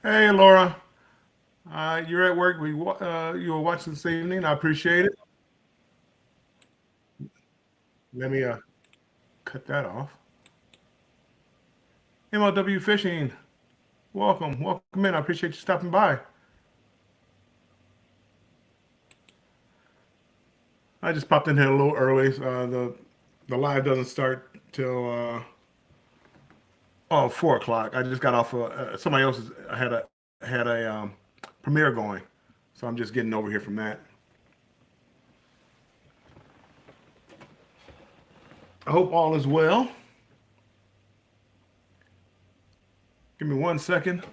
Hey, Laura. You're at work. You were watching this evening. I appreciate it. Let me cut that off. MLW Fishing. Welcome in. I appreciate you stopping by. I just popped in here a little early. The live doesn't start till 4 o'clock. I just got off. Somebody else had a premiere going, so I'm just getting over here from that. I hope all is well. Give me 1 second.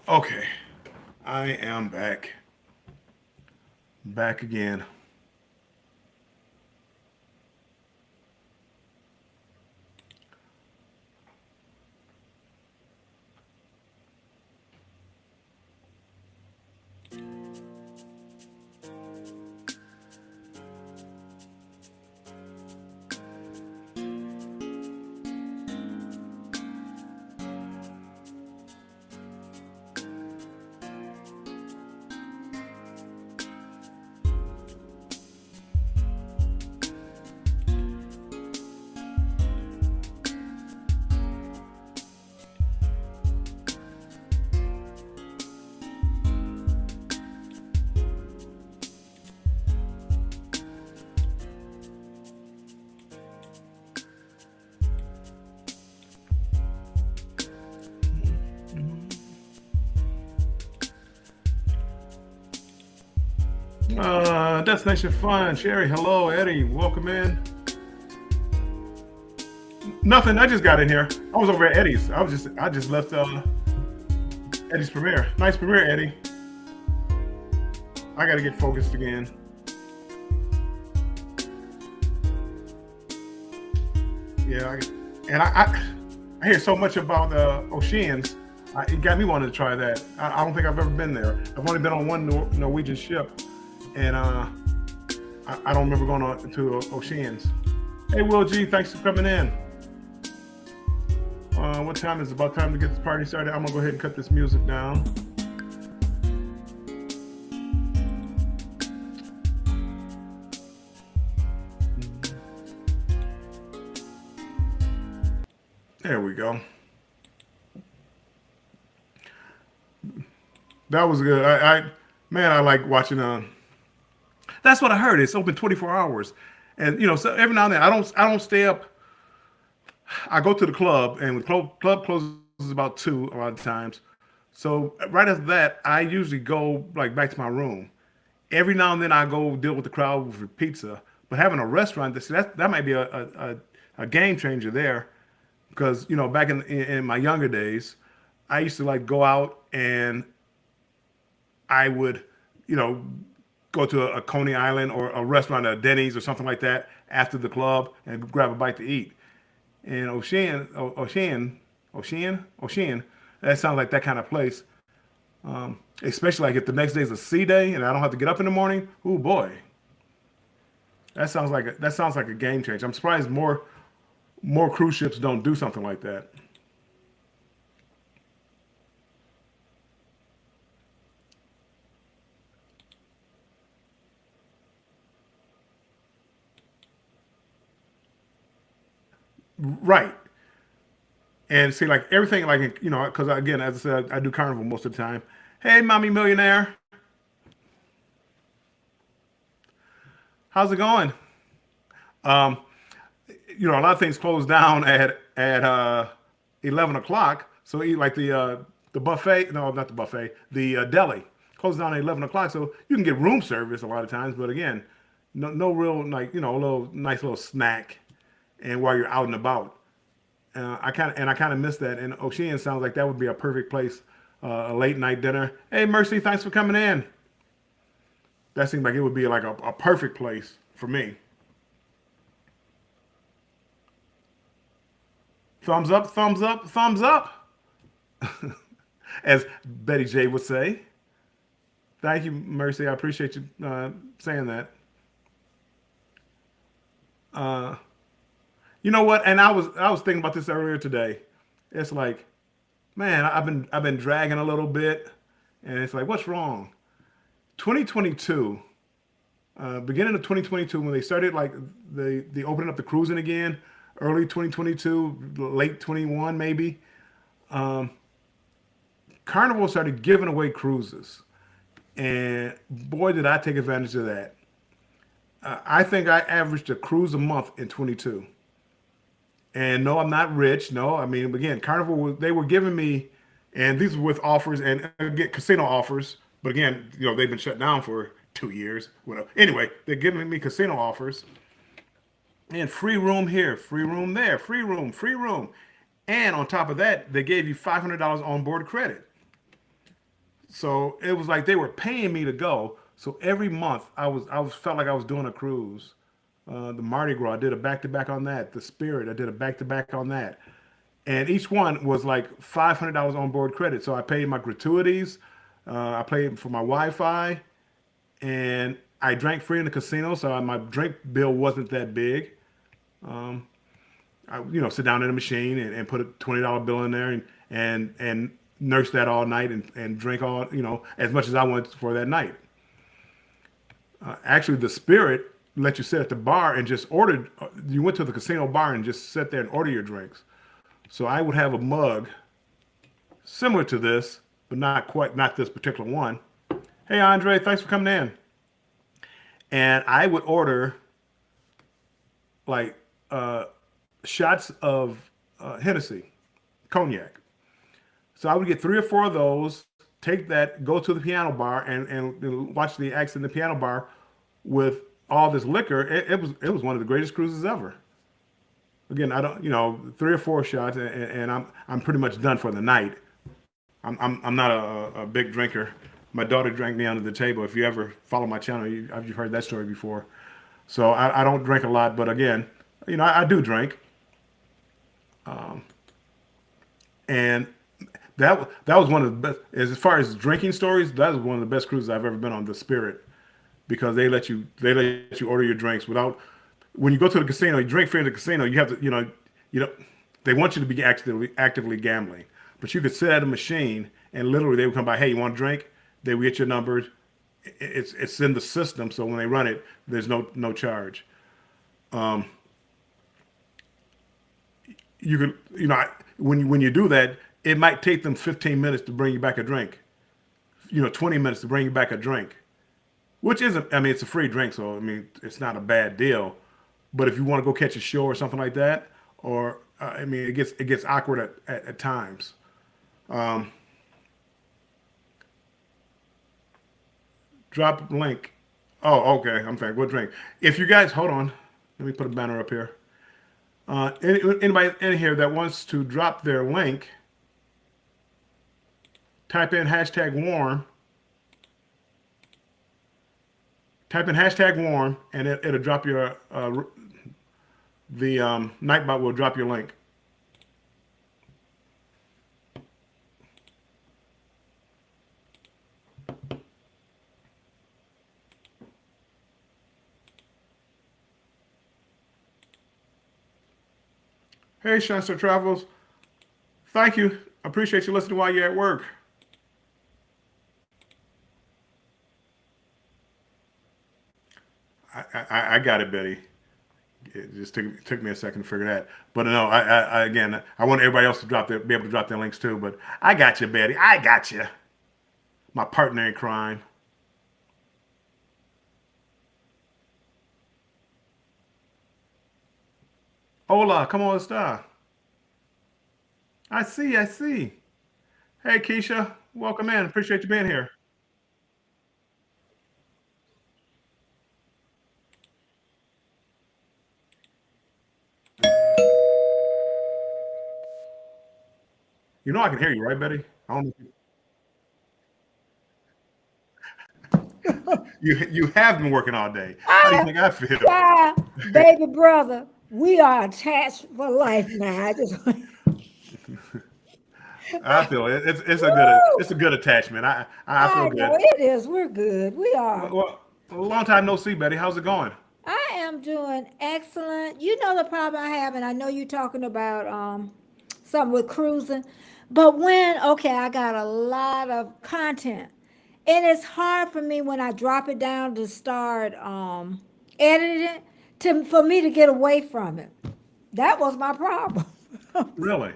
Okay, I am back again. Destination Fun. Sherry, hello. Eddie, welcome in. Nothing. I just got in here. I was over at Eddie's. I just left Eddie's premiere. Nice premiere, Eddie. I got to get focused again. Yeah, I hear so much about Oceans. It got me wanting to try that. I don't think I've ever been there. I've only been on one Norwegian ship, and I don't remember going to Oceans. Hey, Will G, thanks for coming in. What time is it? About time to get this party started. I'm gonna go ahead and cut this music down. There we go. That was good. Man, I like watching. That's what I heard. It's open 24 hours, and so every now and then I don't stay up. I go to the club, and the club closes about 2 a lot of times. So right after that, I usually go like back to my room. Every now and then, I go deal with the crowd for pizza. But having a restaurant, that might be a game changer there, because back in my younger days, I used to like go out and I would you know go to a Coney Island or a restaurant, a Denny's or something like that after the club and grab a bite to eat. And Ocean, that sounds like that kind of place. Especially like if the next day's a sea day and I don't have to get up in the morning. Oh boy, that sounds like a game changer. I'm surprised more cruise ships don't do something like that. Right. And see, like everything, like because again, as I said, I do carnival most of the time. Hey, mommy millionaire, how's it going? Um, a lot of things close down at 11 o'clock. So eat like the buffet. No, not the buffet. The deli closes down at 11 o'clock. So you can get room service a lot of times, but again, no real like a little nice little snack, and while you're out and about. I kind of miss that. And Ocean sounds like that would be a perfect place, a late night dinner. Hey, Mercy, thanks for coming in. That seems like it would be like a perfect place for me. Thumbs up, thumbs up, thumbs up, as Betty J would say. Thank you, Mercy. I appreciate you saying that. Uh, you know what? And I was thinking about this earlier today. It's like, man, I've been dragging a little bit, and it's like, what's wrong? 2022, beginning of 2022, when they started like the opening up the cruising again, early 2022, late 21 maybe. Um, Carnival started giving away cruises, and boy, did I take advantage of that. I think I averaged a cruise a month in 22. And no, I'm not rich. No, I mean, again, Carnival, they were giving me, and these were with offers and get casino offers. But again, they've been shut down for 2 years. Whatever. Anyway, they're giving me casino offers and free room here, free room there, free room, free room. And on top of that, they gave you $500 on board credit. So it was like they were paying me to go. So every month I was felt like I was doing a cruise. The Mardi Gras, I did a back to back on that. The Spirit, I did a back to back on that. And each one was like $500 on board credit. So I paid my gratuities, I paid for my Wi-Fi, and I drank free in the casino. So my drink bill wasn't that big. Um, I sit down in a machine and put a $20 bill in there and nurse that all night and drink all as much as I wanted for that night. Actually, the Spirit let you sit at the bar and just ordered. You went to the casino bar and just sit there and order your drinks. So I would have a mug similar to this, but not this particular one. Hey Andre, thanks for coming in. And I would order like shots of Hennessy, cognac. So I would get three or four of those, take that, go to the piano bar, and watch the acts in the piano bar with all this liquor. It was one of the greatest cruises ever. Again, I don't, three or four shots, and I'm pretty much done for the night. I'm not a big drinker. My daughter drank me under the table. If you ever follow my channel, you've heard that story before. So I don't drink a lot, but again, I do drink. Um, and that was one of the best. As far as drinking stories, that was one of the best cruises I've ever been on. The Spirit, because they let you order your drinks without. When you go to the casino, you drink free in the casino. You have to you know they want you to be actively gambling, but you could sit at a machine and literally they would come by. Hey, you want a drink? They would get your numbers. It's in the system, so when they run it, there's no charge. Um, you could when you do that, it might take them 15 minutes to bring you back a drink. 20 minutes to bring you back a drink, which isn't. I mean, it's a free drink, so I mean, it's not a bad deal. But if you want to go catch a show or something like that, or I mean, it gets awkward at times. Um, Drop link. Oh, okay. I'm saying, what drink? If you guys hold on, let me put a banner up here. Anybody in here that wants to drop their link, type in hashtag warm. Type in hashtag warm, and it'll drop your the Nightbot will drop your link. Hey, Shanster Travels. Thank you. I appreciate you listening while you're at work. I got it, Betty. It just took me a second to figure that. But no, again, I want everybody else to be able to drop their links too. But I got you, Betty. I got you. My partner in crime. Hola, come on, star. I see, I see. Hey, Keisha, welcome in. Appreciate you being here. You know I can hear you, right, Betty? I don't know if you have been working all day. How do you I, think I feel? baby brother, we are attached for life now. I just, I feel woo, it's a good attachment. I feel I know good. it is. We're good. We are. Well, a long time no see, Betty. How's it going? I am doing excellent. You know the problem I have, and I know you're talking about something with cruising, but when okay, I got a lot of content, and it's hard for me when I drop it down to start editing to for me to get away from it. That was my problem. Really.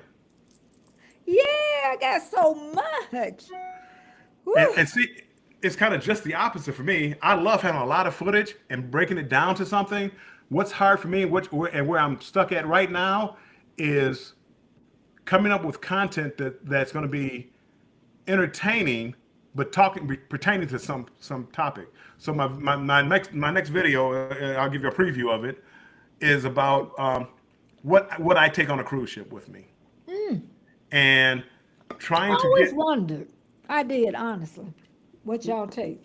Yeah, I got so much. Whew. And see, it's kind of just the opposite for me. I love having a lot of footage and breaking it down to something. What's hard for me, and where I'm stuck at right now, is coming up with content that's going to be entertaining, but talking pertaining to some topic. So my next video, I'll give you a preview of it, is about what I take on a cruise ship with me, and I trying to always get wondered. I did, honestly. What y'all take?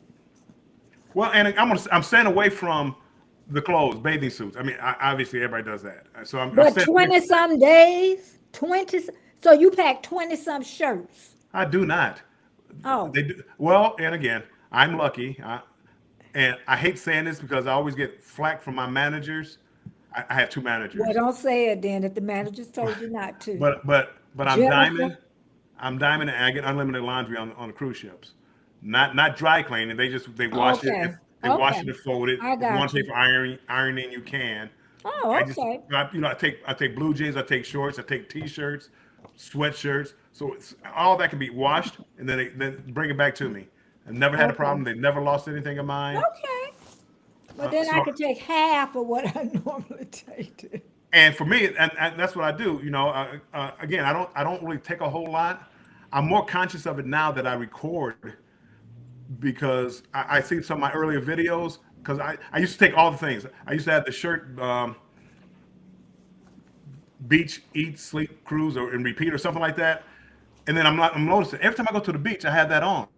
well, and I'm staying away from the clothes, bathing suits. I mean, obviously everybody does that, so I'm But staying away 20 from that. some days? 20, so you pack 20 some shirts. I do not. Oh, They do well, and again, I'm lucky. And I hate saying this because I always get flack from my managers. I have two well, managers, don't say it then if the managers told you not to. but I'm Jennifer? diamond. I'm diamond, and I get unlimited laundry on the cruise ships. Not dry cleaning. They wash it Okay. if they wash Okay. it and fold it. I If you want got to pay you. for ironing, you can. Oh, I just okay. I take blue jeans, I take shorts, I take t-shirts, sweatshirts. So all that can be washed and then bring it back to me. I never had a Okay. problem. They never lost anything of mine. Okay. But then I So could take half of what I normally take. and for me, and that's what I do. Again, I don't really take a whole lot. I'm more conscious of it now that I record because I see some of my earlier videos because I used to take all the things. I used to have the shirt beach, eat, sleep, cruise, or and repeat or something like that. And then I'm noticing every time I go to the beach, I have that on.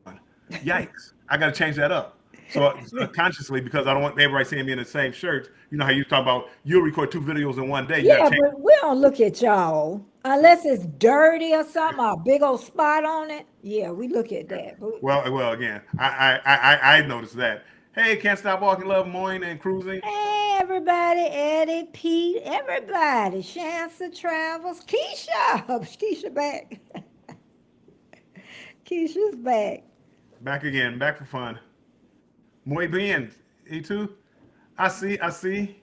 Yikes! I got to change that up. So consciously, because I don't want everybody seeing me in the same shirt. You know how you talk about you'll record two videos in one day. You got Yeah, to change. but we don't look at y'all unless it's dirty or something, or a big old spot on it. Yeah, we look at that. But Well, again, I noticed that. Hey, can't stop walking, love, mowing, and cruising. hey, everybody, Eddie, Pete, everybody, Shansa Travels, Keisha, Keisha back. Keisha's back. Back again, back for fun. Muy bien, E2. I see.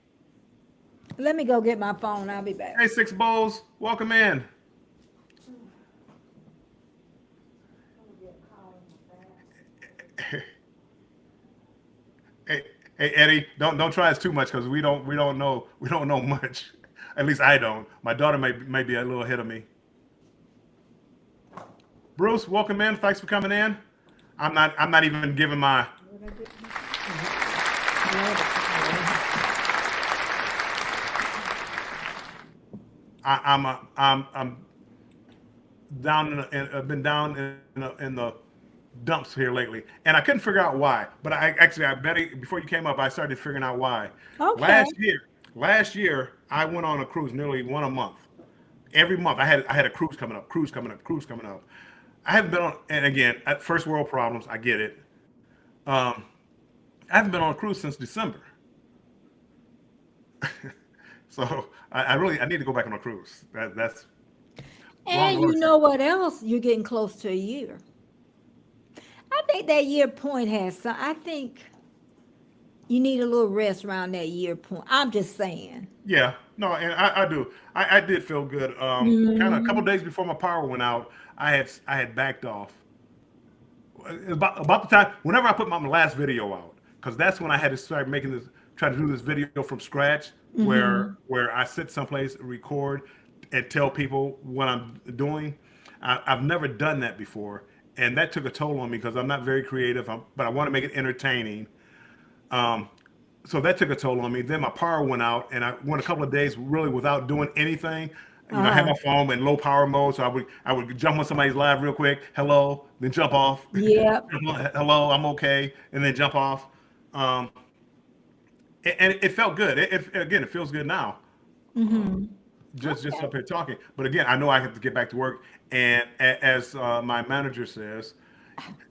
Let me go get my phone. I'll be back. Hey, Six Bowls, welcome in. Hey, hey, Eddie, don't try us too much because we don't know much. At least I don't. My daughter may be a little ahead of me. Bruce, welcome in. Thanks for coming in. I'm not even giving my. I'm down I've been down in the dumps here lately, and I couldn't figure out why. But I bet before you came up, I started figuring out why. Okay. Last year I went on a cruise nearly one a month. Every month I had a cruise coming up, cruise coming up, cruise coming up. I haven't been on, and again, at first world problems, I get it. Um, I haven't been on a cruise since December, so I need to go back on a cruise. That's long And story you short. know what else? You're getting close to a year. I think that year point has some. I think you need a little rest around that year point. I'm just saying. Yeah, no, and I do. I did feel good. Kind of a couple Hmm. days before my power went out, I had backed off. About the time whenever I put my last video out, because that's when I had to start making this, try to do this video from scratch, where Hmm. I sit someplace, record, and tell people what I'm doing. I've never done that before, and that took a toll on me because I'm not very creative. But I want to make it entertaining. Um, so that took a toll on me. Then my power went out, and I went a couple of days really without doing anything. I had Uh-huh. my phone in low power mode, so I would jump on somebody's live real quick, hello, then jump off, Yep. hello, I'm okay, and then jump off. Um, and it felt good. Again, it feels good now. Hmm. Just Okay. up here talking, but again, I know I have to get back to work. And as my manager says,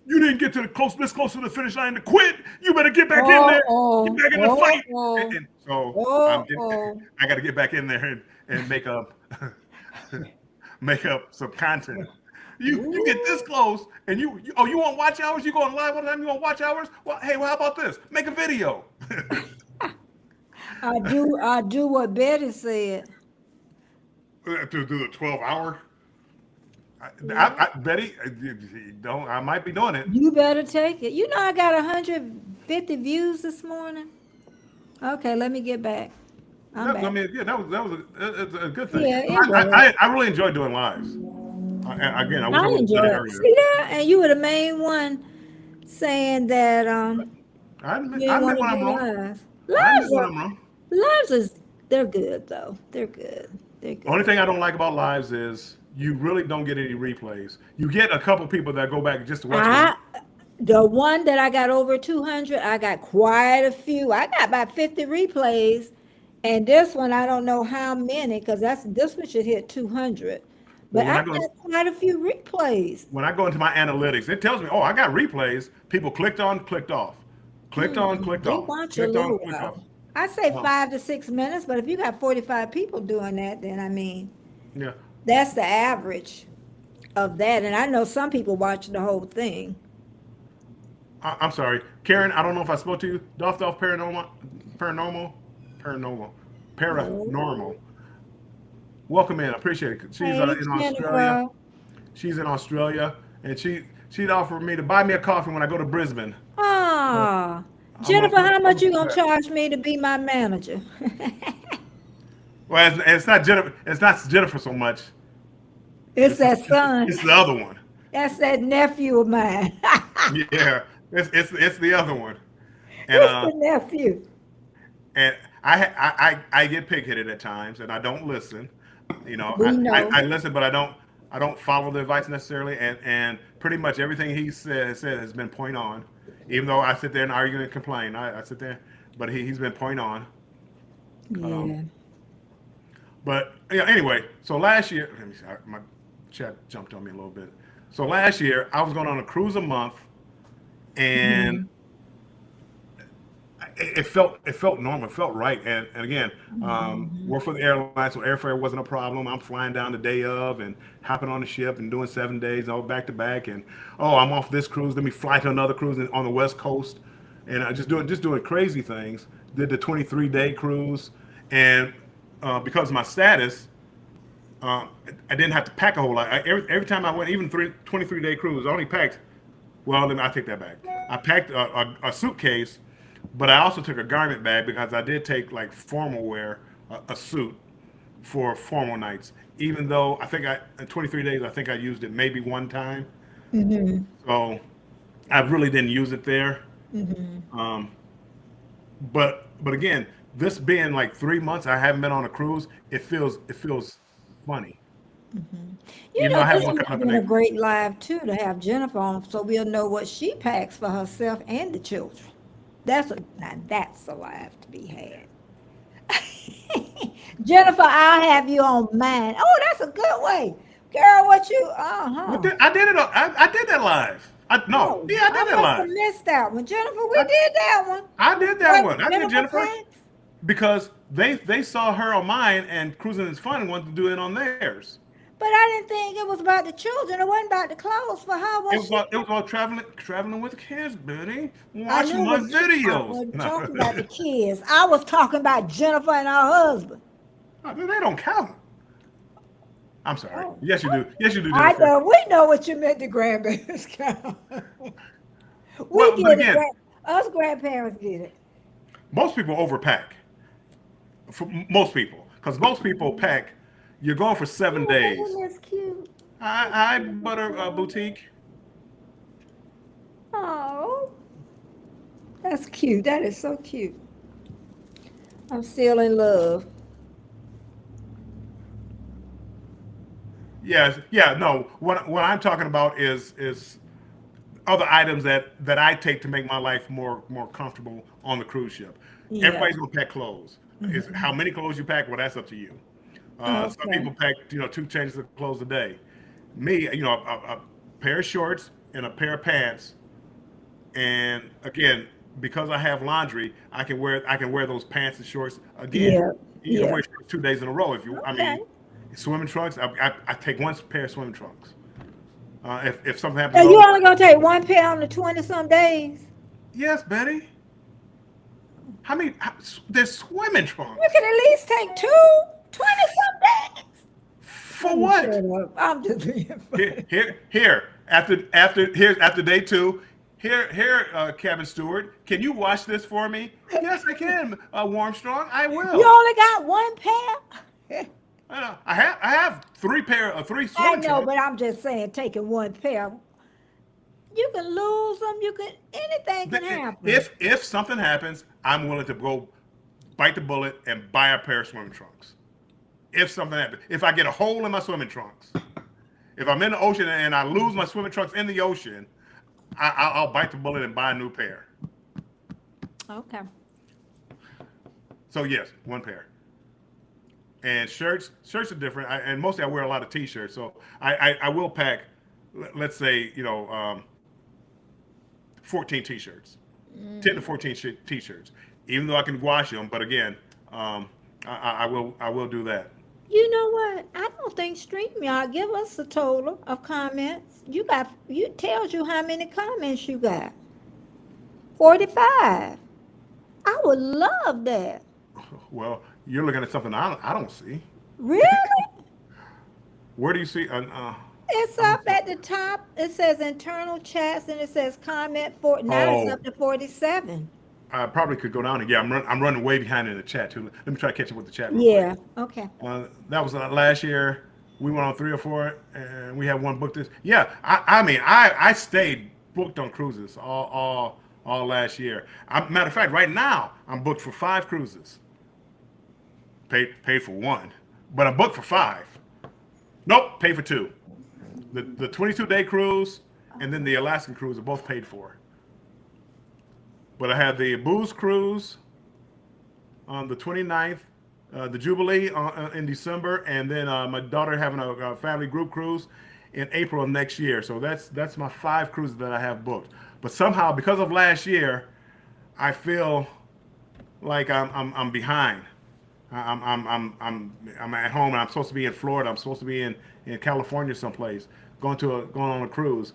you didn't get to this close to the finish line to quit. You better get back in Oh, there. Get oh, back in the oh, fight. And, oh. and So Oh, oh. I got to get back in there and make up make up some content. You get this Ooh. close and you want watch hours? You going live all the time? You want watch hours? Well, hey, well, how about this? Make a video. I do what Betty said. To do the 12 hour. Yeah. Betty, don't I might be doing it. You better take it. You know I got 150 views this morning. Okay, let me get back. I'm I back. mean, yeah, that was it's a good thing. Yeah, it was. I really enjoy doing lives. Again, I wish I I would have done enjoy it it. earlier. See that? And you were the main one saying that you I didn't admit want to when I'm do wrong. lives. I admit Lives when are I'm wrong. lives is they're good though. They're good. They're Only good. thing I don't like about lives is you really don't get any replays. You get a couple people that go back just to watch the. I the one that I got over 200, I got quite a few. I got about 50 replays. And this one I don't know how many because that's this one should hit 200. Well, But I got quite a few replays. when I go into my analytics, it tells me, oh, I got replays. People clicked on, clicked off, clicked on, clicked They off, watch a clicked on, little clicked off. while. I say Oh, 5 to 6 minutes, but if you got 45 people doing that, then I mean, yeah. that's the average of that. And I know some people watch the whole thing. I'm sorry, Karen. I don't know if I spoke to you. Doff paranormal, paranormal, paranormal. Oh, Welcome in. I appreciate it. She's hey, in Australia. Jennifer. She's in Australia, and she'd offered me to buy me a coffee when I go to Brisbane. So Ah, I'm Jennifer, how I'm much you gonna upset. charge me to be my manager? Well, it's not Jennifer. It's not Jennifer so much. It's that son. It's the other one. That's that nephew of mine. Yeah, it's the other one. And It's the nephew. and I get pig-headed at times, and I don't listen. You know, We know. I listen, but I don't follow the advice necessarily. And pretty much everything he said has been point on. Even though I sit there and argue and complain, I sit there, but he's been point on. Um, Yeah. but yeah, anyway, so last year, let me see, my chat jumped on me a little bit. So last year, I was going on a cruise a month, and Mhm. it felt normal, it felt right. And again, Mhm. work for the airline, so airfare wasn't a problem. I'm flying down the day of and hopping on the ship and doing 7 days, all back to back. And oh, I'm off this cruise. Let me fly to another cruise on the west coast, and I just doing crazy things. Did the 23-day cruise, and because of my status, I didn't have to pack a whole lot. Every time I went, even 23-day cruise, I only packed. Well, then I take that back. I packed a suitcase, but I also took a garment bag because I did take like formal wear, a suit for formal nights. Even though I think in 23 days, I think I used it maybe one time. Mhm. So I really didn't use it there. Mhm. Um, but again, this being like 3 months, I haven't been on a cruise. It feels funny, You even though know, I have this one would coming have up in been a April. great live too to have Jennifer on, so we'll know what she packs for herself and the children. That's a live to be had. Jennifer, I'll have you on mine. Oh, that's a good way, girl. What you? Uh huh. I did it. I did that live. No, Oh, yeah, I I did that must have live. missed that one. Jennifer, we I did that one. I did that What one. I did Jennifer Jennifer packs? because they saw her on mine and cruising is fun and wanted to do it on theirs. But I didn't think it was about the children. It wasn't about the clothes for her. Was she? It was about traveling with kids, Betty, I knew watching it my was. I videos. wasn't No, talking about the kids. I was talking about Jennifer and her husband. they don't count. I'm sorry. Oh, Yes, you do. Yes, you do, I Jennifer. know. We know what you meant. The grandbabies count. We But get it. again, Us grandparents get it. most people overpack. For most people, because most people pack. You're going for 7 days. Oh, that's cute. I butter boutique. Oh, that's cute. That is so cute. I'm still in love. Yes, yeah, no. What I'm talking about is other items that I take to make my life more comfortable on the cruise ship. Yeah. Everybody's gonna pack clothes. Is how many clothes you pack? Well, that's up to you. Some Okay. people pack 2 changes of clothes a day. Me, a pair of shorts and a pair of pants. And again, because I have laundry, I can wear those pants and shorts again. Yeah, You can yeah. wear shorts 2 days in a row if you. I Okay. mean, swimming trunks. I take one pair of swimming trunks. If something happens So to you those, only gonna take one pair on the 20 some days? yes, Betty. How many? There's swimming You trunks can at least take two, 20 some days. Let for me what? shut up. I'm just being Here, funny. here, here. After day two. Here, cabin steward. Can you wash this for me? Yes, I can. Warmstrong, I You will. only got one pair? I have three I swimming know, trunks. but I'm just saying, taking one pair, you can lose them. You can, anything can happen. If something happens, I'm willing to go bite the bullet and buy a pair of swimming trunks. If something happens, if I get a hole in my swimming trunks, if I'm in the ocean and I lose my swimming trunks in the ocean, I'll bite the bullet and buy a new pair. Okay. So yes, one pair. And shirts are different. And mostly I wear a lot of t-shirts. So I will pack, let's say 14 t-shirts, 10 to 14 t-shirts. Even though I can wash them, but again, I will do that. You know what? I don't think StreamYard give us a total of comments. You tells you how many comments you got. 45. I would love that. Well, you're looking at something I don't see. Really? Where do you see? It's Let me up see. at the top. It says internal chats and it says comment for now it's Oh, up to 47. I probably could go down and yeah, I'm running way behind in the chat too. Let me try to catch up with the chat real quick. Yeah. Okay. That was last year. We went on 3 or 4, and we had one booked this. Yeah, I stayed booked on cruises all last year. Matter of fact, right now I'm booked for 5 cruises. Paid for one, but I'm booked for 5. Nope, paid for 2. The 22-day cruise and then the Alaskan cruise are both paid for. But I had the booze cruise on the 29th, the Jubilee in December, and then my daughter having a family group cruise in April of next year. So that's my 5 cruises that I have booked. But somehow, because of last year, I feel like I'm behind. I'm at home and I'm supposed to be in Florida. I'm supposed to be in California someplace, going on a cruise.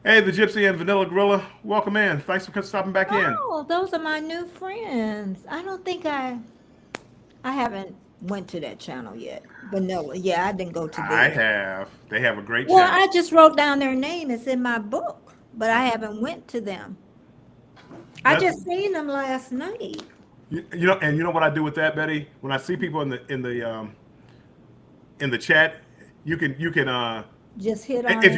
Hey, the Gypsy and Vanilla Gorilla, welcome in. Thanks for stopping back in. Oh, those are my new friends. I don't think I haven't went to that channel yet. Vanilla. Yeah, I didn't go to I theirs. have. They have a great Well, channel. I just wrote down their name. It's in my book, but I haven't went to them. I That's just seen them last night. and you know what I do with that, Betty? When I see people in the chat, you can Just hit on if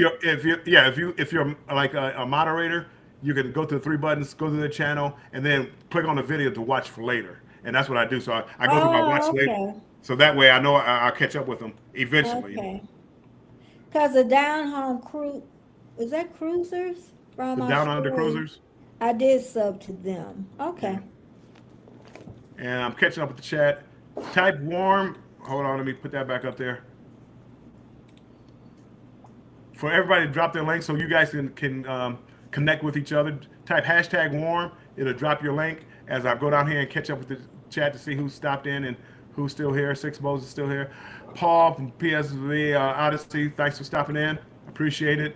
it. you're like a moderator, you can go to the 3 buttons, go to the channel, and then click on the video to watch for later. And that's what I do. So I go through my watch Oh, later. okay. So that way I know I'll catch up with them eventually. Okay. Because the down home crew, is that cruisers from The Down Under Australia? Cruisers. I did sub to them. Yeah. Okay. And I'm catching up with the chat. Type warm. Hold on, let me put that back up there. For everybody to drop their link so you guys can connect with each other. Type hashtag warm. It'll drop your link as I go down here and catch up with the chat to see who stopped in and who's still here. Six Bows is still here. Paul from PSV Odyssey, thanks for stopping in. Appreciate it.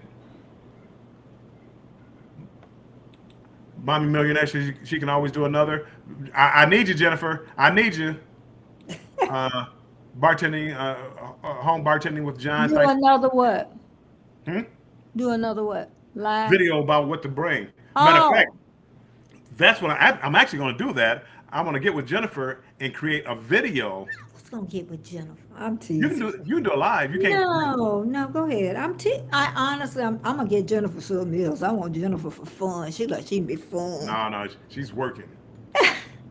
Mommy Millionaire, she can always do another. I need you, Jennifer. I need you. Uh, bartending, home bartending with John. Do Thanks. another what? Hmm? Do another what? Live? Video about what to bring. Matter of fact, Oh, that's what I'm actually going to do. That I'm going to get with Jennifer and create a video. I was gonna get with Jennifer. I'm You can teasing. do it live. You can't. No, no, go ahead. I honestly, I'm gonna get Jennifer something else. I want Jennifer for fun. She be fun. No, she's working.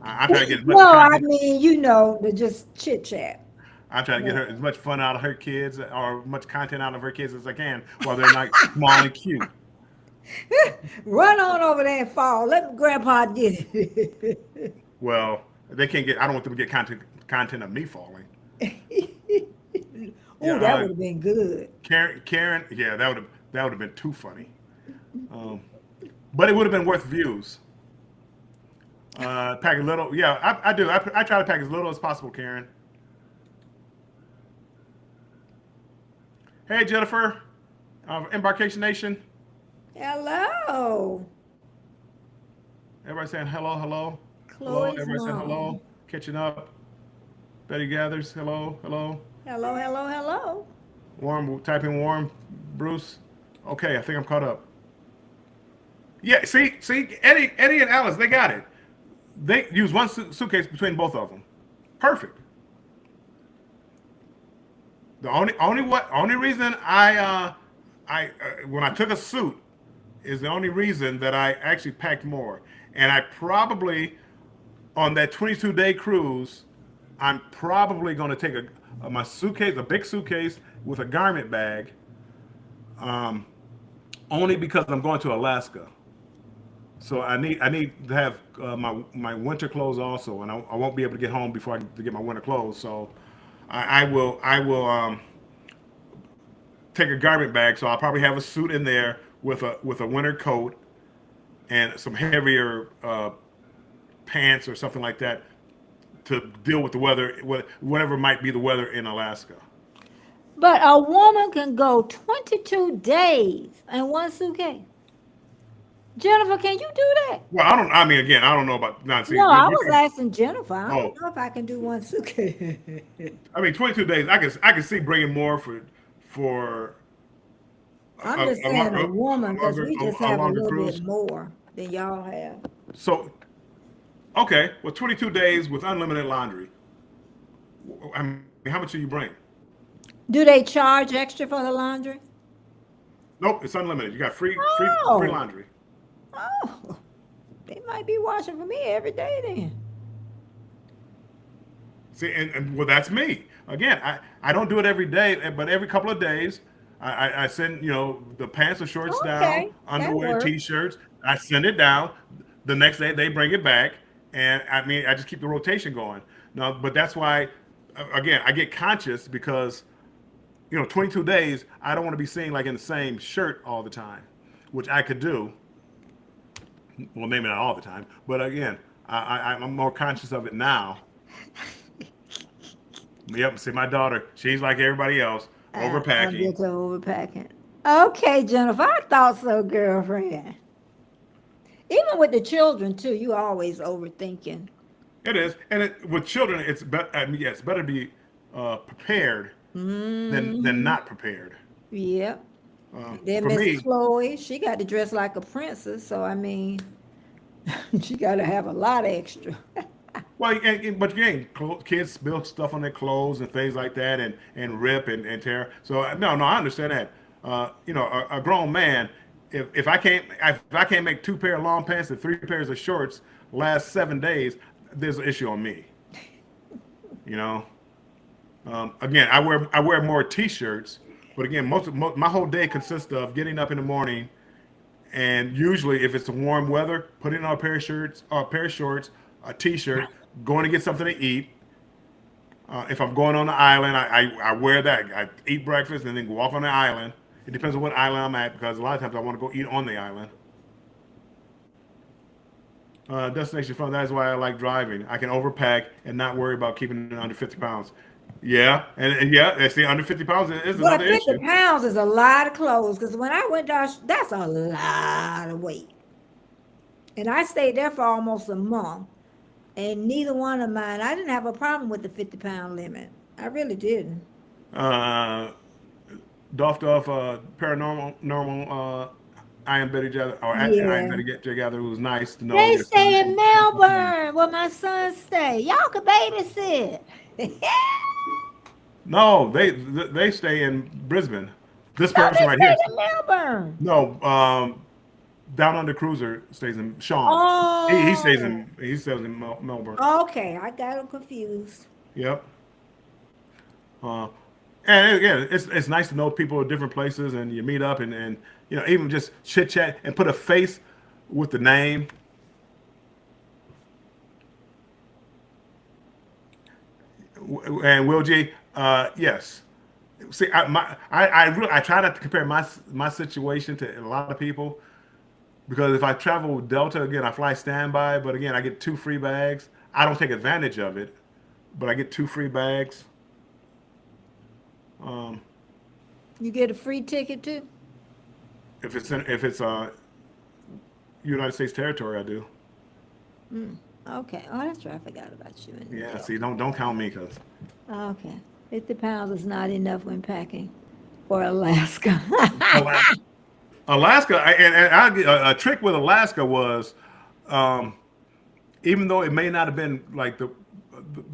I'm trying to get as much No, I content. mean, the just chit chat. I'm trying to get Yeah. her as much fun out of her kids or much content out of her kids as I can while they're not small and cute. Run on over there and fall. Let Grandpa get it. Well, they can't get. I don't want them to get content of me falling. Yeah, Oh, that would have been good. Karen, yeah, that would have been too funny. Um, but it would have been worth views. Pack a little. Yeah, I do. I try to pack as little as possible, Karen. Hey, Jennifer, Embarkation Nation. Hello, Everybody saying hello, hello, hello. Chloe's Everybody saying mom. hello. Catching up. Betty Gathers. Hello, hello. Hello, hello, hello. Warm. Type in warm. Bruce. Okay, I think I'm caught up. Yeah. See. Eddie, and Alice, they got it. They use one suitcase between both of them. Perfect. The only reason when I took a suit is the only reason that I actually packed more. And I probably on that 22-day cruise, I'm probably going to take my suitcase, a big suitcase with a garment bag, um, only because I'm going to Alaska. So I need to have my winter clothes also, and I won't be able to get home before to get my winter clothes. So I will take a garment bag. So I'll probably have a suit in there with a winter coat and some heavier pants or something like that to deal with the weather, whatever might be the weather in Alaska. But a woman can go 22 days in one suitcase. Jennifer, can you do that? Well, I don't. I mean, again, I don't know about. Now, see, No, I you're was talking. asking Jennifer. I Oh, don't know if I can do one suitcase. 22 days. I can see bringing more for I'm just saying a woman because we just a have a longer little bit cruise. more than y'all have. So okay, well, 22 days with unlimited laundry. I mean, how much do you bring? Do they charge extra for the laundry? Nope, it's unlimited. You got free Oh, laundry. oh, they might be washing for me every day then. See, and well, that's me. Again, I don't do it every day, but every couple of days, I send the pants or shorts down, Okay, that underwear, works. t-shirts. I send it down. The next day they bring it back, and I mean I just keep the rotation going. No, but that's why, again, I get conscious because 22 days. I don't want to be seen like in the same shirt all the time, which I could do. Well, maybe not all the time, but again, I'm more conscious of it now. Yep. See, my daughter, she's like everybody else, I'm overpacking. just overpacking. Okay, Jennifer, I thought so, girlfriend. Even with the children too, you always overthinking. It is, and with children, it's better. I mean, yeah, it's better to be prepared than Hmm. not prepared. Yep. And then For Miss me, Chloe, she got to dress like a princess, so I mean, she got to have a lot extra. well, but again, kids spill stuff on their clothes and things like that, and rip and tear. So no, I understand that. A grown man, if I can't make two pair of long pants and three pairs of shorts last 7 days, there's an issue on me. You know. Again, I wear more t-shirts, but again, my whole day consists of getting up in the morning, and usually if it's warm weather, putting on a pair of shirts, or a pair of shorts, a t-shirt, going to get something to eat. If I'm going on the island, I wear that. I eat breakfast and then go off on the island. It depends on what island I'm at because a lot of times I want to go eat on the island. Destination fun. That is why I like driving. I can overpack and not worry about keeping it under 50 pounds. Yeah, and yeah, that's the under 50 pounds is But another 50 issue. pounds is a lot of clothes because when I went down, that's a lot of weight. And I stayed there for almost a month. And neither one of mine, I didn't have a problem with the 50-pound limit. I really didn't. Uh, Doffed off paranormal normal. I am Betty Gather, or I am Yeah. Betty Get Together. It was nice to know They your son stay in can come home. Melbourne where my son stay. Y'all could babysit. No, No, they stay in Brisbane. This person they right here. stay in Melbourne. No, Down Under Cruiser stays in Sean. Oh, He stays in Melbourne. okay. I got them confused. Yep. Uh, and again, it's nice to know people at different places, and you meet up, and even just chit chat and put a face with the name. And Will G, yes. See, I try not to compare my situation to a lot of people. because if I travel with Delta again, I fly standby, but again, I get 2 free bags. I don't take advantage of it, but I get 2 free bags. Um, You get a free ticket too? if it's United States territory, I do. Mm. Okay. Oh, that's right. I forgot about you in Yeah. See, Delta. don't count me, cause Okay. 50 pounds is not enough when packing for Alaska. Alaska. Alaska, a trick with Alaska was, um, even though it may not have been like the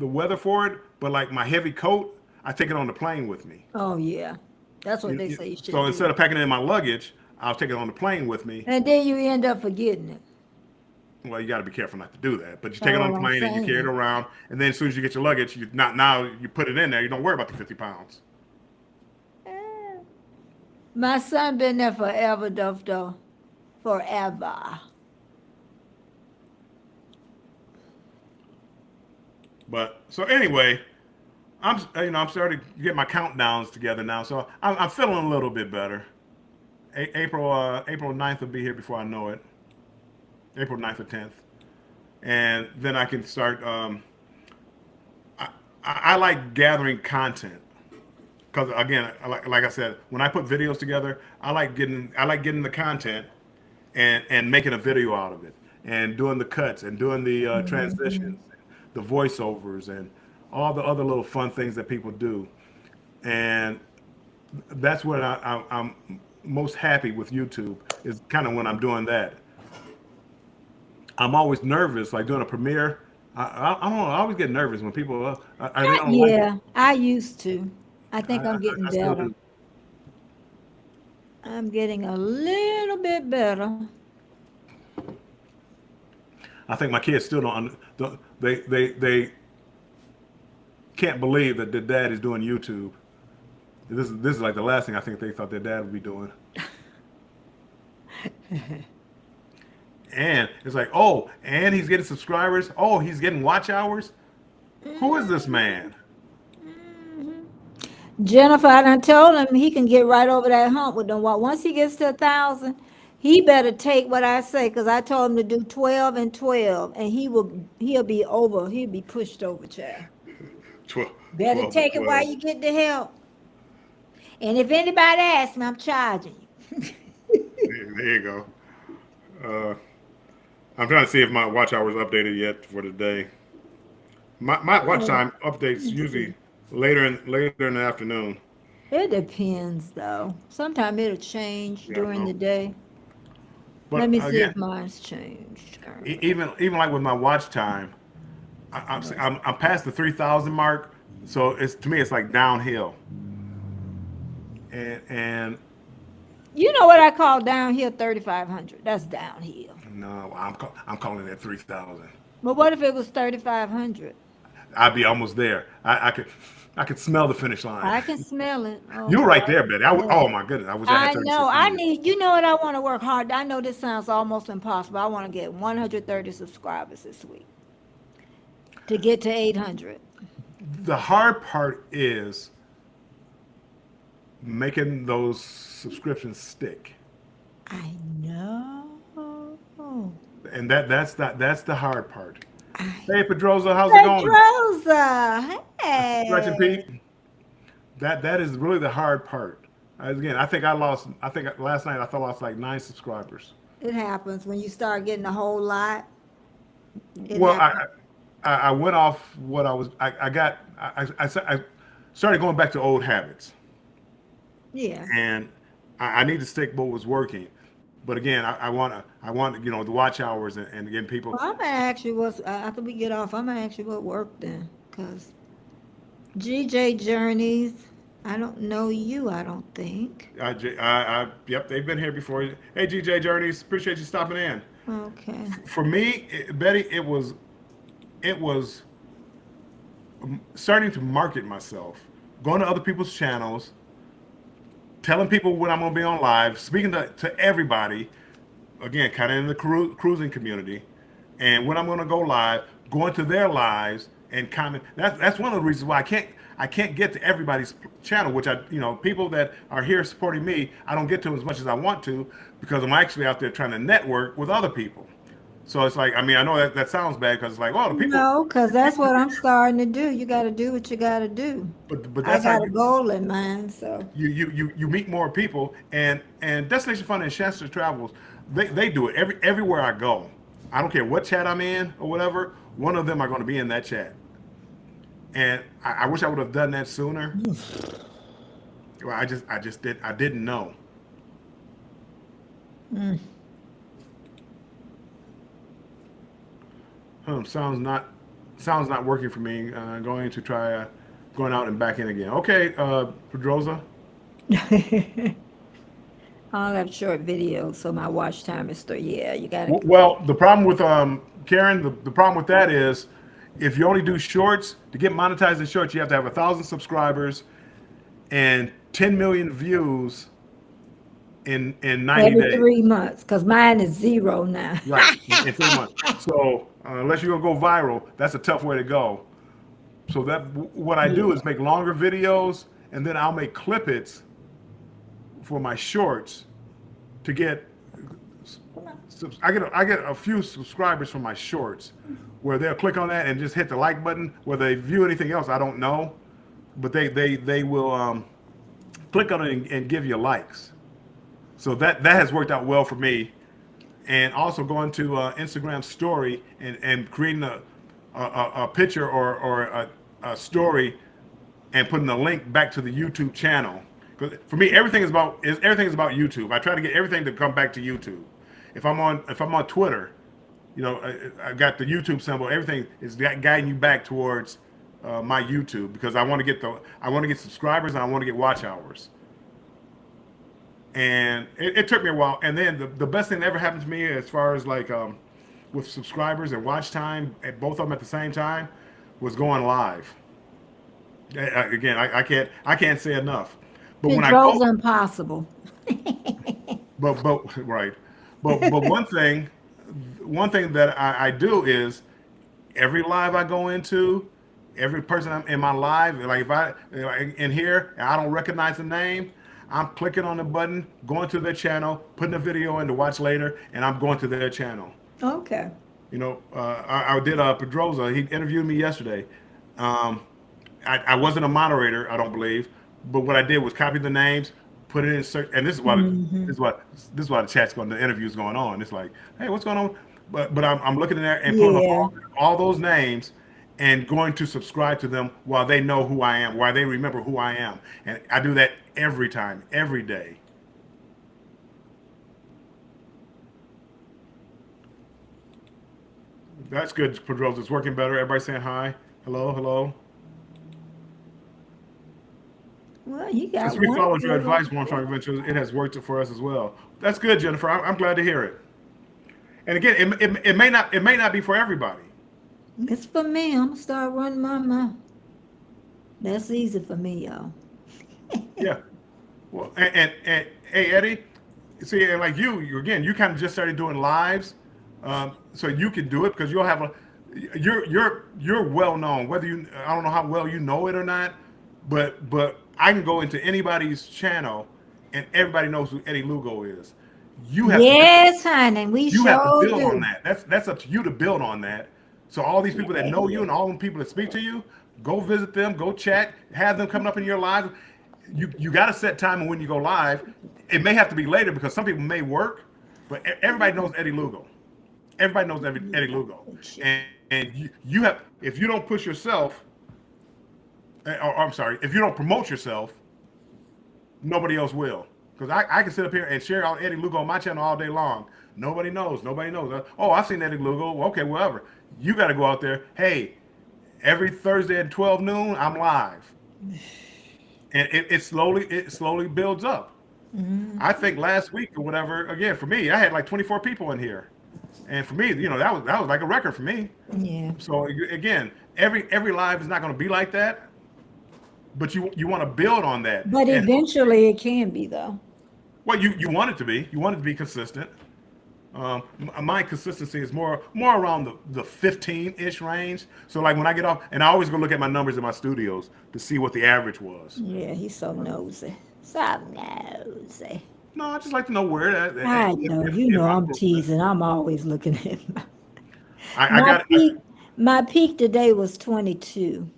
weather for it, but like my heavy coat, I take it on the plane with me. Oh, yeah. That's what they say you should So instead do. of packing it in my luggage, I'll take it on the plane with me. And then you end up forgetting it. Well, you got to be careful not to do that. But you take That's it on what the I'm plane and you carry it saying. around, and then as soon as you get your luggage, you not now you put it in there. You don't worry about the 50 pounds. Eh. My son been there forever, though. Forever. But so anyway, I'm starting to get my countdowns together now, so I'm feeling a little bit better. April 9th will be here before I know it. April 9th or 10th, and then I can start. I, I like gathering content because again, like I said, when I put videos together, I like getting the content and making a video out of it and doing the cuts and doing the Mhm. transitions, the voiceovers, and all the other little fun things that people do. And that's what I'm most happy with YouTube is kind of when I'm doing that. I'm always nervous, like doing a premiere. I don't know. I always get nervous when people are they don't like it. Yeah, I used to. I think I'm getting I still better. do. I'm getting a little bit better. I think my kids still don't they can't believe that their dad is doing YouTube. This is like the last thing I think they thought their dad would be doing. And it's like, oh, and he's getting subscribers. Oh, he's getting watch hours. Who is this man? Mhm. Jennifer, I done told him he can get right over that hump with them. Once he gets to 1,000, he better take what I say because I told him to do 12 and 12, and he'll be over. He'll be pushed over, child. 12, Better 12 and take it while 12. you get the help. And if anybody asks me, I'm charging you. There you go. Uh, I'm trying to see if my watch hours updated yet for the day. My watch Oh, time let updates me usually see. later in the afternoon. It depends, though. Sometimes it'll change Yeah, I during know. the day. Let But me see again, if mine's changed. even like with my watch time, I'm past the 3,000 mark, so it's to me it's like downhill. And You know what I call downhill 3,500? That's downhill. no, I'm calling it 3,000. But what if it was 3,500? I'd be almost there. I could smell the finish line. I can smell it. Oh, You were boy. right there, Betty. Yeah. Oh my goodness, I wish I had I know. 36 I years. need, you know what? I want to work hard. I know this sounds almost impossible. I want to get 130 subscribers this week to get to 800. The hard part is making those subscriptions stick, I know. and that's the hard part. I Hey, Pedroza, how's it going? Pedrosa, Stretching hey. Pete. That is really the hard part. Again, I think I lost. I think last night I thought I lost like 9 subscribers. It happens when you start getting a whole lot. It Well, happens. I went off what I was. I got. I started going back to old habits, Yeah. and I need to stick what was working. But again, I want the watch hours and again people. Well, I'm gonna ask you what's after we get off. I'm gonna ask you what worked then, cause GJ Journeys. I don't know you. I don't think. Yep, they've been here before. Hey, GJ Journeys, appreciate you stopping in. Okay. For me, Betty, it was starting to market myself, going to other people's channels, telling people when I'm going to be on live, speaking to everybody, again, kind of in the cruising community, and when I'm going to go live, going to their lives and comment. That's one of the reasons why I can't get to everybody's channel, which people that are here supporting me, I don't get to as much as I want to because I'm actually out there trying to network with other people. So it's like, I mean, I know that sounds bad because it's like, oh, the people, No, because that's what I'm starting to do. You got to do what you got to do. but I that's how got a goal in mind, so. you meet more people, and Destination Fun and Shasta Travels, they do it everywhere I go. I don't care what chat I'm in or whatever. One of them are going to be in that chat, and I wish I would have done that sooner. Well, I didn't know. Sounds not working for me. Going to try going out and back in again. Okay, Pedroza. I'll have short videos, so my watch time is three. Yeah, you got to. Well, the problem with Karen, the problem with that is if you only do shorts to get monetized in shorts, you have to have 1,000 subscribers and 10 million views in 90 Every days. 3 months, because mine is zero now. Right, in 3 months. So unless you're gonna go viral, that's a tough way to go. So what I do Yeah. is make longer videos, and then I'll make clippets for my shorts to get. I get a few subscribers from my shorts, where they'll click on that and just hit the like button. Whether they view anything else, I don't know, but they will click on it and give you likes. So that has worked out well for me, and also going to Instagram story and creating a picture or a story and putting a link back to the YouTube channel. 'Cause for me, everything is about YouTube. I try to get everything to come back to YouTube. If I'm on Twitter, I got the YouTube symbol. Everything is guiding you back towards my YouTube because I want to get subscribers and I want to get watch hours. And it took me a while. And then the best thing that ever happened to me as far as like with subscribers and watch time, at both of them at the same time, was going live. Again, I can't say enough. But when I Control's go, impossible. but right, but one thing that I do is every live I go into, every person I'm in my live, like if I like in here and I don't recognize the name, I'm clicking on the button, going to their channel, putting a video in to watch later, and I'm going to their channel. Okay. I did Pedroza. He interviewed me yesterday. Um, I wasn't a moderator, I don't believe, but what I did was copy the names, put it in search, and Hmm. this is why the chat's going, the interview's going on. It's like, hey, what's going on? But I'm looking in there and pulling up Yeah. all those names and going to subscribe to them while they know who I am, while they remember who I am, and I do that every time, every day. That's good, Pedroza. It's working better. Everybody saying hi, hello, hello. Well, you Since got we one followed your good one. advice, One Strong Ventures, it has worked for us as well. That's good, Jennifer. I'm glad to hear it. And again, it may not be for everybody. It's for me. I'm gonna start running my mouth. That's easy for me, y'all. Yeah. Well, and hey, Eddie, see, and like you kind of just started doing lives, so you can do it because you'll have you're well known. Whether I don't know how well you know it or not, but I can go into anybody's channel and everybody knows who Eddie Lugo is. You have to Yes, honey, we you have to sure build on do. that. That's up to you to build on that. So all these people that Yeah, know you yeah. and all the people that speak to you, go visit them, go chat, have them coming up in your live. You got to set time when you go live. It may have to be later because some people may work, but everybody knows Eddie Lugo. Everybody knows Eddie Lugo, and you have if you don't push yourself, or I'm sorry, if you don't promote yourself, nobody else will. Because I can sit up here and share all Eddie Lugo on my channel all day long. Nobody knows. Nobody knows. Oh, I've seen Eddie Lugo. Well, okay, whatever. You got to go out there. Hey, every Thursday at 12 noon, I'm live, and it slowly builds up. I think last week or whatever. Again, for me, I had like 24 people in here, and for me, that was like a record for me. Yeah. So again, every live is not going to be like that, but you want to build on that, But and eventually it can be though. well, you want it to be. You want it to be consistent. My consistency is more around the 15-ish range. So like when I get off, and I always go look at my numbers in my studios to see what the average was. Yeah, he's so nosy. So nosy. No, I just like to know where that I know, you if know I'm I'm progressing. teasing. I'm always looking at I my got peak. My peak today was 22.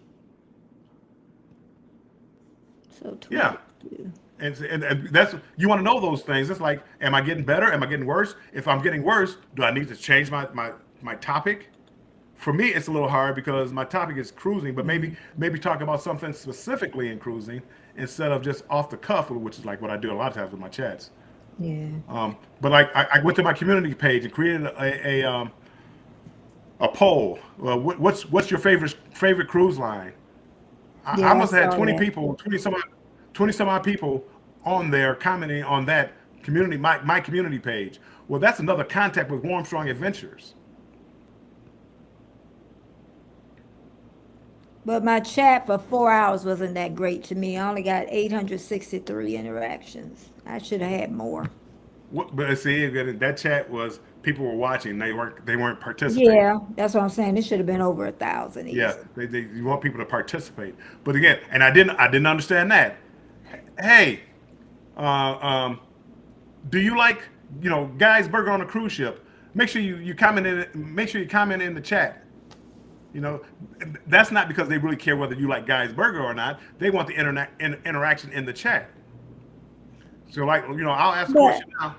So yeah. 22. And that's you want to know those things. It's like, am I getting better? Am I getting worse? If I'm getting worse, do I need to change my topic? For me, it's a little hard because my topic is cruising, but maybe talk about something specifically in cruising instead of just off the cuff, which is like what I do a lot of times with my chats. Yeah. But like I went to my community page and created a poll. What's your favorite cruise line? I Yeah, I must have had saw 20 that. people, 20 some odd people on there commenting on that community, my community page. Well, that's another contact with Warm Strong Adventures. But my chat for 4 hours wasn't that great to me. I only got 863 interactions. I should have had more. But see, that chat was people were watching. They weren't participating. Yeah, that's what I'm saying. It should have been over 1,000 Yeah, easy. you want people to participate. But again, and I didn't understand that. Hey, uh, um, do you like Guy's Burger on a cruise ship? Make sure you comment in the chat. You know, that's not because they really care whether you like Guy's Burger or not. They want the interaction in the chat. So, like, I'll ask a But question now.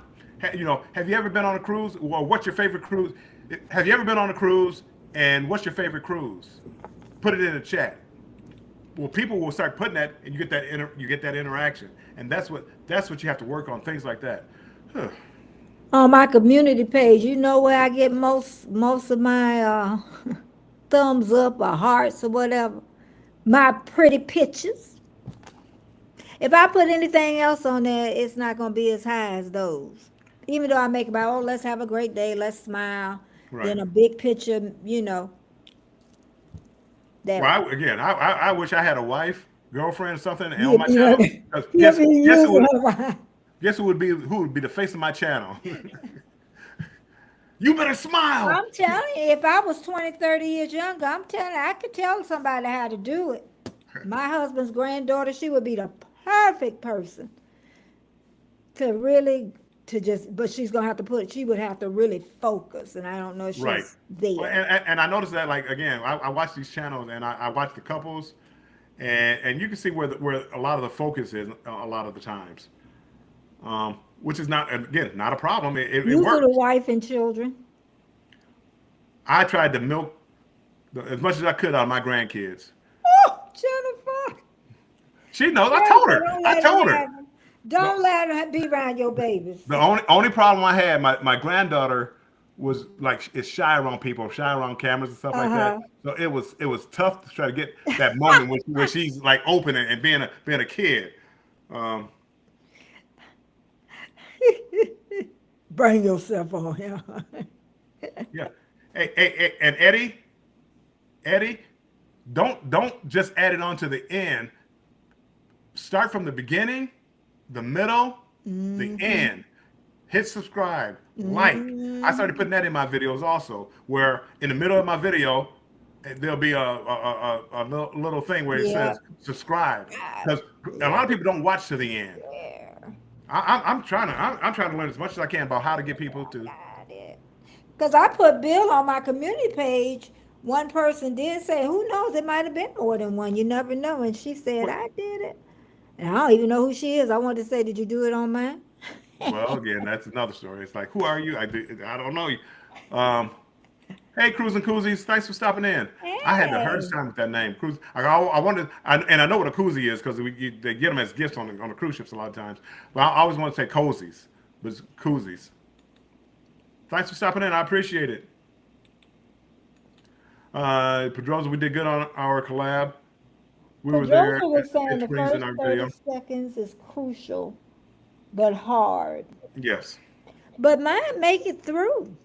Have you ever been on a cruise? Or what's your favorite cruise? Have you ever been on a cruise? And what's your favorite cruise? Put it in the chat. Well, people will start putting that, and you get that interaction, and that's what you have to work on. Things like that. Huh. on my community page, you know where I get most of my thumbs up or hearts or whatever? My pretty pictures. If I put anything else on there, it's not going to be as high as those. Even though I make about, oh, let's have a great day, let's smile. Right. Then a big picture, that Again, I wish I had a wife, girlfriend, or something, and on you'll my be, channel. 'Cause you'll be guess who using would her. guess who would be the face of my channel? You better smile. I'm telling you, if I was 20, 30 years younger, I'm telling you, I could tell somebody how to do it. My husband's granddaughter, she would be the perfect person to really to just, but she's gonna have to she would have to really focus, and I don't know if Right. she's Well, there. and I noticed that, like, again, I watch these channels and I watch the couples, and you can see where a lot of the focus is a lot of the times, which is not, again, not a problem. It Usually the works. wife and children. I tried to milk as much as I could out of my grandkids. Oh, Jennifer. She knows. I told Jennifer, her. don't I let it told her. happen. The, Don't let her be around your babies. the only problem I had, my granddaughter was like is shy around people, shy around cameras and stuff like that. Uh-huh. So it was tough to try to get that moment where she's like open and being a kid. Um, Bring yourself on here. yeah. Hey, and Eddie, don't just add it on to the end. Start from the beginning, the middle, the end. Hit subscribe, like. I started putting that in my videos also, where in the middle of my video, there'll be a little thing where it Yeah. says subscribe, because a Yeah. lot of people don't watch to the end. Yeah. I'm trying to learn as much as I can about how to get people to. Got it. Because I put Bill on my community page. One person did say, who knows, it might have been more than one. You never know. And she said, What, I did it. And I don't even know who she is. I wanted to say, did you do it on mine? well, again, that's another story. It's like, who are you? I don't know you. Um, Hey, Cruise and Koozies, thanks for stopping in. I had the hardest Hey. time with that name, Cruise. I wanted, and I know what a koozie is because they get them as gifts on the cruise ships a lot of times. But I always want to say cozies, but it's koozies. Thanks for stopping in. I appreciate it. Pedroza, we did good on our collab. We were there Pedrosa was saying at the screens in first our 30 video. seconds is crucial, but hard. Yes, But mine make it through.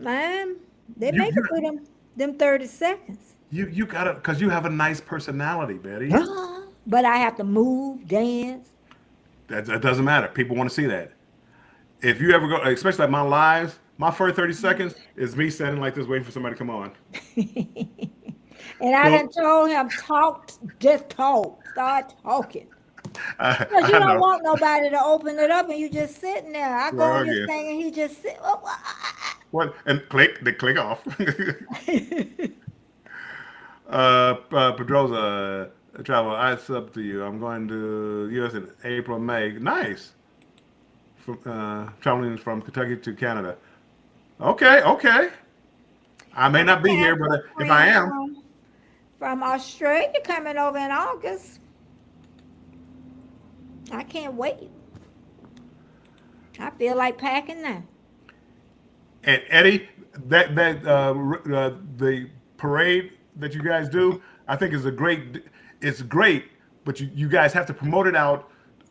Mine, they you make it through them 30 seconds. you got it because you have a nice personality, Betty. But I have to move, dance. That doesn't matter. People want to see that. if you ever go, especially like my lives, my first 30 seconds is me standing like this waiting for somebody to come on. And I So done told him, talk, just talk, start talking. Because you I don't know. want nobody to open it up and you just sitting there. I go Well, on this again, thing and he just sit. what and click, they click off. Pedroza, travel. I sub to you. I'm going to U.S. in April, May. Nice. From traveling from Kentucky to Canada. Okay, okay. I I may not be have here, but a if I friend am, from Australia coming over in August. I can't wait. I feel like packing now. and Eddie, the parade that you guys do, I think is a great. It's great, but you guys have to promote it out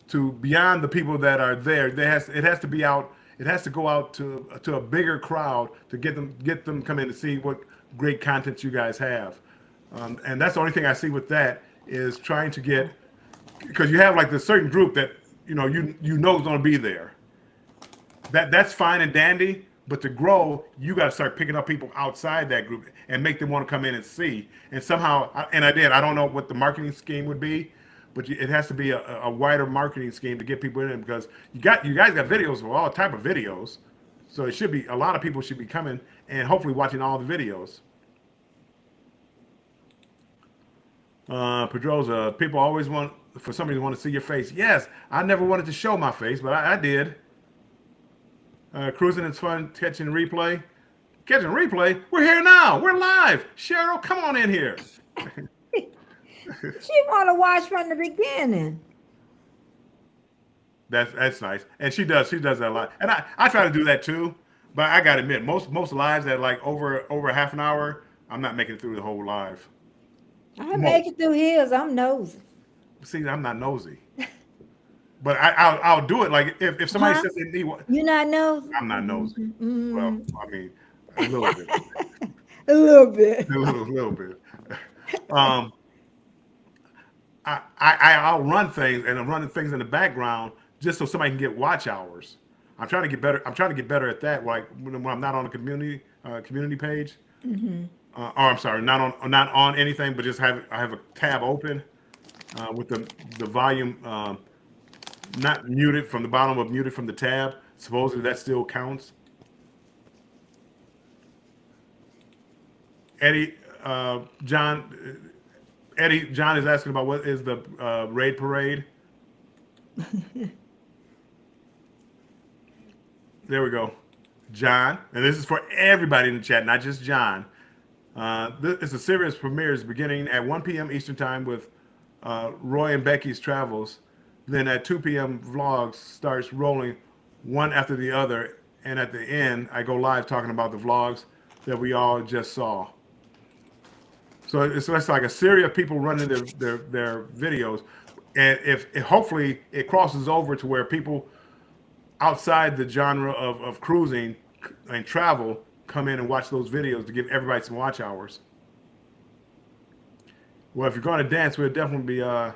to beyond the people that are there. It has to be out. It has to go out to a bigger crowd to get them come in to see what great content you guys have. And that's the only thing I see with that is trying to get because you have like this certain group that you know is going to be there. That's fine and dandy, but to grow, you got to start picking up people outside that group and make them want to come in and see. And somehow, and I did. I don't know what the marketing scheme would be, but it has to be a wider marketing scheme to get people in because you guys got videos of all type of videos, so it should be a lot of people should be coming and hopefully watching all the videos. Pedroza, people always want for somebody to want to see your face. Yes, I never wanted to show my face, but I did. Cruising is fun. Catching replay. Catching replay. We're here now. We're live. Cheryl, come on in here. She want to watch from the beginning. That's nice, and she does that a lot, and I try to do that too. But I gotta admit, most lives that like over half an hour, I'm not making it through the whole live. I make Most. it through his. I'm nosy. See, I'm not nosy, but I'll do it. Like if somebody Huh? says they need one, You not nosy? I'm not nosy. Well, Mm, I mean, a little bit, a little bit. a little bit. Um, I'll run things and I'm running things in the background just so somebody can get watch hours. I'm trying to get better. I'm trying to get better at that. Like when I'm not on the community page, or I'm sorry, not on anything, but just I have a tab open with the volume not muted from the bottom, but muted from the tab. Supposedly that still counts. Eddie, John, Eddie, John is asking about what is the raid parade. There we go, John, and this is for everybody in the chat, not just John. This is a series premieres beginning at 1 p.m. Eastern Time with Roy and Becky's travels. Then at 2 p.m. vlogs starts rolling one after the other, and at the end I go live talking about the vlogs that we all just saw. So it's like a series of people running their videos, and if hopefully it crosses over to where people outside the genre of cruising and travel come in and watch those videos to give everybody some watch hours. Well, if you're going to dance, we'll definitely be that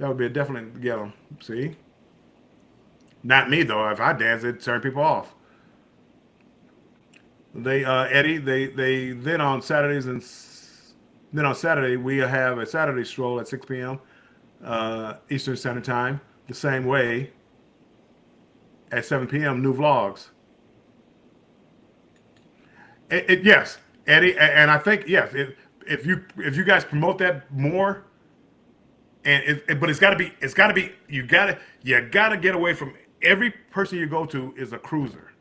would be a definite get them. See, not me though. If I dance, it turn people off. They Eddie, they then on Saturdays and then on Saturday we have a Saturday stroll at 6 p.m. Eastern Standard Time. The same way at 7 p.m. new vlogs. Yes, Eddie, and I think yes, if you guys promote that more, and but it's got to be you gotta get away from every person you go to is a cruiser.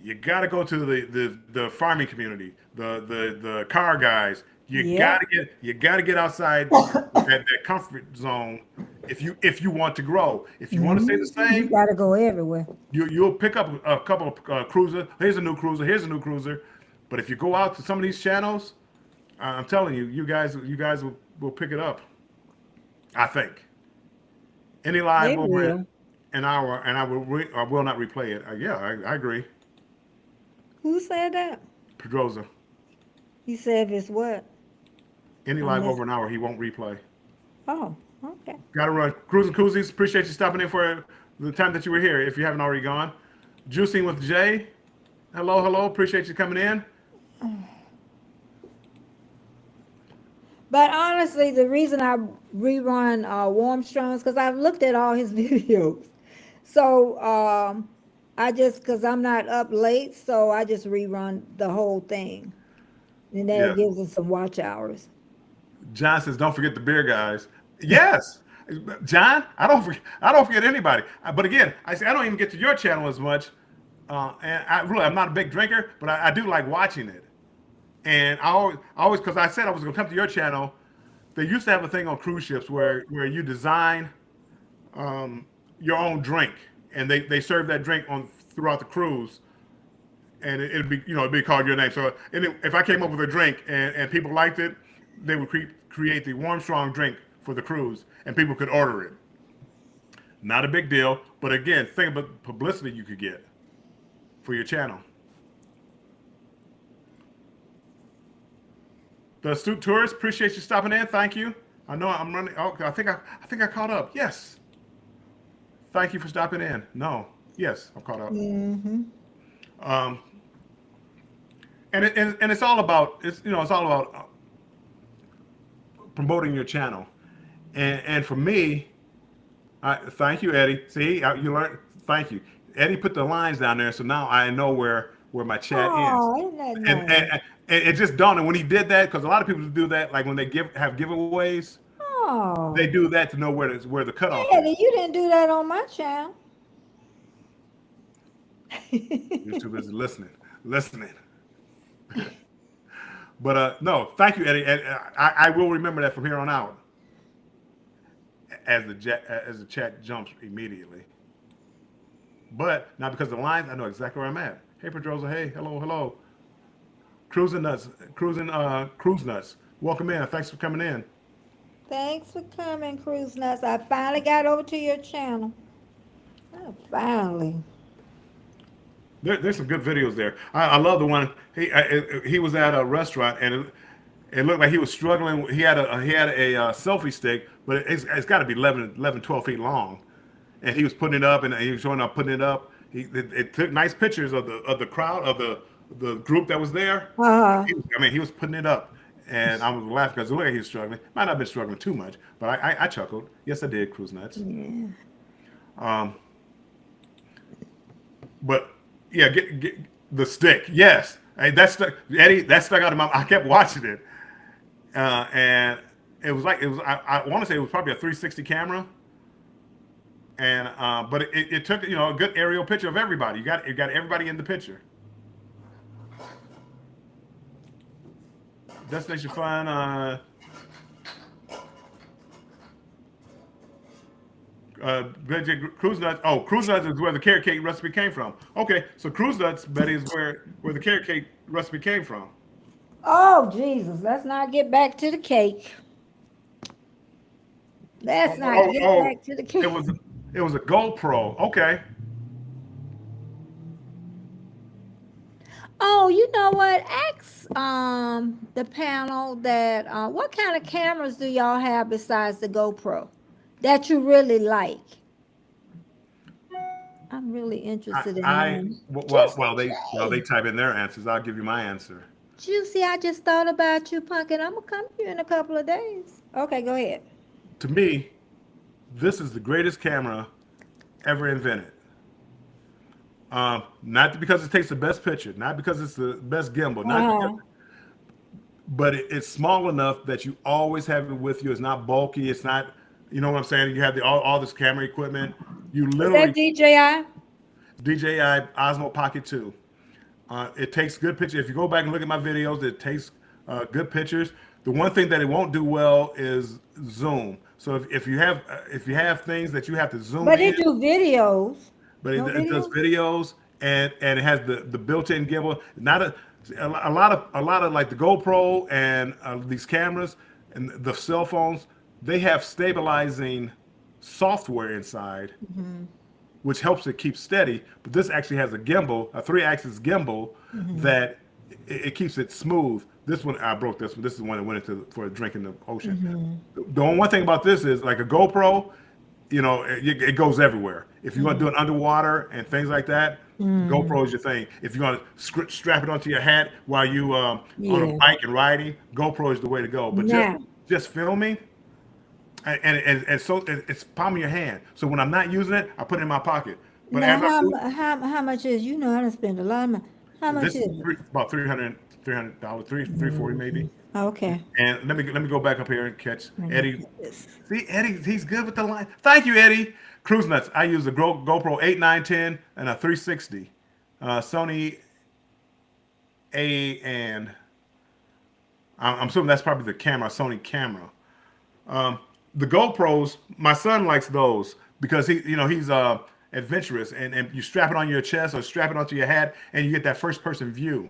You gotta go to the farming community, the car guys. Yep. You gotta get outside that comfort zone if you want to grow. If you want to stay the You same, gotta go everywhere. you'll pick up a couple of cruiser. Here's a new cruiser. Here's a new cruiser. But if you go out to some of these channels, I'm telling you, you guys will pick it up. I think any live They over will. an hour, and I will not replay it. Yeah, I agree. Who said that? Pedroza, He said if it's what? any I live missed. over an hour, he won't replay. Oh, okay. Got to run. Cruising Koozies, appreciate you stopping in for the time that you were here. If you haven't already gone, Juicing with Jay. Hello, hello. Appreciate you coming in. But honestly, the reason I rerun Warmstrong is because I've looked at all his videos. So I just, because I'm not up late, so I just rerun the whole thing. And then it Yeah. gives us some watch hours. John says, "Don't forget the beer guys." Yes, John. I don't forget anybody. But again, I say I don't even get to your channel as much. And I'm not a big drinker, but I do like watching it. And because I said I was going to come to your channel. They used to have a thing on cruise ships where you design your own drink, and they serve that drink on throughout the cruise, and it'd be it'd be called your name. So if I came up with a drink and people liked it, they would create the warm strong drink for the cruise, and people could order it. Not a big deal, but again, think about publicity you could get for your channel. The astute tourist, appreciate you stopping in. Thank you. I know I'm running. Oh, I think I caught up. Yes. Thank you for stopping in. No. Yes, I'm caught up. Mm-hmm. Um, and it's all about it's all about promoting your channel. And for me, thank you, Eddie. See, you learned. Thank you, Eddie. Put the lines down there, so now I know where my chat ends. Oh, isn't that And nice? it just dawned on when he did that, because a lot of people do that, like when they have giveaways, they Oh, do that to know where the cutoff is. Eddie, you didn't do that on my channel. You're too busy listening. But no, thank you, Eddie, and I will remember that from here on out as the chat jumps immediately. But now because of the lines, I know exactly where I'm at. Hey, Pedroza. Hey, hello, hello. Cruise nuts. Welcome in. Thanks for coming in. Thanks for coming, Cruise Nuts. I finally got over to your channel. Oh, finally. There's some good videos there. I love the one he was at a restaurant, and it looked like he was struggling. He had a selfie stick, but it's got to be 12 feet long, and he was putting it up, and he was showing up putting it up. It took nice pictures of the crowd of the group that was there. Uh-huh. He was putting it up, and I was laughing because the way he was struggling. Might not have been struggling too much, but I chuckled. Yes, I did. Cruise nuts. Yeah. Um, but yeah, get the stick. Yes, hey, that stuck, Eddie. That stuck out of my. I kept watching it, and it was. I want to say it was probably a 360 camera, and but it took a good aerial picture of everybody. You got everybody in the picture. Destination Fun. Cruise nuts. Oh, cruise nuts is where the carrot cake recipe came from. Okay, so cruise nuts, Betty, is where the carrot cake recipe came from. Oh, Jesus. Let's not get back to the cake. Oh, Let's not oh, get oh, back to the it cake. was it was a GoPro. Okay. Oh, you know what? Ask the panel that what kind of cameras do y'all have besides the GoPro that you really like? I'm really interested in knowing. Just They Jay. type in their answers. I'll give you my answer. Juicy, I just thought about you, Pumpkin. I'm gonna come to you in a couple of days. Okay, go ahead. To me, this is the greatest camera ever invented. Not because it takes the best picture, not because it's the best gimbal, not because, Uh-huh. but it's small enough that you always have it with you. It's not bulky. It's not, you know what I'm saying? You have all this camera equipment. You Is that literally DJI? DJI Osmo Pocket 2. It takes good pictures. If you go back and look at my videos, it takes good pictures. The one thing that it won't do well is zoom. So if you have things that you have to zoom But in, it do videos. but No it does videos? videos, and it has the built-in gimbal. Not a lot of like the GoPro and these cameras and the cell phones. They have stabilizing software inside, Mm-hmm. which helps it keep steady. But this actually has a gimbal, a three-axis gimbal Mm-hmm. that it keeps it smooth. This one I broke this one. This is the one that went into for a drink in the ocean. Mm-hmm. The only one thing about this is like a GoPro, it goes everywhere. If you want to do Mm-hmm. it underwater and things like that, GoPro is your thing. If you want to strap it onto your hat while you on a Yeah. bike and riding, GoPro is the way to go. But Now, just filming, and so it's palm of your hand. So when I'm not using it, I put it in my pocket. But now, as I move, how much is, you know, I done spend a lot of money. How much this is is it? about $300, 340 maybe. Okay. And let me go back up here and catch Let me Eddie. get this. See, Eddie, he's good with the line. Thank you, Eddie. Cruise nuts. I use a GoPro 8, 9, 10, and a 360. Sony A, and I'm assuming that's probably the camera, Sony camera. Um, the GoPros, my son likes those because he's adventurous, and you strap it on your chest or strap it onto your hat, and you get that first person view.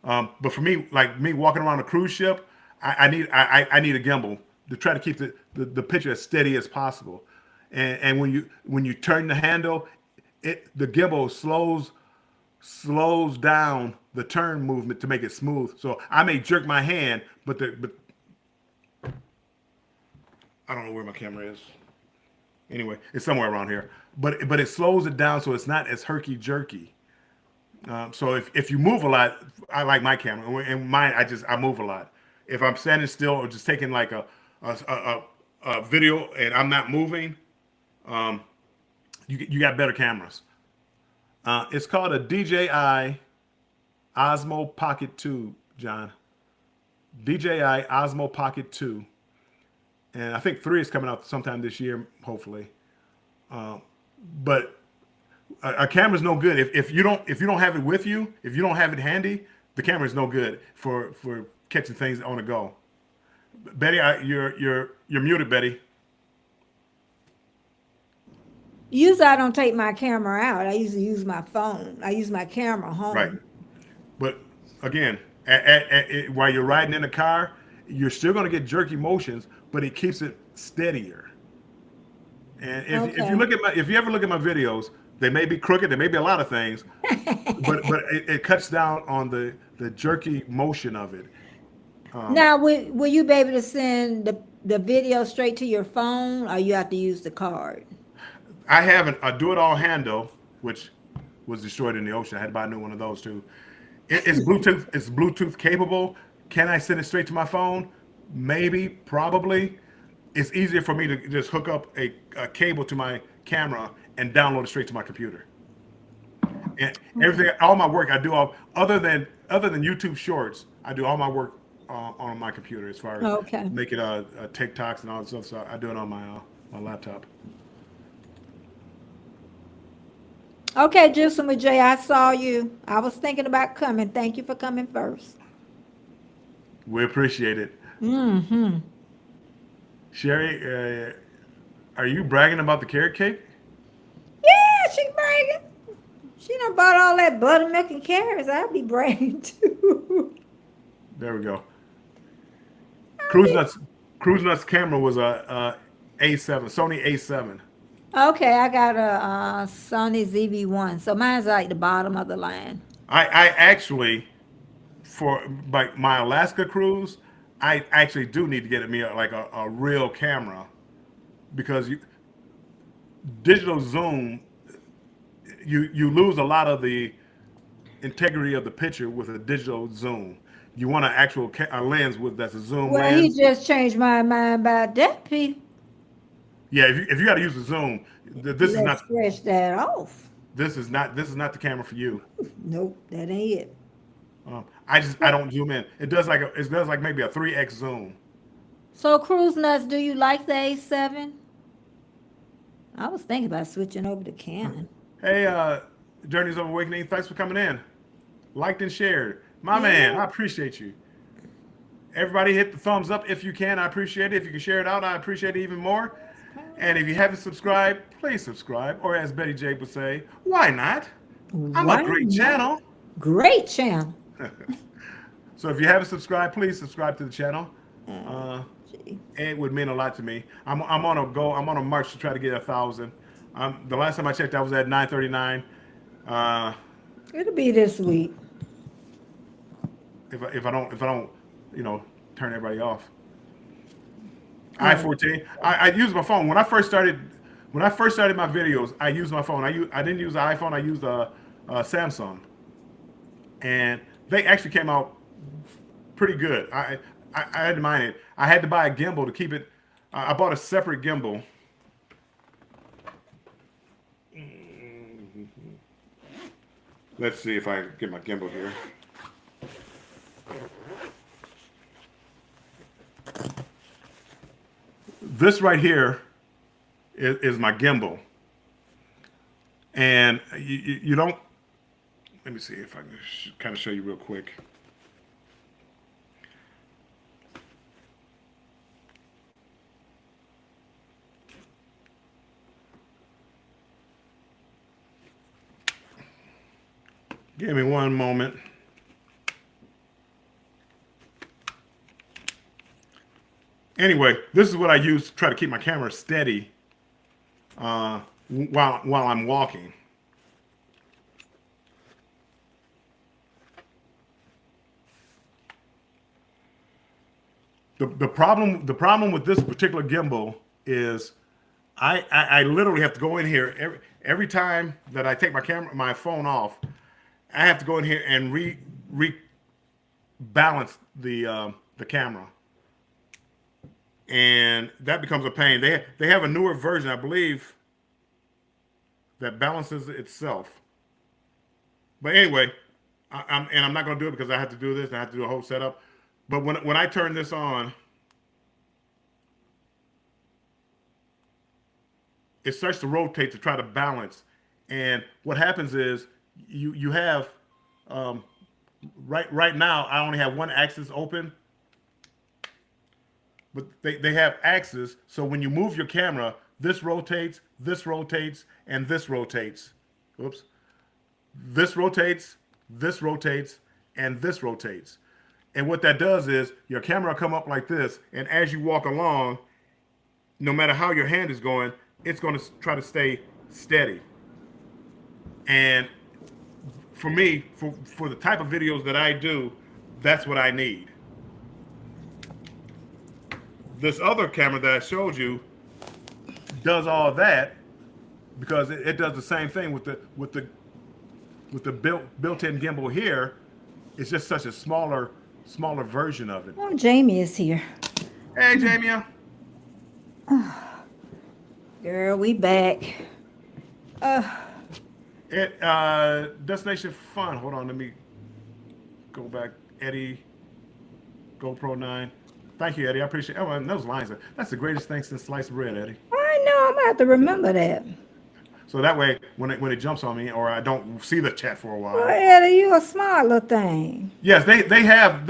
But for me, like me walking around a cruise ship, I need a gimbal to try to keep the picture as steady as possible. And when you turn the handle, the gimbal slows down the turn movement to make it smooth. So I may jerk my hand, but I don't know where my camera is. Anyway, it's somewhere around here. But it slows it down so it's not as herky jerky. So if you move a lot, I like my camera. And mine, I move a lot. If I'm standing still or just taking like a video and I'm not moving, um, you got better cameras. It's called a DJI Osmo Pocket 2, John. DJI Osmo Pocket 2. And I think 3 is coming out sometime this year, hopefully. But a camera's no good if you don't have it with you. If you don't have it handy, the camera's no good for catching things on the go. Betty, you're muted, Betty. Usually I don't take my camera out. I usually use my phone. I use my camera Right. home. But again, while you're riding in the car, you're still going to get jerky motions, but it keeps it steadier. And if you Okay. look at if you ever look at my videos, they may be crooked, they may be a lot of things, but it cuts down on the jerky motion of it. Um, Now, will you be able to send the video straight to your phone, or you have to use the card? I have a do it all handle, which was destroyed in the ocean. I had to buy a new one of those too. It's Bluetooth. It's Bluetooth capable. Can I send it straight to my phone? Maybe, probably. It's easier for me to just hook up a cable to my camera and download it straight to my computer. And everything, all my work, I do all other than YouTube Shorts. I do all my work on my computer as far as Okay. making TikToks and all that stuff. So I do it on my laptop. Okay, Juicy with Jay, I saw you. I was thinking about coming. Thank you for coming first. We appreciate it, Mm-hmm. Sherry. Are you bragging about the carrot cake? Yeah, she bragging. She done bought all that buttermilk and carrots. I'll be bragging too. There we go. I'll Cruise be. Nuts. Cruise Nuts camera was a A7, Sony A7. Okay, I got a Sony ZV-1, so mine's like the bottom of the line. I actually, for like my Alaska cruise, I actually do need to get me like a real camera because digital zoom, you lose a lot of the integrity of the picture with a digital zoom. You want an actual a lens with that's a zoom Well, he lens. just changed my mind about that, P. Yeah, if you got to use a zoom, this is Let's not scratch that off. this is not the camera for you. Nope, that ain't it. I don't zoom in. It does like maybe a 3x zoom. So, Cruise Nuts, do you like the A7? I was thinking about switching over to Canon. Hey, Journeys of Awakening, thanks for coming in. Liked and shared. My man, Yeah. I appreciate you. Everybody hit the thumbs up if you can. I appreciate it. If you can share it out, I appreciate it even more. And if you haven't subscribed, please subscribe. Or as Betty J would say, why not? I'm a Why great not? channel. Great channel. So if you haven't subscribed, please subscribe to the channel. Oh, Uh, gee. it would mean a lot to me. I'm on a go. I'm on a march to try to get 1,000. The last time I checked, I was at 939. Uh, It'll be this week. if I don't, you know, turn everybody off. Oh, I-14. I use my phone when I first started my videos. I used my phone. I didn't use the iPhone. I used Samsung, and they actually came out pretty good. I had to mind it. I had to buy a gimbal to keep it. I bought a separate gimbal. Let's see if I can get my gimbal here. This right here is my gimbal, and you don't. Let me see if I can kind of show you real quick. Give me one moment. Anyway, this is what I use to try to keep my camera steady while I'm walking. The problem with this particular gimbal is I literally have to go in here every time that I take my phone off. I have to go in here and rebalance the camera, and that becomes a pain. They have a newer version, I believe, that balances itself. But anyway, I'm not going to do it because I have to do this. And I have to do a whole setup. But when I turn this on, it starts to rotate to try to balance. And what happens is you have um, right now I only have one axis open, but they have axes. So when you move your camera, this rotates, and this rotates. Oops. This rotates, and this rotates. And what that does is your camera will come up like this, and as you walk along, no matter how your hand is going, it's going to try to stay steady. And for me, for the type of videos that I do, that's what I need. This other camera that I showed you does all that because it does the same thing with the built-in gimbal here. It's just such a smaller version of it. Oh, Jamie is here. Hey, Jamie. Girl, we back. Destination Fun. Hold on, let me go back. Eddie, GoPro 9. Thank you, Eddie. I appreciate it. Oh, and those lines. That's the greatest thing since sliced bread, Eddie. I know. I'm gonna have to remember that. So that way, when it jumps on me, or I don't see the chat for a while. Well, Eddie, you a smart little thing. Yes, they have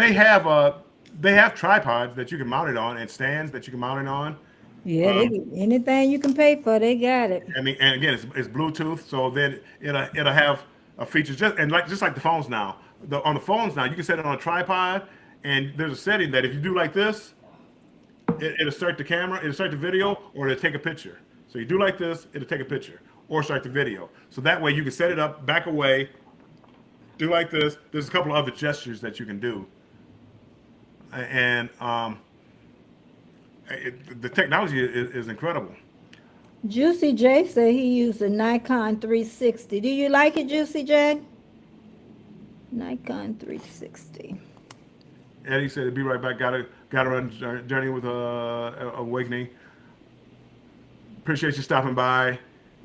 tripods that you can mount it on and stands that you can mount it on. Yeah, anything you can pay for, they got it. I mean, and again, it's Bluetooth, so then it'll have a feature just like the phones now. On the phones now, you can set it on a tripod, and there's a setting that if you do like this, it'll start the camera, it'll start the video, or it'll take a picture. So you do like this, it'll take a picture, or start the video. So that way you can set it up, back away, do like this. There's a couple of other gestures that you can do, and the technology is incredible. Juicy J said he used a Nikon 360. Do you like it, Juicy J? Nikon 360. Eddie said, "Be right back. Got on journey with awakening. Appreciate you stopping by.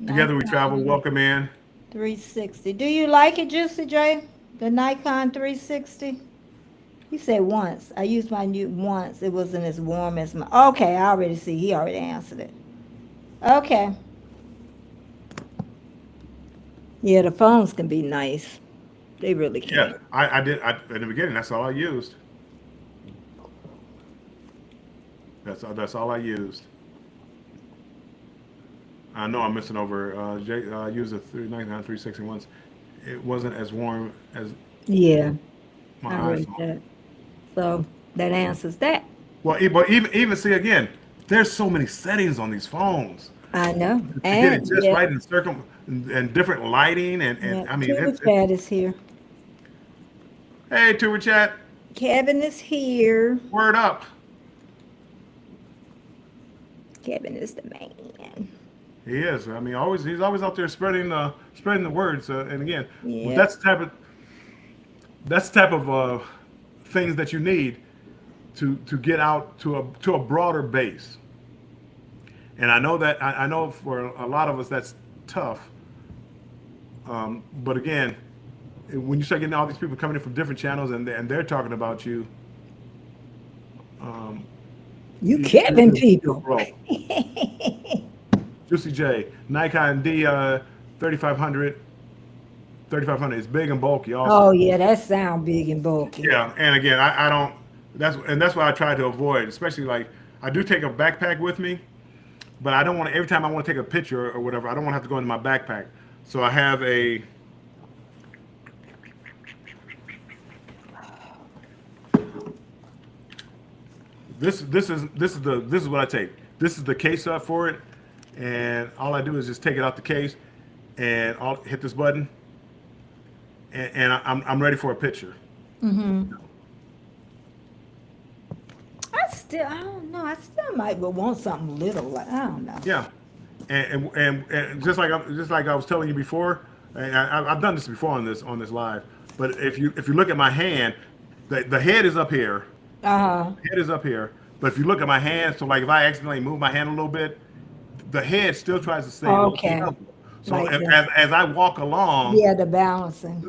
Together we travel. Welcome in. 360. Do you like it, Juicy J? The Nikon 360? He said once. I used my new once. It wasn't as warm as my. Okay, I already see. He already answered it. Okay. Yeah, the phones can be nice. They really can. Yeah, I did. In the beginning, that's all I used. That's all I used. I know I'm missing over. I used a 399 360 once. It wasn't as warm as Yeah, my I read iPhone. that. So that answers that. Well, but even see again, there's so many settings on these phones. I know. To get it And just yeah, right and different lighting and yeah, I mean, Tuba Chat is here. hey, Tour Chat, Kevin is here. word up. Kevin is the man. He is. I mean, always he's always out there spreading the words. And again, well, Yep. that's the type of things that you need to get out to a broader base. And I know that I know for a lot of us that's tough. But again, when you start getting all these people coming in from different channels and they're talking about you, um, You killing you'll people. grow. Juicy J, Nikon D 3500. 3500 is big and bulky also. Oh yeah, that sound big and bulky. Yeah, and again, I don't. That's what I try to avoid. Especially like I do take a backpack with me, but I don't want to. Every time I want to take a picture or whatever, I don't want to have to go into my backpack. So I have a. This is what I take. This is the case up for it, and all I do is just take it out the case, and I'll hit this button, and I'm ready for a picture. I don't know. I still might but want something little. Like I don't know. Yeah, and just like I was telling you before, and I've done this before on this live. But if you look at my hand, the head is up here. Uh Head is up here. But if you look at my hand, so like if I accidentally move my hand a little bit, the head still tries to stay huh. low Okay. level. So Like the as I walk along, yeah, the balancing.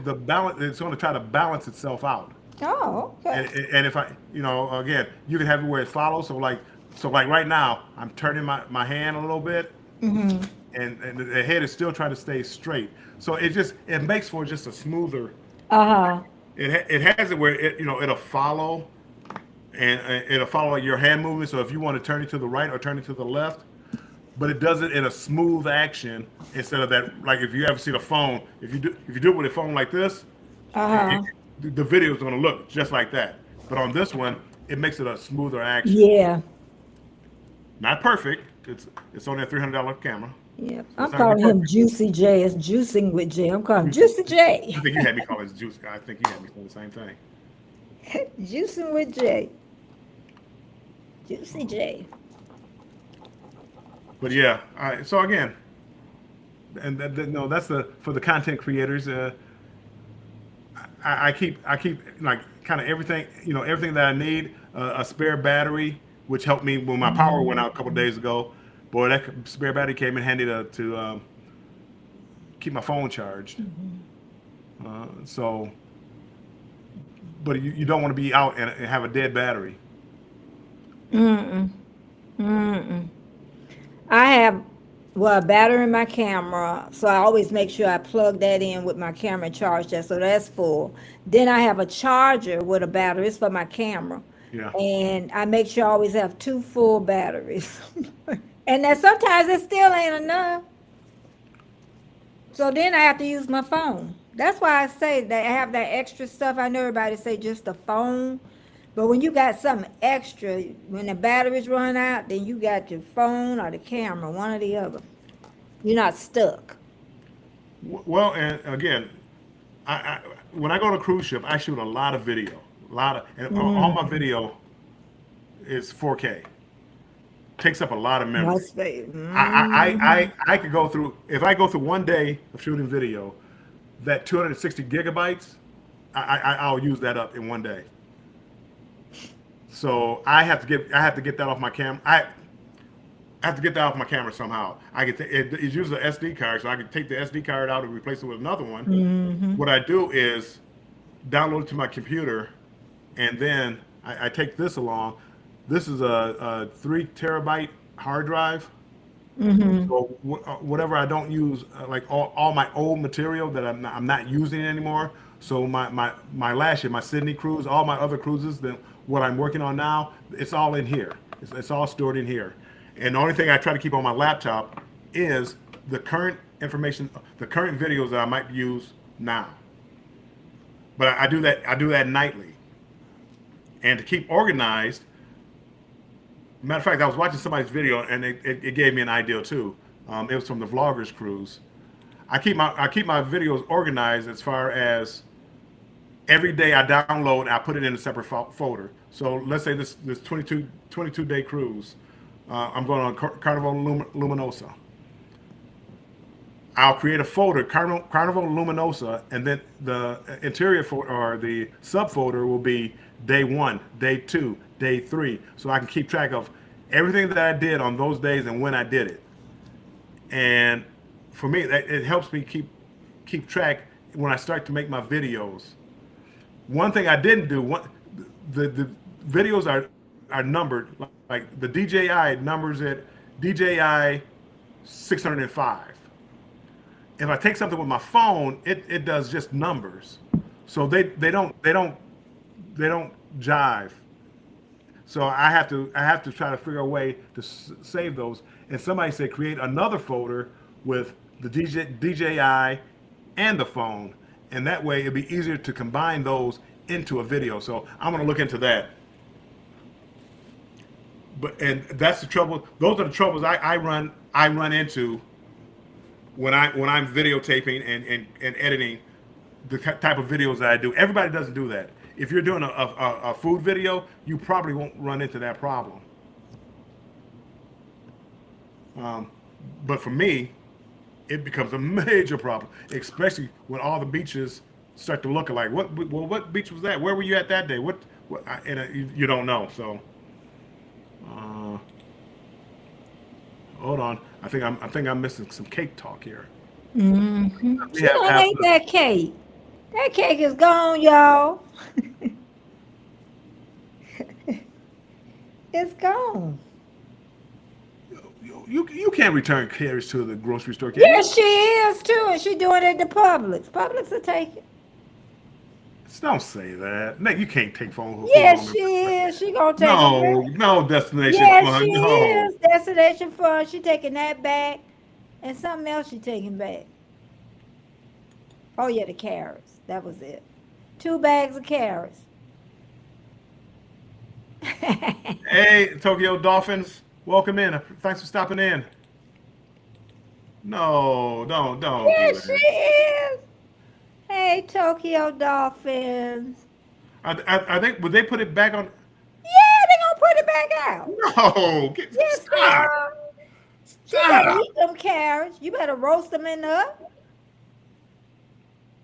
the balance it's going to try to balance itself out. Oh, okay. And if I, again, you can have it where it follows. So like right now, I'm turning my hand a little bit, and the head is still trying to stay straight. So it makes for just a smoother. Uh huh. It has it where it'll follow, and it'll follow your hand movement. So if you want to turn it to the right or turn it to the left, but it does it in a smooth action instead of that. Like if you ever see the phone, if you do it with a phone like this, Uh it, huh. the video is going to look just like that. But on this one, it makes it a smoother action. Yeah. Not perfect. It's only a $300 camera, Yeah. so I'm it's not gonna be calling him perfect. Juicy J. It's juicing with J. I'm calling him Juicy J. I think you had me call it juice. I think you had me saying the same thing. Juicing with J. Juicy J. But yeah, so again, and no, that's the for the content creators. I keep like kind of everything everything that I need. A spare battery, which helped me when my power went out a couple days ago. Boy, that spare battery came in handy to keep my phone charged. So, but you don't want to be out and have a dead battery. Mm-mm. Mm-mm. I have well a battery in my camera, so I always make sure I plug that in with my camera and charge that, so that's full. Then I have a charger with a battery. It's for my camera, Yeah. and I make sure I always have two full batteries. And then sometimes it still ain't enough, so then I have to use my phone. That's why I say that I have that extra stuff. I know everybody say just the phone, but when you got something extra, when the batteries run out, then you got your phone or the camera, one or the other. You're not stuck. Well, and again, I when I go to cruise ship, I shoot a lot of video, and all my Mm, video is 4K. Takes up a lot of my memory. space. I could go through if I go through one day of shooting video, that 260 gigabytes, I'll use that up in one day. So I have to get that off my camera. I have to get that off my camera somehow. It's usually an SD card, so I can take the SD card out and replace it with another one. Mm-hmm. What I do is download it to my computer, and then I take this along. This is a 3 terabyte hard drive. Mm-hmm. So whatever I don't use, like all my old material that I'm not using anymore. So my last year, my Sydney cruise, all my other cruises, that what I'm working on now, it's all in here. It's all stored in here. And the only thing I try to keep on my laptop is the current information, the current videos that I might use now. But I do that nightly. And to keep organized, matter of fact, I was watching somebody's video and it gave me an idea too. It was from the Vloggers Cruise. I keep my videos organized as far as every day I download and I put it in a separate folder. So let's say this 22 day cruise. I'm going on Carnival Luminosa. I'll create a folder, Carnival Luminosa, and then the interior folder or the subfolder will be day one, day two, day three, so I can keep track of everything that I did on those days and when I did it. And for me, it helps me keep track when I start to make my videos. One thing I didn't do, the videos are numbered, like the DJI numbers it DJI 605. If I take something with my phone, it does just numbers, so they don't jive. So I have to try to figure a way to save those. And somebody said create another folder with the DJI and the phone, and that way it'd be easier to combine those into a video. So I'm gonna look into that. But and that's the trouble. Those are the troubles I run into when I'm videotaping and editing the type of videos that I do. Everybody doesn't do that. If you're doing a food video, you probably won't run into that problem. Um, but for me, it becomes a major problem, especially when all the beaches start to look alike. What beach was that? Where were you at that day? And you don't know. So, uh, hold on. I think I'm missing some cake talk here. We She have done ate after. that cake. That cake is gone, y'all. It's gone. You can't return carriage to the grocery store, can you? Yes, she is too, and she doing it to Publix. Publix will take it. Don't say that. Nick, you can't take food Yes, home. she is. She gonna take them No, back. no destination Yes, she fun. No. is. Destination fun. She taking that back, and something else she taking back. Oh yeah, the carrots. That was it. 2 bags of carrots. Hey, Tokyo Dolphins, welcome in. Thanks for stopping in. No, don't do Yes, she that. is. Hey, Tokyo Dolphins. I think would they put it back on? Yeah, they gonna put it back out. No, Yes, they stop, are. She better stop. eat them carrots. You better roast them in the oven.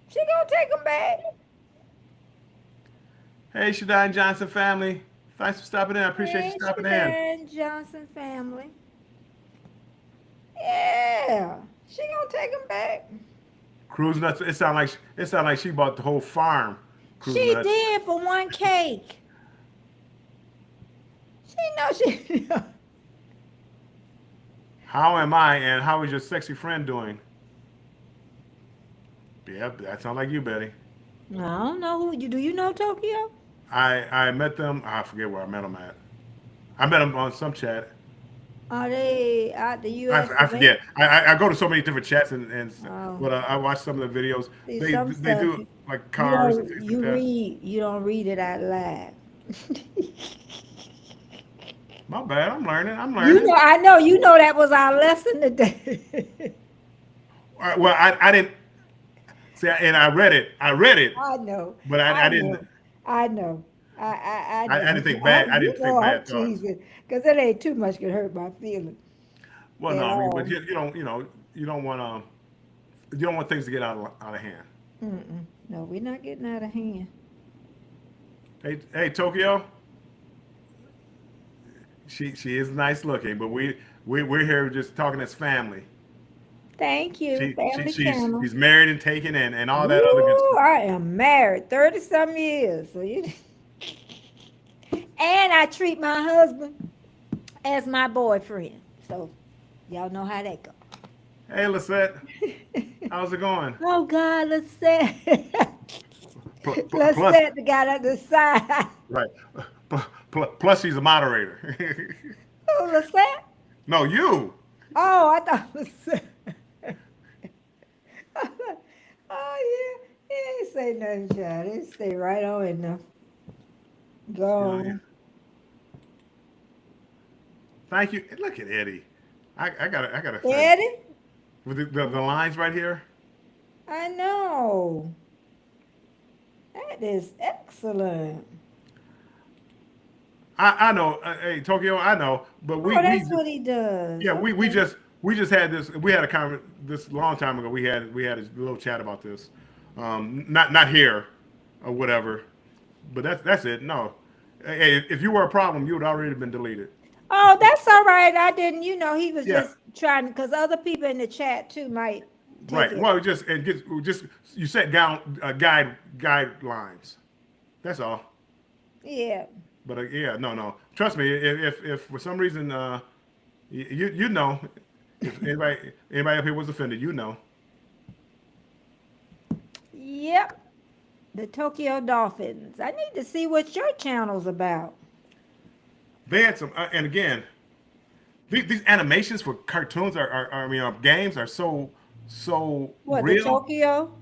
She gonna take them back. Hey, Shadine Johnson family, thanks for stopping in. I appreciate you Hey, stopping in. Sharon Johnson family. Yeah, she gonna take them back. Cruise nuts. It sound like she bought the whole farm. Cruise She nuts. did for one cake. She know she. How am I? And how is your sexy friend doing? Yep, that sounds like you, Betty. I don't know who you do. You know Tokyo? I met them. I forget where I met them at. I met them on some chat. Are they out the I, U.S. I of A? forget. I go to so many different chats and Oh, but I watch some of the videos. see, some They stuff do like cars and things like that. you don't read it out loud. My bad. I'm learning. I'm You learning. know, I know, you know that was our lesson today. All right, well, I didn't see, and I read it. I read it, I know, but I I didn't. know, I know. I I know. didn't think bad. I You didn't know think I'm bad thoughts. teasing because it ain't too much can hurt my feelings Well, no, at I mean, but all. you don't want things to get out of hand. Mm-mm. No, we're not getting out of hand. Hey, Tokyo. She is nice looking, but we're here just talking as family. Thank you, She she Family she's Channel. she's married and taken and all that other good Woo, stuff. I am married 30 some years. So you and I treat my husband as my boyfriend. So y'all know how that go. Hey, Lisette, how's it going? Oh God, let's say let's Plus, set the guy at the side. right. Plus, she's a moderator. Who was that? No, you. Oh, I thought it was oh yeah. He ain't say nothing, child. It stay right on in there. Yeah, yeah. Go. Thank you. Look at Eddie. I gotta say Eddie? with the lines right here. I know. That is excellent. I know. Hey, Tokyo, I know. But Oh, that's what he does. yeah, we Okay. just we just had this. We had a this long time ago. We had a little chat about this. Not here or whatever, but that's it. No, hey, if you were a problem, you would already have been deleted. Oh, that's all right. I didn't, he was Yeah, just trying because other people in the chat too might take right. it. Well, just you set down guidelines. That's all. Yeah. But yeah, no, no. Trust me. If for some reason you know, if anybody up here was offended, you know. Yep. The Tokyo Dolphins. I need to see what your channel's about. They had some, and again, these animations for cartoons I mean, games are so What, the real. Tokyo?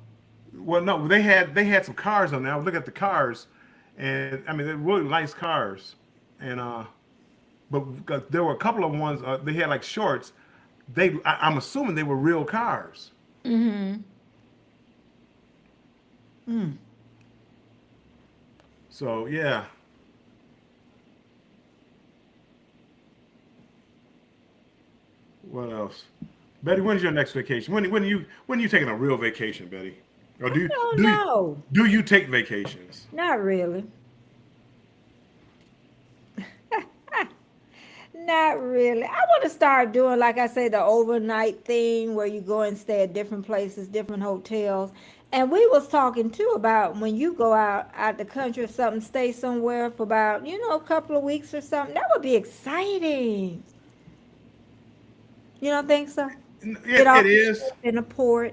Well, no, they had some cars on there. I was looking at the cars, and I mean they're really nice cars, and but there were a couple of ones they had like shorts. I'm assuming they were real cars. Mm-hmm. So yeah. What else? Betty, when's your next vacation? When are you taking a real vacation, Betty? Or I don't know. do you take vacations? Not really. Not really. I want to start doing, like I say, the overnight thing where you go and stay at different places, different hotels. And we was talking too about when you go out the country or something, stay somewhere for about, a couple of weeks or something. That would be exciting. You don't think so? Get It off the is. ship in a port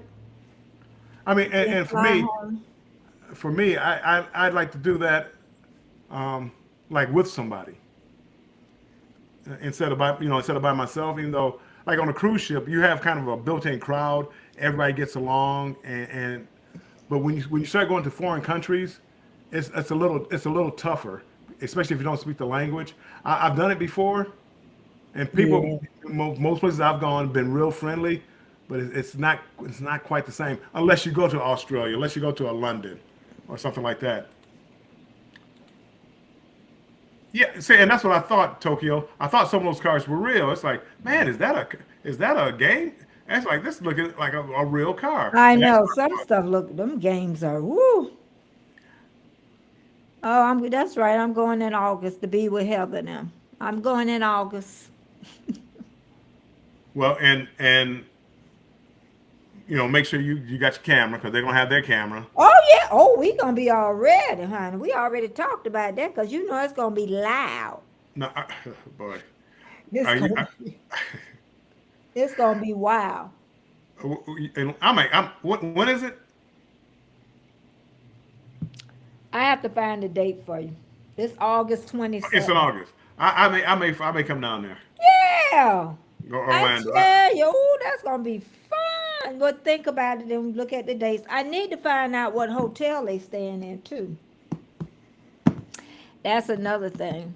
I mean, and and fly home. for me, I'd like to do that, like with somebody instead of by myself. Even though, like on a cruise ship, you have kind of a built-in crowd. Everybody gets along, and but when you start going to foreign countries, it's a little tougher, especially if you don't speak the language. I've done it before, and people Yeah. most places I've gone been real friendly, but it's not quite the same unless you go to Australia, unless you go to a London or something like that. Yeah, see, and that's what I thought, Tokyo. I thought some of those cars were real. It's like, man, is that a game? And it's like this is looking like a real car. I And that's know what I some thought. stuff. Look, them games are woo. Oh, that's right. I'm going in August to be with Heather now. I'm going in August. Well, and make sure you got your camera because they're gonna have their camera. Oh yeah. Oh, we gonna be all ready, honey. We already talked about that because it's gonna be loud. No, boy, It's are you? gonna be, it's gonna be wild. And I'm. When is it? I have to find a date for you. It's August It's in 27th. August. I may come down there. Yeah. Go I Orlando. tell you, ooh, that's gonna be fun. But think about it and look at the dates. I need to find out what hotel they staying in too. That's another thing.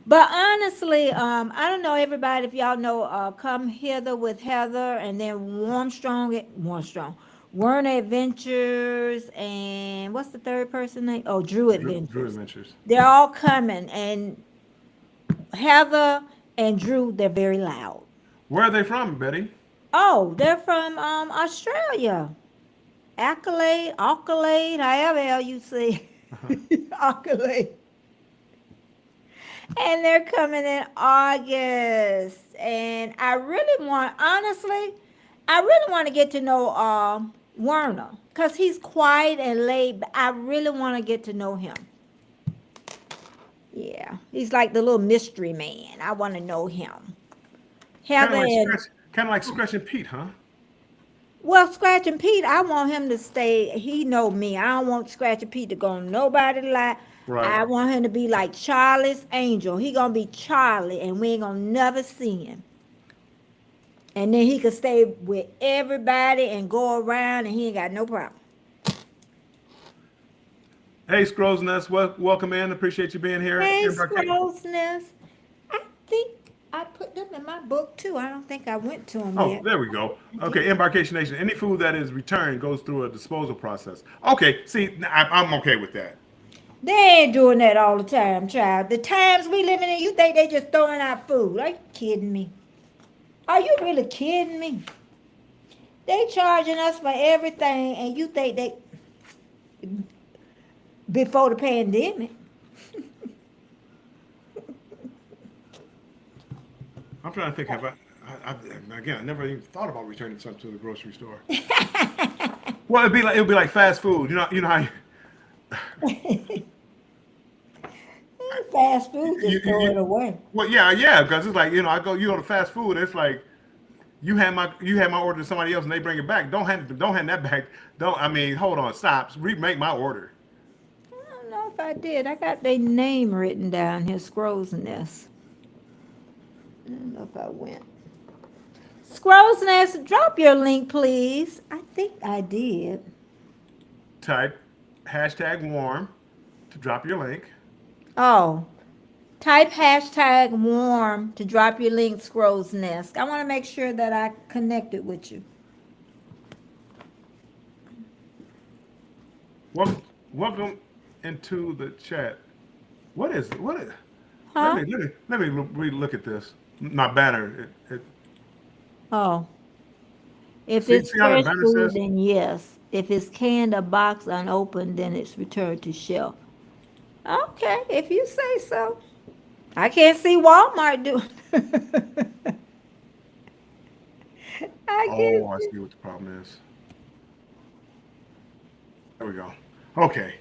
But honestly, I don't know everybody if y'all know Come Hither with Heather and then Warmstrong, Werner Adventures and what's the third person name? Oh, Drew Drew Adventures. Adventures. They're all coming and Heather and Drew, they're very loud. Where are they from, Betty? Oh, they're from Australia. Accolade, however hell you say Accolade. And they're coming in August. And I really want to get to know Werner. Because he's quiet and laid. I really want to get to know him. Yeah. He's like the little mystery man. I want to know him. Kind of Heather like and Scratch and Pete, huh? well, Scratch and Pete, I want him to stay. He know me. I don't want Scratch and Pete to go nobody lie. Right. I want him to be like Charlie's angel. He gonna be Charlie, and we ain't gonna never see him. And then he could stay with everybody and go around, and he ain't got no problem. Hey, Scrolls Nest, welcome in. Appreciate you being here. Hey, Embarkation. Squirrel's Nest. I think I put them in my book too. I don't think I went to them Oh, yet. there we go. I Okay, did. Embarkation Nation. Any food that is returned goes through a disposal process. Okay, see, I'm okay with that. They ain't doing that all the time, child. The times we living in, you think they just throwing out food? Are you kidding me? Are you really kidding me? They charging us for everything, and you think they before the pandemic? I'm trying to think. Have again? I never even thought about returning something to the grocery store. Well, it'd be like fast food. You know how Fast food, just throw you it away. well, yeah, because it's like you go to fast food. And it's like you had my order to somebody else and they bring it back. Don't hand that back. Don't I mean hold on, stop. Remake my order. I don't know if I did. I got their name written down here, Scrolls Nest. I don't know if I went. Scrolls Nest, drop your link, please. I think I did. Type #warm to drop your link. Oh, type hashtag warm to drop your link, Scrolls Nest. I want to make sure that I connected with you. Welcome into the chat. What is? Let Huh? me look at this. Not banner. Oh, if See it's see how the fresh banner food, says? then yes. If it's canned or box unopened, then it's returned to shelf. Okay, if you say so. I can't see Walmart doing. I can't Oh, I see. see what the problem is. There we go. Okay.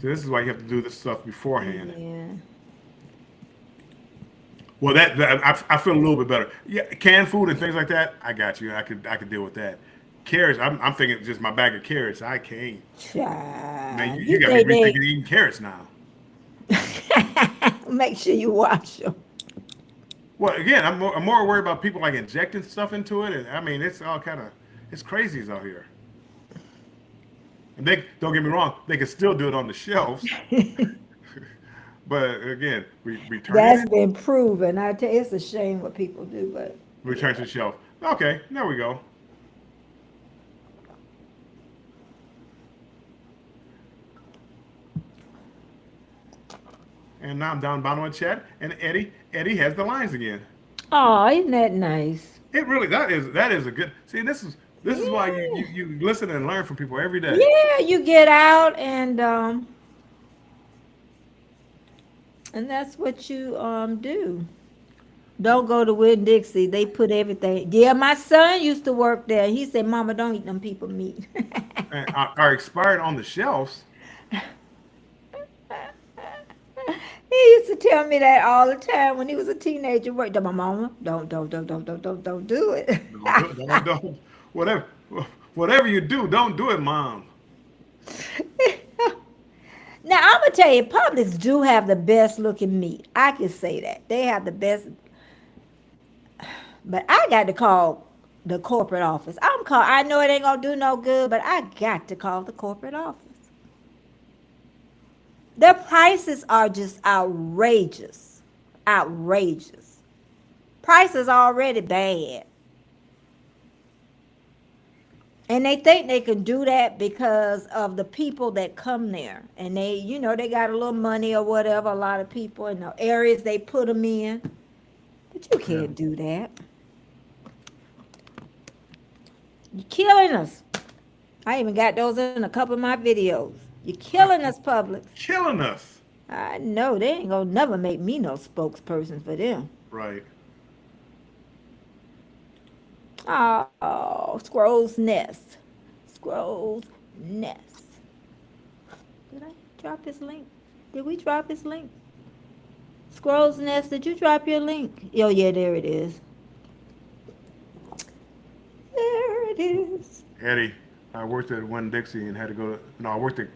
So this is why you have to do this stuff beforehand. Yeah. Well, I feel a little bit better. Yeah, canned food and things like that. I got you. I could deal with that. Carrots. I'm thinking just my bag of carrots. I can't. Man, Child, you you got me think they rethinking eating carrots now. make sure you wash them. Well, again, I'm more worried about people like injecting stuff into it, and I mean it's all kind of it's crazies out here. And they don't get me wrong, they can still do it on the shelves, but again, returning That's it, been proven. I tell you, it's a shame what people do, but return to the shelf. Okay, there we go. And now I'm down bottom of the chat, and Eddie has the lines again. oh, isn't that nice? It really that is a good. See, this is why you Yeah, you you listen and learn from people every day. yeah. You get out and that's what you do. Don't go to Winn Dixie. They put everything. Yeah, my son used to work there. He said, "Mama, don't eat them people meat." And are expired on the shelves. He used to tell me that all the time when he was a teenager. Work, my mama, don't do it. Don't whatever whatever you do, don't do it, mom. Now I'm gonna tell you, Publix do have the best looking meat. I can say that they have the best. But I got to call the corporate office. I know it ain't gonna do no good, but I got to call the corporate office. Their prices are just outrageous. Outrageous. Prices already bad. And they think they can do that because of the people that come there. And they got a little money or whatever, a lot of people in the areas they put them in. But you Yeah. can't do that. You're killing us. I even got those in a couple of my videos. You're killing us, Publix. Killing us. I know they ain't gonna never make me no spokesperson for them. Right. Oh, Scrolls Nest. Scrolls Nest. Did I drop his link? Did we drop his link? Scrolls Nest, did you drop your link? Oh, yeah, there it is. There it is. Eddie, I worked at Winn Dixie and had to go to no, I worked at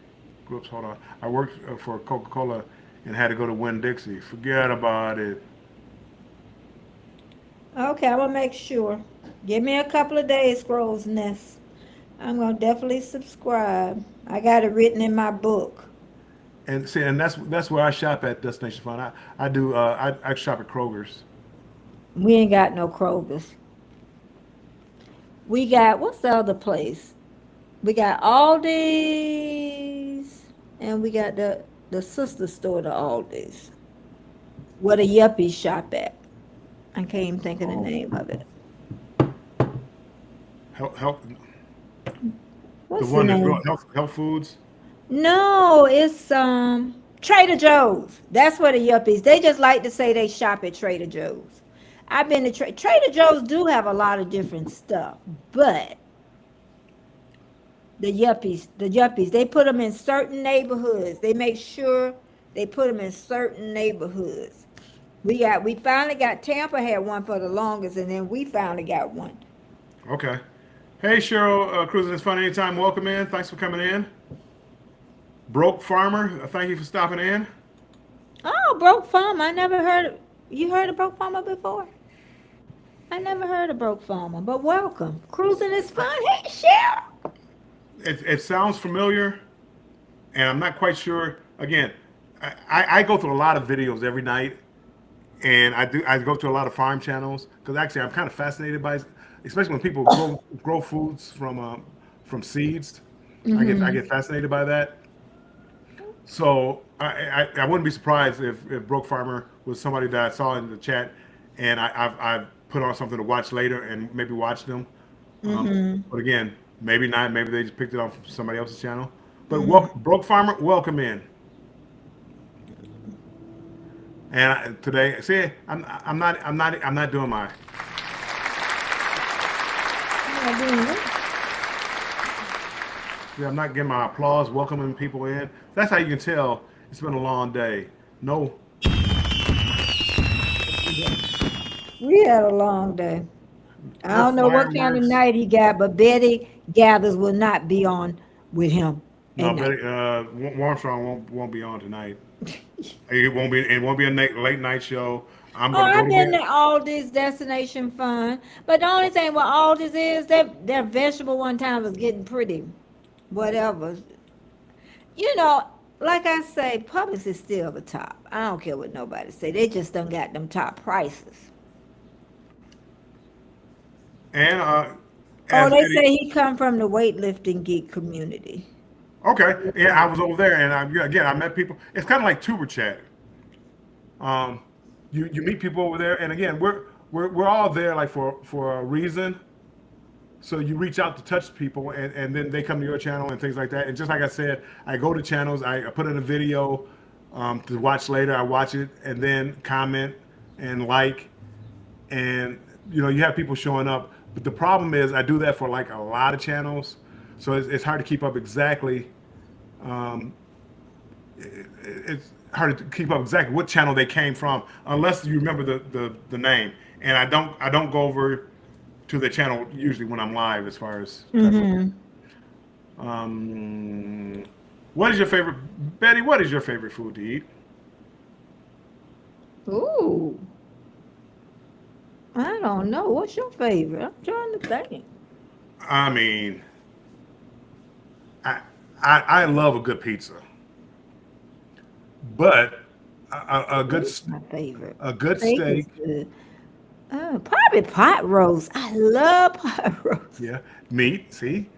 whoops, hold on. I worked for Coca Cola and had to go to Winn Dixie. Forget about it. Okay, I'm gonna make sure. Give me a couple of days, Scrolls Nest. I'm gonna definitely subscribe. I got it written in my book. And see, and that's where I shop at Destination Fun. I do I shop at Kroger's. We ain't got no Kroger's. We got what's the other place? We got Aldi's, and we got the sister store to Aldi's, where the yuppies shop at. I can't even think of the Oh, name of it. health. The What's the one that's real name? health foods. No, it's Trader Joe's. That's where the yuppies. They just like to say they shop at Trader Joe's. I've been to Trader Joe's do have a lot of different stuff, but the yuppies, they put them in certain neighborhoods. They make sure they put them in certain neighborhoods. We finally got Tampa had one for the longest, and then we finally got one. Okay. Hey Cheryl, cruising is fun anytime. Welcome in. Thanks for coming in. Broke Farmer, thank you for stopping in. Oh, Broke Farmer. I never heard of, you heard of Broke Farmer before? I never heard of Broke Farmer, but welcome. Cruising is fun. Hey, Cheryl. It sounds familiar, and I'm not quite sure. Again, I go through a lot of videos every night, and I go to a lot of farm channels because actually I'm kind of fascinated by, especially when people grow foods from seeds. I get fascinated by that. So I wouldn't be surprised if Broke Farmer was somebody that I saw in the chat, and I've put on something to watch later and maybe watch them. But again, maybe not. Maybe they just picked it off from somebody else's channel. But Broke Farmer, welcome in. And today, see, I'm not doing my. Yeah, doing it. Yeah, I'm not getting my applause, welcoming people in. That's how you can tell it's been a long day. No, We had a long day. I no don't know what kind of fireworks. night he got, but Betty Gathers will not be on with him at No, night. Betty, Armstrong won't be on tonight. It won't be a late night show. I'm Oh, gonna go I've to been bed. to Aldi's Destination Fun, but the only thing with Aldi's is that their vegetable one time was getting pretty, whatever. You know, like I say, Publix is still the top. I don't care what nobody say. They just done got them top prices. And Oh, as they Eddie, say he come from the weightlifting geek community. okay, yeah, I was over there, and again I met people. It's kind of like tuber chat. Um, you meet people over there, and again we're all there like for a reason. So you reach out to touch people, and then they come to your channel and things like that. And just like I said, I go to channels, I put in a video to watch later. I watch it and then comment and like, and you have people showing up. But the problem is I do that for like a lot of channels, so it's hard to keep up exactly. Um, it's hard to keep up exactly what channel they came from unless you remember the name. And I don't go over to the channel usually when I'm live as far as touch. Mm-hmm. Um, what is your favorite, Betty? What is your favorite food to eat? Ooh, I don't know. What's your favorite? I'm trying to think. I mean, I I love a good pizza, but a good What's my favorite? a good Steak is steak, good. Probably pot roast. I love pot roast. yeah, meat. See,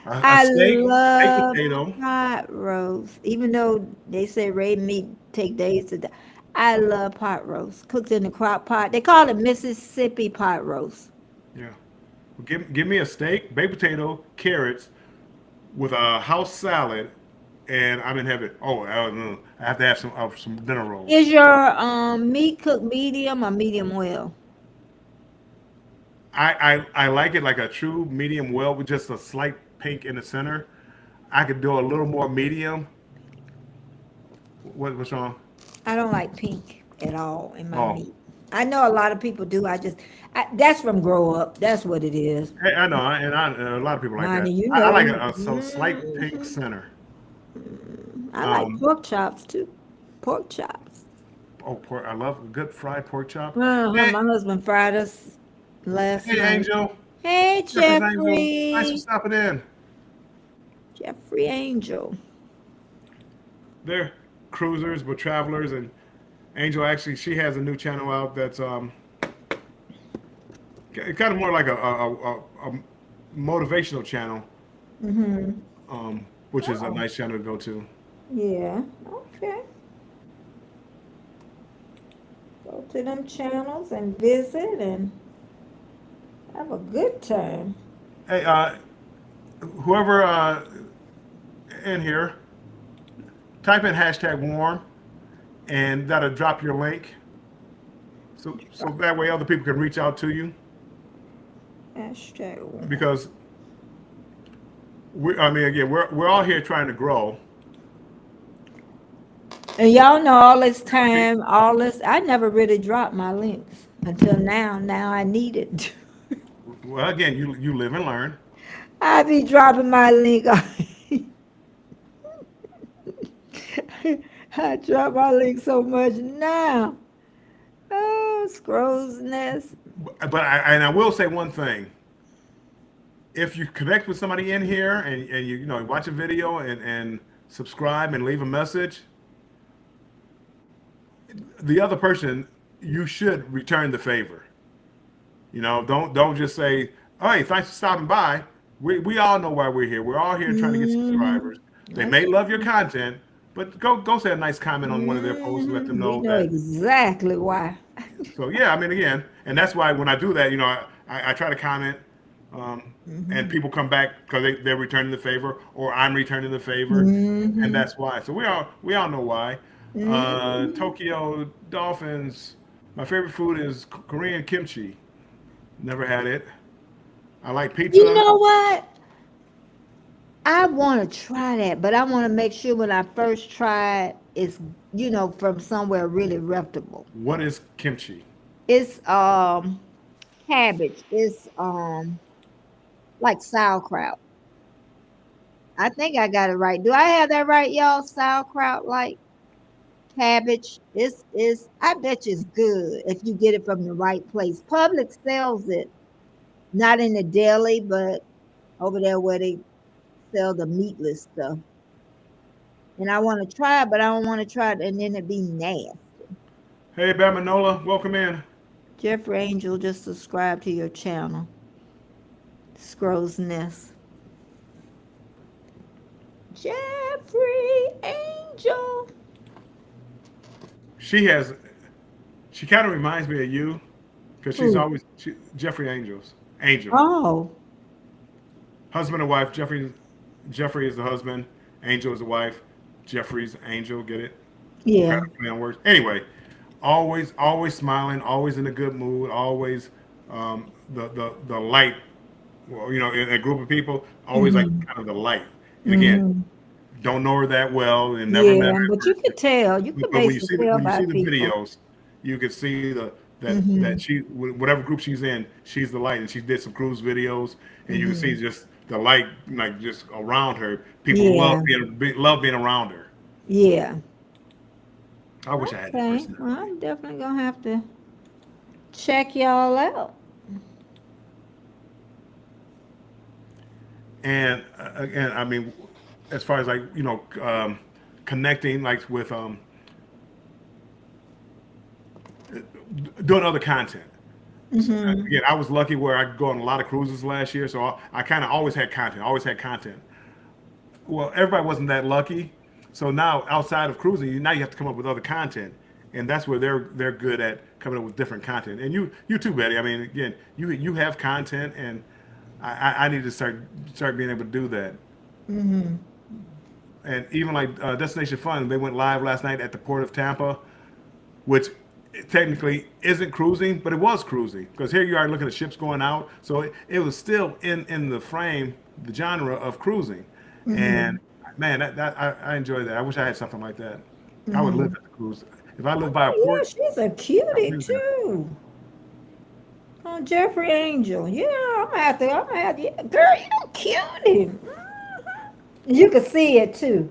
a I steak, baked love potato, pot roast. Even though they say red meat take days to die, I love pot roast. Cooked in the crock pot. They call it Mississippi pot roast. yeah. Give me a steak, baked potato, carrots with a house salad, and I'm in heaven. Oh, I have to have some dinner rolls. Is your meat cooked medium or medium well? I like it like a true medium well with just a slight pink in the center. I could do a little more medium. What's wrong? I don't like pink at all in my Oh, meat. I know a lot of people do. That's from grow up. That's what it is. I know, a lot of people like that. Honey, you I know like them. so slight pink center. I like Um, pork chops too. Pork chops. oh, I love a good fried pork chop. Uh-huh. Hey, My husband fried us last hey, night. Angel, Hey, Jeffrey's Angel, thanks for Jeffrey. stopping in. Jeffrey Angel. They're cruisers, but travelers, and Angel actually she has a new channel out that's kind of more like a motivational channel, Mm-hmm. which is a Oh, nice channel to go to. yeah. Okay. So Go to them channels and visit and have a good time. Hey, whoever in here, type in hashtag warm, and that'll drop your link. So that way other people can reach out to you Hashtag one. because I mean, again, we're all here trying to grow. And y'all know all this time, all this, I never really dropped my links until now. Now I need it. Well, again, you live and learn. I be dropping my link. I drop my link so much now. Oh, scrolls nest. But I will say one thing: if you connect with somebody in here and you know watch a video and subscribe and leave a message, the other person you should return the favor. You know, don't just say, "Oh, hey, thanks for stopping by." We all know why we're here. We're all here trying to get Hmm. subscribers. They That's may love your true. content, but go say a nice comment on one of their posts and let them We know know that. exactly why. So yeah, I mean, again, and that's why when I do that, you know, I try to comment, and Hmm. people come back because they're returning the favor, or I'm returning the favor, and Hmm. that's why. So we all know why. Hmm. Tokyo Dolphins. My favorite food is Korean kimchi. Never had it. I like You pizza. know what? I want to try that, but I want to make sure when I first try it, it's from somewhere really reputable. What is kimchi? It's cabbage. It's like sauerkraut. I think I got it right. Do I have that right, y'all? Sauerkraut like cabbage. It's I bet you it's good if you get it from the right place. Publix sells it, not in the deli, but over there where they sell the meatless stuff. And I want to try it, but I don't want to try it and then it be nasty. Hey, Bad Manola, welcome in. Jeffrey Angel, just subscribe to your channel. Scrolls Nest. Jeffrey Angel. She has. She kind of reminds me of you because she's Who? always Jeffrey Angel, Oh, husband and wife. Jeffrey is the husband. Angel is the wife. Jeffrey's Angel. Get it? Kind yeah. of play on words. Anyway, always smiling, always in a good mood, always the light. Well, you know, in a group of people, always like Hmm. kind of the light. And again, Hmm. don't know her that well and never met Yeah, her in but you could person. tell. You could But when you basically see tell when you by see the people. videos, you can see that Hmm. she whatever group she's in, she's the light, and she did some cruise videos, and you can see Hmm. just the light like just around her. People Yeah. love being around her. Yeah. I wish I had that Okay. Well, personality. I'm definitely gonna have to check y'all out. And again, I mean, as far as like connecting like with doing other content. So, Hmm. again, I was lucky where I could go on a lot of cruises last year, so I kind of always had content. Always had content. Well, everybody wasn't that lucky, so now outside of cruising, now you have to come up with other content, and that's where they're good at coming up with different content. And you too, Betty. I mean, again, you have content, and I need to start being able to do that. Hmm. And even like Destination Fun, they went live last night at the port of Tampa, which technically isn't cruising, but it was cruising because here you are looking at ships going out. So it was still in the frame, the genre of cruising. And Hmm. man, I enjoy that. I wish I had something like that. I would live Hmm. at the cruise. If I lived by a Yeah, port, she's a I would cutie live there. too. Oh, Jeffrey Angel. Yeah, I'm gonna have to. Yeah, girl, you cutie. You can see it too.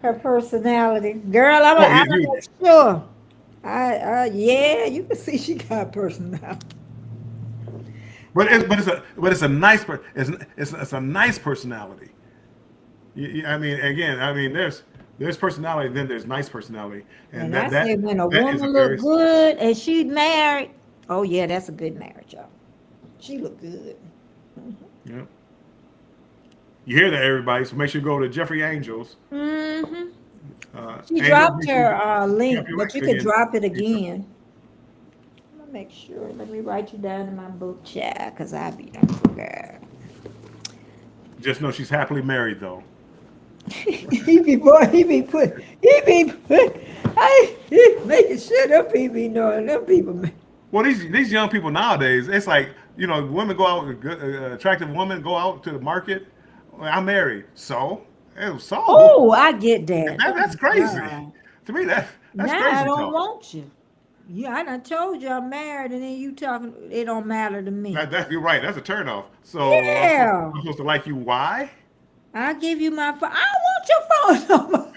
Her personality, girl. Oh, I'm gonna you. make sure. Yeah, you can see she got personality. But it's a nice it's a nice personality. I mean, again, I mean, there's personality, then there's nice personality, and And that I that say when a that is a woman very look good and she married, oh yeah, that's a good marriage, y'all. She look good. yeah. You hear that, everybody? So make sure you go to Jeffrey Angels. Hmm. She Angels, dropped make sure you her drop link, your but link you could again. drop it again. make sure. Let me write you down in my book chat, because I be done forget. Just know she's happily married though. He be boy, he making sure them people be knowing them people. Well, these young people nowadays, it's like women go out, good, attractive women go out to the market. "Well, I'm married, so Oh, I get that. Oh that's my crazy. God. To me, that's Now I crazy don't talk. want you. Yeah, I done told you I'm married, and then you talking. It don't matter to me. You're right. That's a turnoff. So Yeah, I'm supposed to like you? Why? I give you my phone. I don't want your phone number.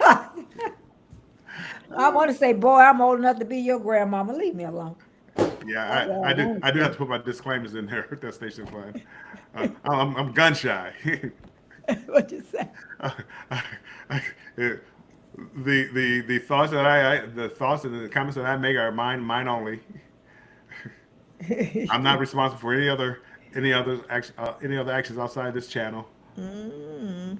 I want to say, boy, I'm old enough to be your grandmama. Leave me alone. That's Yeah, all I want I to do have say. to put my disclaimers in there with that station flag. I'm gun shy. What you say? The the thoughts the thoughts and the comments that I make are mine only. I'm not responsible for any other actions outside this channel. Hmm.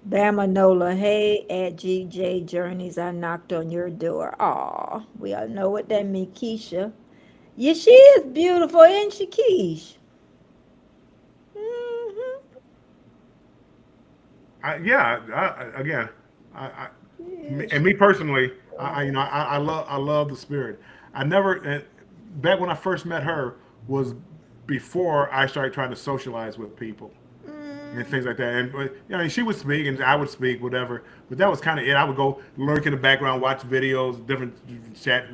Bama Nola, hey at GJ Journeys, I knocked on your door. Aw, we all know what that means, Keisha. Yeah, she is beautiful, isn't she, Keish? Hmm. Yeah, again, I Yeah, and she me personally, adorable. I love the spirit. I never back when I first met her was before I started trying to socialize with people and things like that. And she would speak and I would speak, whatever. But that was kind of it. I would go lurk in the background, watch videos, different chat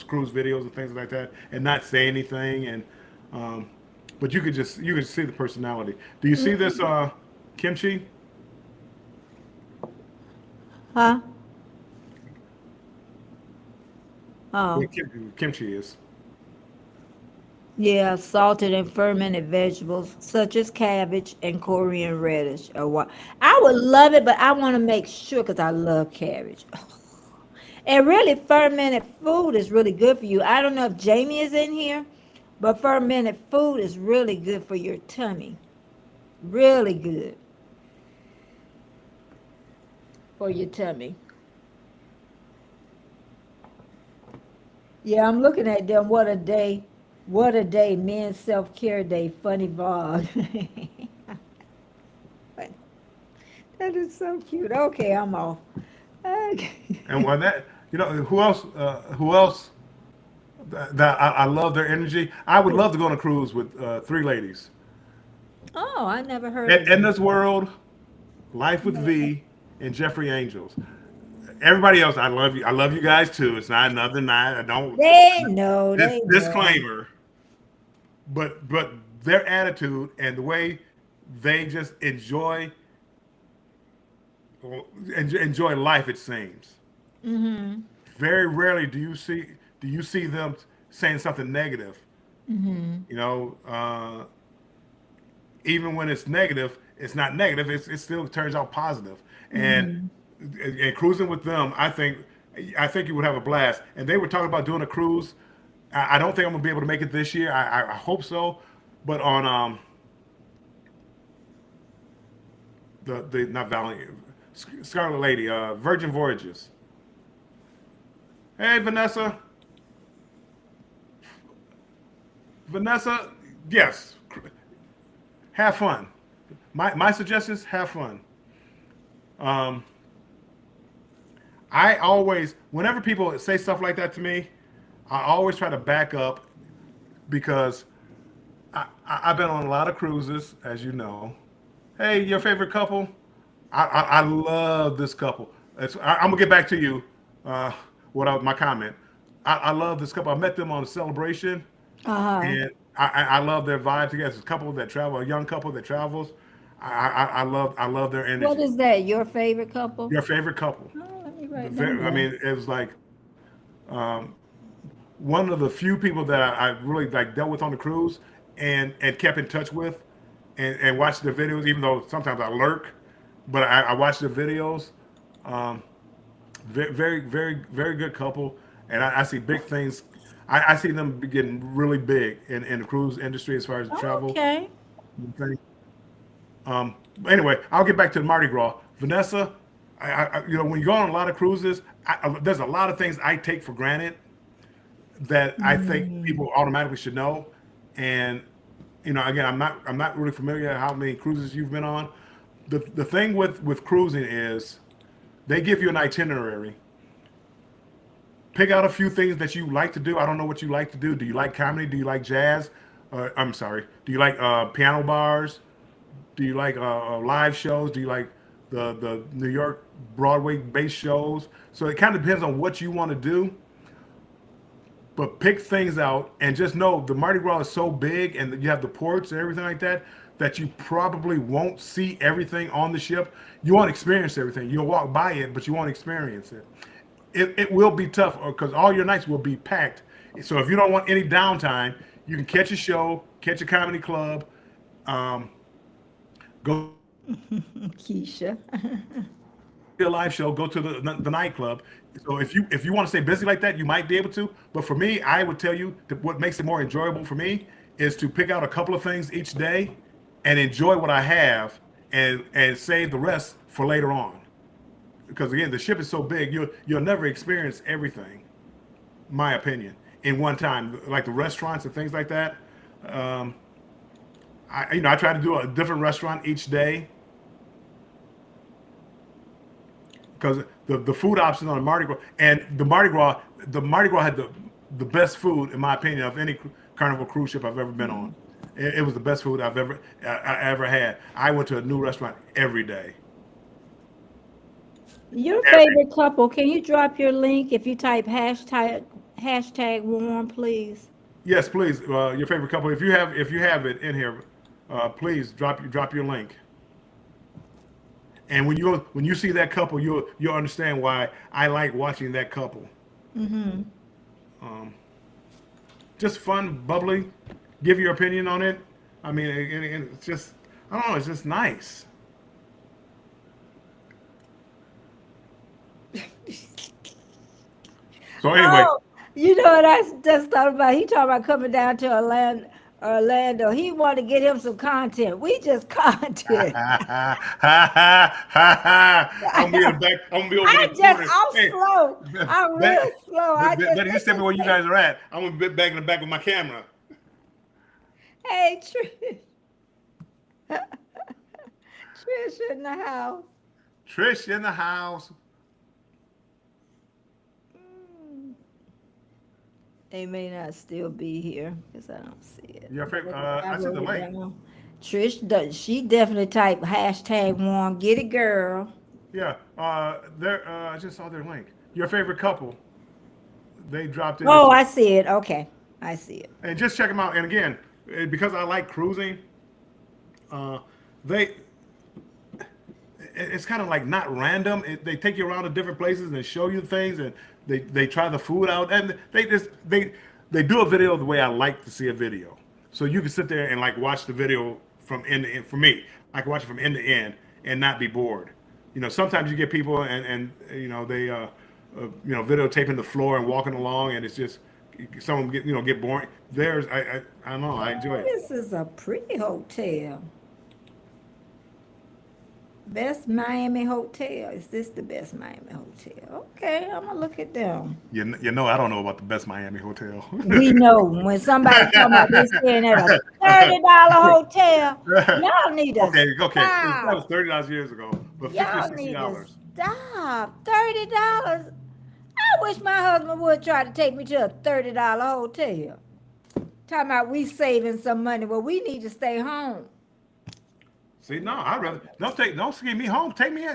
cruise videos and things like that, and not say anything. And um, but you could see the personality. Do you see this kimchi? Huh? What Oh, kimchi is? yeah, salted and fermented vegetables such as cabbage and Korean radish. Or what? I would love it, but I want to make sure because I love cabbage. And really, fermented food is really good for you. I don't know if Jamie is in here, but fermented food is really good for your tummy. Really good for your tummy. Yeah, I'm looking at them. What a day. What a day. Men's self care day. Funny vlog. That is so cute. Okay, I'm off. And Okay. when that, who else? Who else? That I love their energy. I would love to go on a cruise with three ladies. Oh, I never heard of them. Edna's World, Life with V, and Jeffrey Angels. Everybody else, I love you. I love you guys too. It's not another night. I don't. They know. They know. Disclaimer. But their attitude and the way they just enjoy life. It seems Mm-hmm. very rarely do you see them saying something negative. Mm-hmm. You know, even when it's negative, it's not negative. It still turns out positive. Mm-hmm. And cruising with them, I think you would have a blast. And they were talking about doing a cruise. I don't think I'm gonna be able to make it this year. I hope so, but on the not Valiant Scarlet Lady, Virgin Voyages. Hey Vanessa, Vanessa, yes, have fun. My suggestions, have fun. Um, I always, whenever people say stuff like that to me, I always try to back up because I've been on a lot of cruises, as you know. Hey, your favorite couple? I love this couple. I'm gonna get back to you. Uh, my comment? I love this couple. I met them on a celebration, Uh-huh. and I love their vibe together. It's a couple that travel, a young couple that travels. I love their What energy. is that? Your favorite couple? Your favorite couple? Oh, let me write them I down. mean, it was like one of the few people that I really like dealt with on the cruise and kept in touch with and watched their videos, even though sometimes I lurk, but I watch their videos. Um, very good couple, and I see big things. I see them getting really big in the cruise industry as far as travel Okay. thing. Anyway, I'll get back to the Mardi Gras. Vanessa, when you go on a lot of cruises, there's a lot of things I take for granted that I think Mm. people automatically should know. And again, I'm not really familiar how many cruises you've been on. The thing with cruising is they give you an itinerary. Pick out a few things that you like to do. I don't know what you like to do. Do you like comedy? Do you like jazz? I'm sorry. Do you like piano bars? Do you like live shows? Do you like the New York Broadway based shows? So it kind of depends on what you want to do. But pick things out and just know the Mardi Gras is so big and you have the ports and everything like that that you probably won't see everything on the ship. You won't experience everything. You'll walk by it, but you won't experience it. It will be tough because all your nights will be packed. So if you don't want any downtime, you can catch a show, catch a comedy club, um, go to a live show, Keisha. go to the nightclub. So if you want to stay busy like that, you might be able to. But for me, I would tell you that what makes it more enjoyable for me is to pick out a couple of things each day and enjoy what I have and save the rest for later on. Because again, the ship is so big, you'll never experience everything. My opinion, in one time, like the restaurants and things like that. Um, I try to do a different restaurant each day because the food options on the Mardi Gras and the Mardi Gras had the best food in my opinion of any Carnival cruise ship I've ever been on. It was the best food I ever had. I went to a new restaurant every day. Your Every favorite couple, can you drop your link if you type hashtag warm, please? Yes, please. Your favorite couple. If you have it in here, please drop your link. And when you see that couple, you'll understand why I like watching that couple. Mm-hmm. Um, just fun, bubbly. Give your opinion on it. I mean, and it's just I don't know. It's just nice. So anyway, Oh, you know what I just thought about? He talking about coming down to Orlando. He want to get him some content. We just content. I'm gonna be in the back. I'm gonna be over in the corner. I'm Hey, slow. I'm Betty, real slow. I just Betty, just tell me where you guys are at. I'm gonna be back in the back with my camera. hey Trish in the house. Trish in the house. Mm, they may not still be here because I don't see it. Your favorite? I I sent wrote the it link. down. Trish does. She definitely typed hashtag warm. Get it, girl. Yeah. There. I just saw their link. Your favorite couple. They dropped it. Oh, I see it. Okay, I see it. And just check them out. And again, because I like cruising, uh, they it's kind of like not random. They take you around to different places and show you things, and they try the food out, and they do a video the way I like to see a video. So you can sit there and like watch the video from end to end. For me, I can watch it from end to end and not be bored. Sometimes you get people and they videotaping the floor and walking along, and it's just some of them get boring. I don't know. I enjoy Oh, it. this is a pretty hotel. Best Miami hotel. Is this the best Miami hotel? Okay, I'm gonna look at them. I don't know about the best Miami hotel. We know when somebody talking about they staying at a $30 hotel, y'all need to Okay. That was stop. $30 years ago, but 50 or Y'all sixty need to dollars. stop. $30. I wish my husband would try to take me to a $30 hotel. Talking about we saving some money. Well, we need to stay home. See, no, I'd rather don't ski me home. Take me.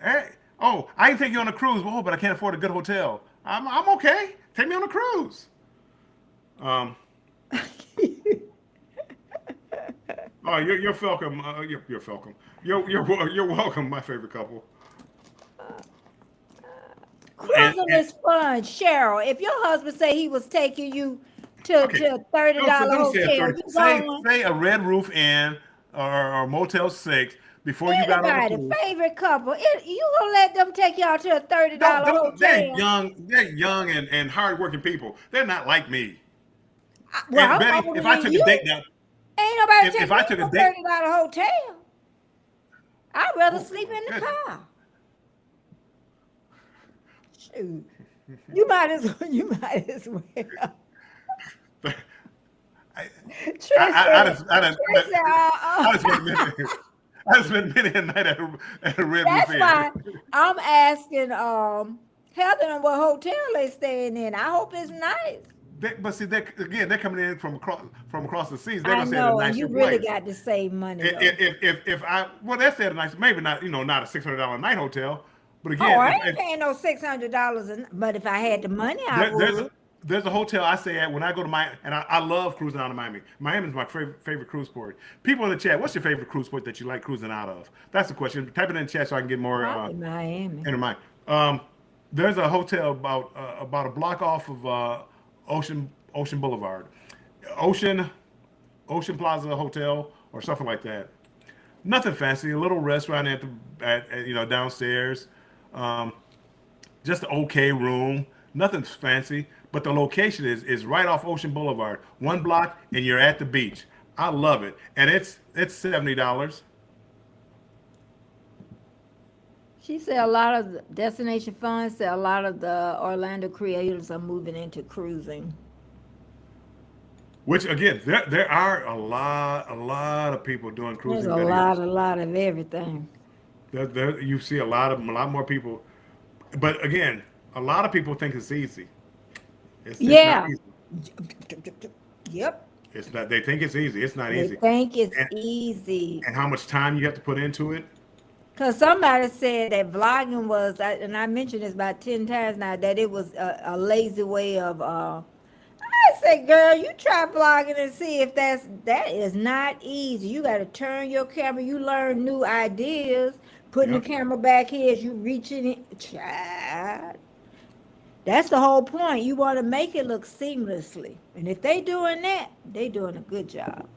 Hey, oh, I can take you on a cruise. Oh, but I can't afford a good hotel. I'm okay. Take me on a cruise. Um, oh, you're welcome. You're welcome. You're welcome. My favorite couple. And, Cruising and is fun, Cheryl. If your husband say he was taking you to okay, a $30 don't say a hotel, 30. you Say going? say a Red Roof Inn or Motel 6 before you got on the Anybody, cruise. favorite couple, you gonna let them take y'all to a $30 Don't they're hotel? young. They're young and hardworking people. They're not like me. Well, And I'm Betty, older if I than took a you. date now, Ain't nobody if taking I me took to a a date, $30 hotel. I'd rather oh sleep my in the goodness. car. Shoot. You might as well. You might as well. I, Trish said. I Trish said, just spent many, I just spent many a night at a Red Roof That's Inn. why I'm asking Heather and what hotel they staying in. I hope it's nice. But see, again, they're coming in from across the seas. They're I gonna say at a know, and nicer you really place. got to save money though. If I well, that's at a nice, maybe not, not a $600 night hotel, but Oh, again, I ain't if paying no $600, but if I had the money, I there, would. there's a hotel I stay at when I go to Miami, and I love cruising out of Miami. Miami is my favorite cruise port. People in the chat, what's your favorite cruise port that you like cruising out of? That's the question. Type it in the chat so I can get more Probably Miami. into mine. There's a hotel about a block off of Ocean Boulevard, Ocean Ocean Plaza Hotel or something like that. Nothing fancy. A little restaurant downstairs. Um, just an okay room. Nothing fancy, but the location is right off Ocean Boulevard, one block, and you're at the beach. I love it, and it's $70. She said a lot of the destination funds said a lot of the Orlando creators are moving into cruising. Which again, there are a lot of people doing There's cruising videos. a lot of everything. You see a lot more people, but again, a lot of people think it's easy. It's not Yeah. easy. Yep. It's not. They think it's easy. It's not They easy. think it's And easy. how much time you have to put into it? Because somebody said that vlogging was, and I mentioned this about 10 times now, that it was a lazy way of, I said, girl, you try vlogging and see if that is not easy. You got to turn your camera. You learn new ideas. Putting the Yep. camera back here as you reaching it. Child. That's the whole point. You want to make it look seamlessly. And if they doing that, they doing a good job.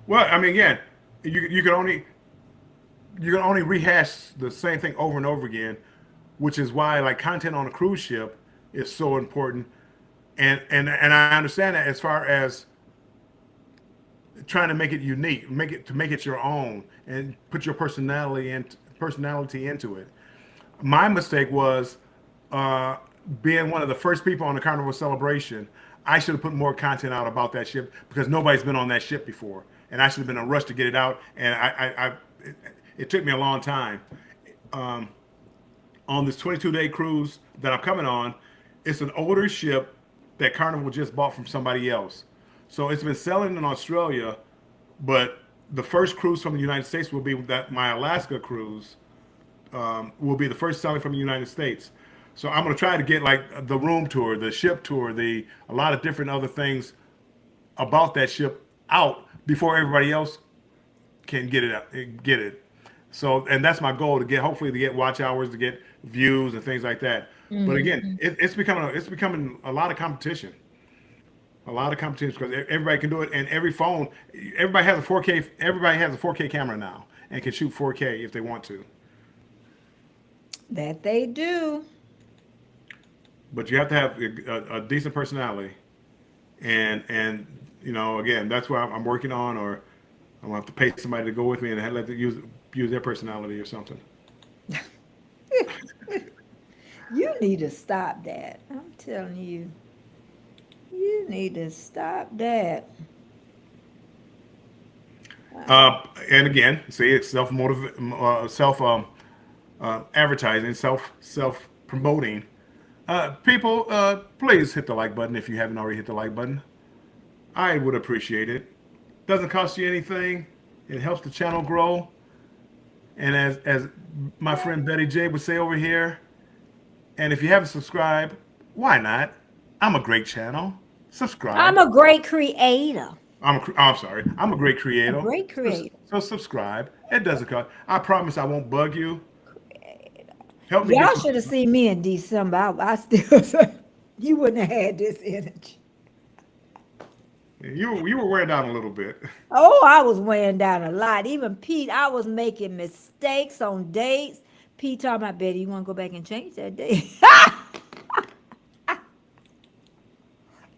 Well, I mean, again, you can only rehash the same thing over and over again, which is why like content on a cruise ship is so important. And I understand that as far as trying to make it unique, make it your own, and put your personality into it. My mistake was uh, being one of the first people on the Carnival celebration. I should have put more content out about that ship because nobody's been on that ship before, and I should have been in a rush to get it out. And it took me a long time. Um, on this 22-day cruise that I'm coming on, it's an older ship that Carnival just bought from somebody else. So it's been selling in Australia, but the first cruise from the United States will be that my Alaska cruise will be the first selling from the United States. So I'm going to try to get like the room tour, the ship tour, the a lot of different other things about that ship out before everybody else can get it out, get it. So and that's my goal to get hopefully to get watch hours, to get views and things like that. But again, it's becoming a lot of competition, a lot of competition because everybody can do it, and everybody has a 4K camera now and can shoot 4K if they want to. That they do. But you have to have a decent personality, and again, that's what I'm working on, or I'm gonna have to pay somebody to go with me and let them use their personality or something. You need to stop that. I'm telling you. You need to stop that. And again, see, it's self advertising, self promoting. People, please hit the like button if you haven't already hit the like button. I would appreciate it. Doesn't cost you anything. It helps the channel grow. And as my friend Betty J would say over here, and if you haven't subscribed, why not? I'm a great channel. I'm Subscribe. a great creator. I'm sorry. I'm a great A creator. great creator. So subscribe. It doesn't cost. I promise I won't bug you. Help me get Y'all to should have seen me in December. I still, you wouldn't have had this energy. you were wearing down a little bit. Oh, I was weighing down a lot. Even Pete, I was making mistakes on dates. Pete told my Betty, you want to go back and change that date?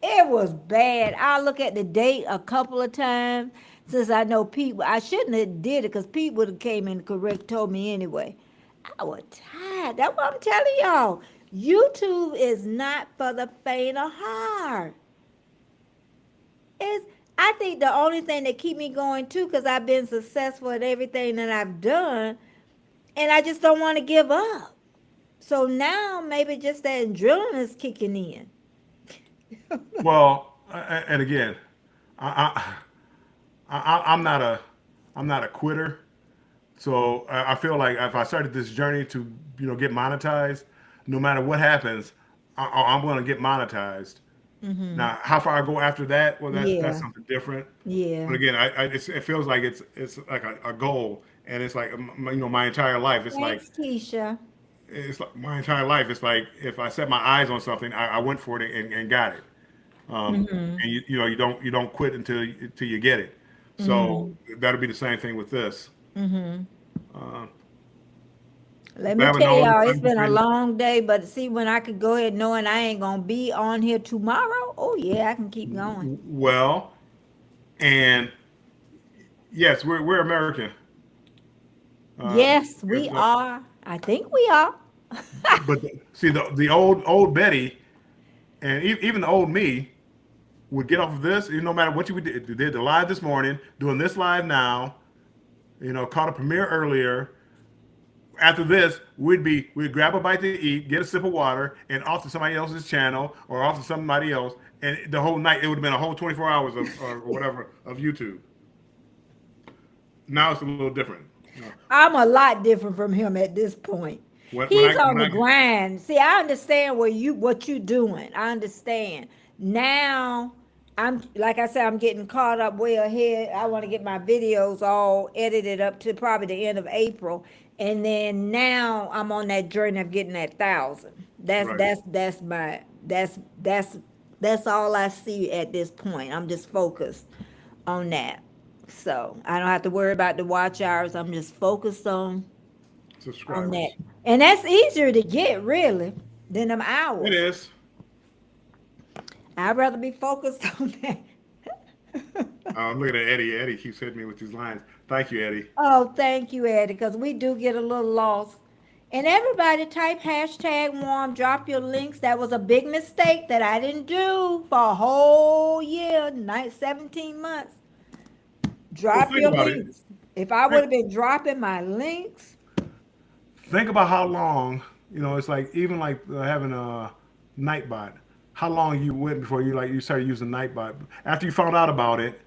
It was bad. I look at the date a couple of times since I know Pete. I shouldn't have did it because Pete would have came in correct, told me anyway. I was tired. That's what I'm telling y'all. YouTube is not for the faint of heart. It's, I think the only thing that keep me going too, because I've been successful at everything that I've done, and I just don't want to give up. So now maybe just that adrenaline is kicking in. Well, and again, I, I'm not a quitter. So I feel like if I started this journey to get monetized, no matter what happens, I'm going to get monetized. Now, how far I go after that, well, that's Yeah, something different. But yeah. again, it feels like it's like a goal, and it's like my entire life. Thanks, Keisha. It's like my entire life. It's like if I set my eyes on something, I went for it and got it. Mm-hmm. And you don't quit until you get it. So Mm-hmm. that'll be the same thing with this. Mm-hmm. Uh, Let me but having tell all this y'all, it's been a conversation, long day, but see, when I could go ahead knowing I ain't gonna be on here tomorrow, oh yeah, I can keep going. well, and yes, we're American. Uh, Yes, we but are. I think we are. see the old Betty and even the old me would get off of this. No matter what you did the live this morning, doing this live now. Caught a premiere earlier. After this, we'd grab a bite to eat, get a sip of water, and off to somebody else's channel or off to somebody else. And the whole night, it would have been a whole 24 hours of or whatever of YouTube. Now it's a little different. I'm a lot different from him at this point. When He's I on when the I grind. See, I understand what you doing. I understand. Now I'm like I said, I'm getting caught up way ahead. I want to get my videos all edited up to probably the end of April. And then now I'm on that journey of getting that 1,000. That's right, that's that's my that's all I see at this point. I'm just focused on that. So I don't have to worry about the watch hours. I'm just focused on that. subscribers. And that's easier to get really than them It hours. is. I'd rather be focused on that. I'm looking at Eddie. Eddie keeps hitting me with these lines. Thank you, Eddie. Oh, thank you, Eddie, because we do get a little lost. And everybody type hashtag warm, drop your links. That was a big mistake that I didn't do for a whole year, 17 months. Well, Drop think your about it. links. If I would Think, have been dropping my links, think about how long. It's like even like having a Nightbot. How long you went before you started using Nightbot after you found out about it,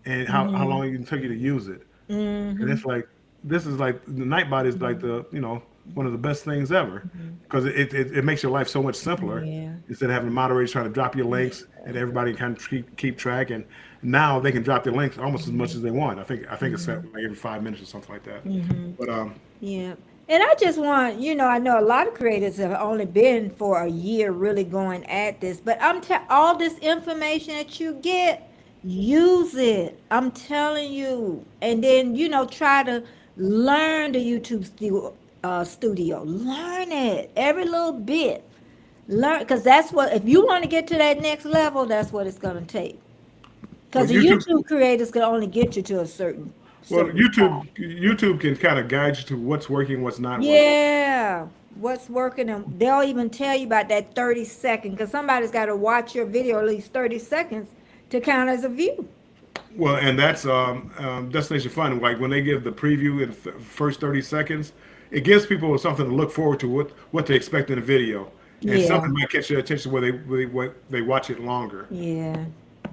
and how long it took you to use it. And mm-hmm, it's like this is like the Nightbot is like the one of the best things ever because it makes your life so much simpler yeah, instead of having moderators trying to drop your links and everybody can kind of keep track. And now they can drop their links almost as much as they want. I think it's set like every 5 minutes or something like that. mm-hmm. But Yeah. And I just want, I know a lot of creators have only been for a year really going at this, but all this information that you get, use it. I'm telling you. And then, try to learn the YouTube studio. Learn it every little bit. Learn, because that's what, if you want to get to that next level, that's what it's going to take. well, Because the YouTube YouTube creators can only get you to a well certain spot. YouTube can kind of guide you to what's working, what's not working. Yeah, what's working, and they'll even tell you about that 30 second because somebody's got to watch your video at least 30 seconds to count as a view. Well, and that's Destination Fun. Like when they give the preview in the first 30 seconds, it gives people something to look forward to, what to expect in the video, and Yeah, something might catch their attention where they watch it longer. yeah.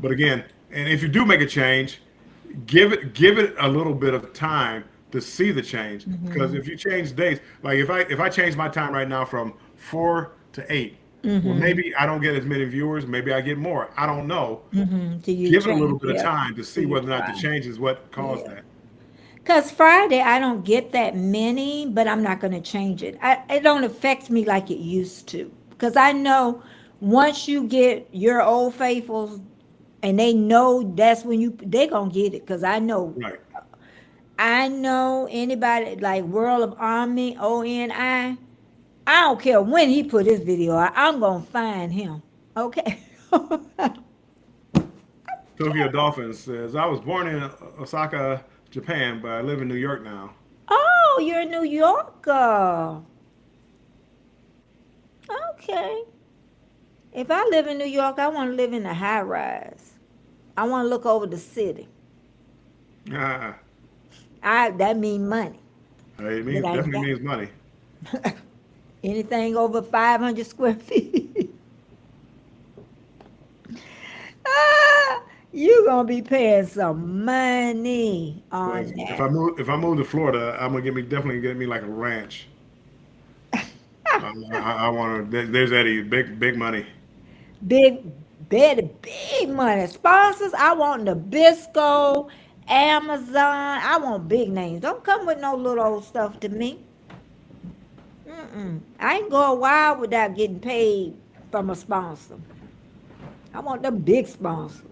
But again, and if you do make a change, give it a little bit of time to see the change. Because Mm-hmm. if you change days, like if I change my time right now from 4 to 8, well Mm-hmm. maybe I don't get as many viewers, maybe I get more. I don't know. Mm-hmm. Do you Give it a little change? bit of Yeah. time to Do see you whether or not the try? change is what caused Yeah. that. Because Friday, I don't get that many, but I'm not going to change it. It don't affect me like it used to. Because I know once you get your old faithfuls and they know that's when they going to get it. Because Right. I know anybody like World of Army, ONI. I don't care when he put his video out. I'm going to find him. Okay. Tokyo Dolphins says, I was born in Osaka, Japan, but I live in New York now. Oh, you're a New Yorker. Okay. If I live in New York, I want to live in a high rise. I want to look over the city. Ah, I that mean money. it But means I definitely got means money. anything over 500 square feet. ah, you gonna be paying some money Well, on if that. I move to Florida, I'm gonna definitely get me like a ranch. I want to. There's Eddie, big money. Big, big money. Sponsors, I want Nabisco, Amazon. I want big names. Don't come with no little old stuff to me. Mm-mm. I ain't go a while without getting paid from a sponsor. I want the big sponsors.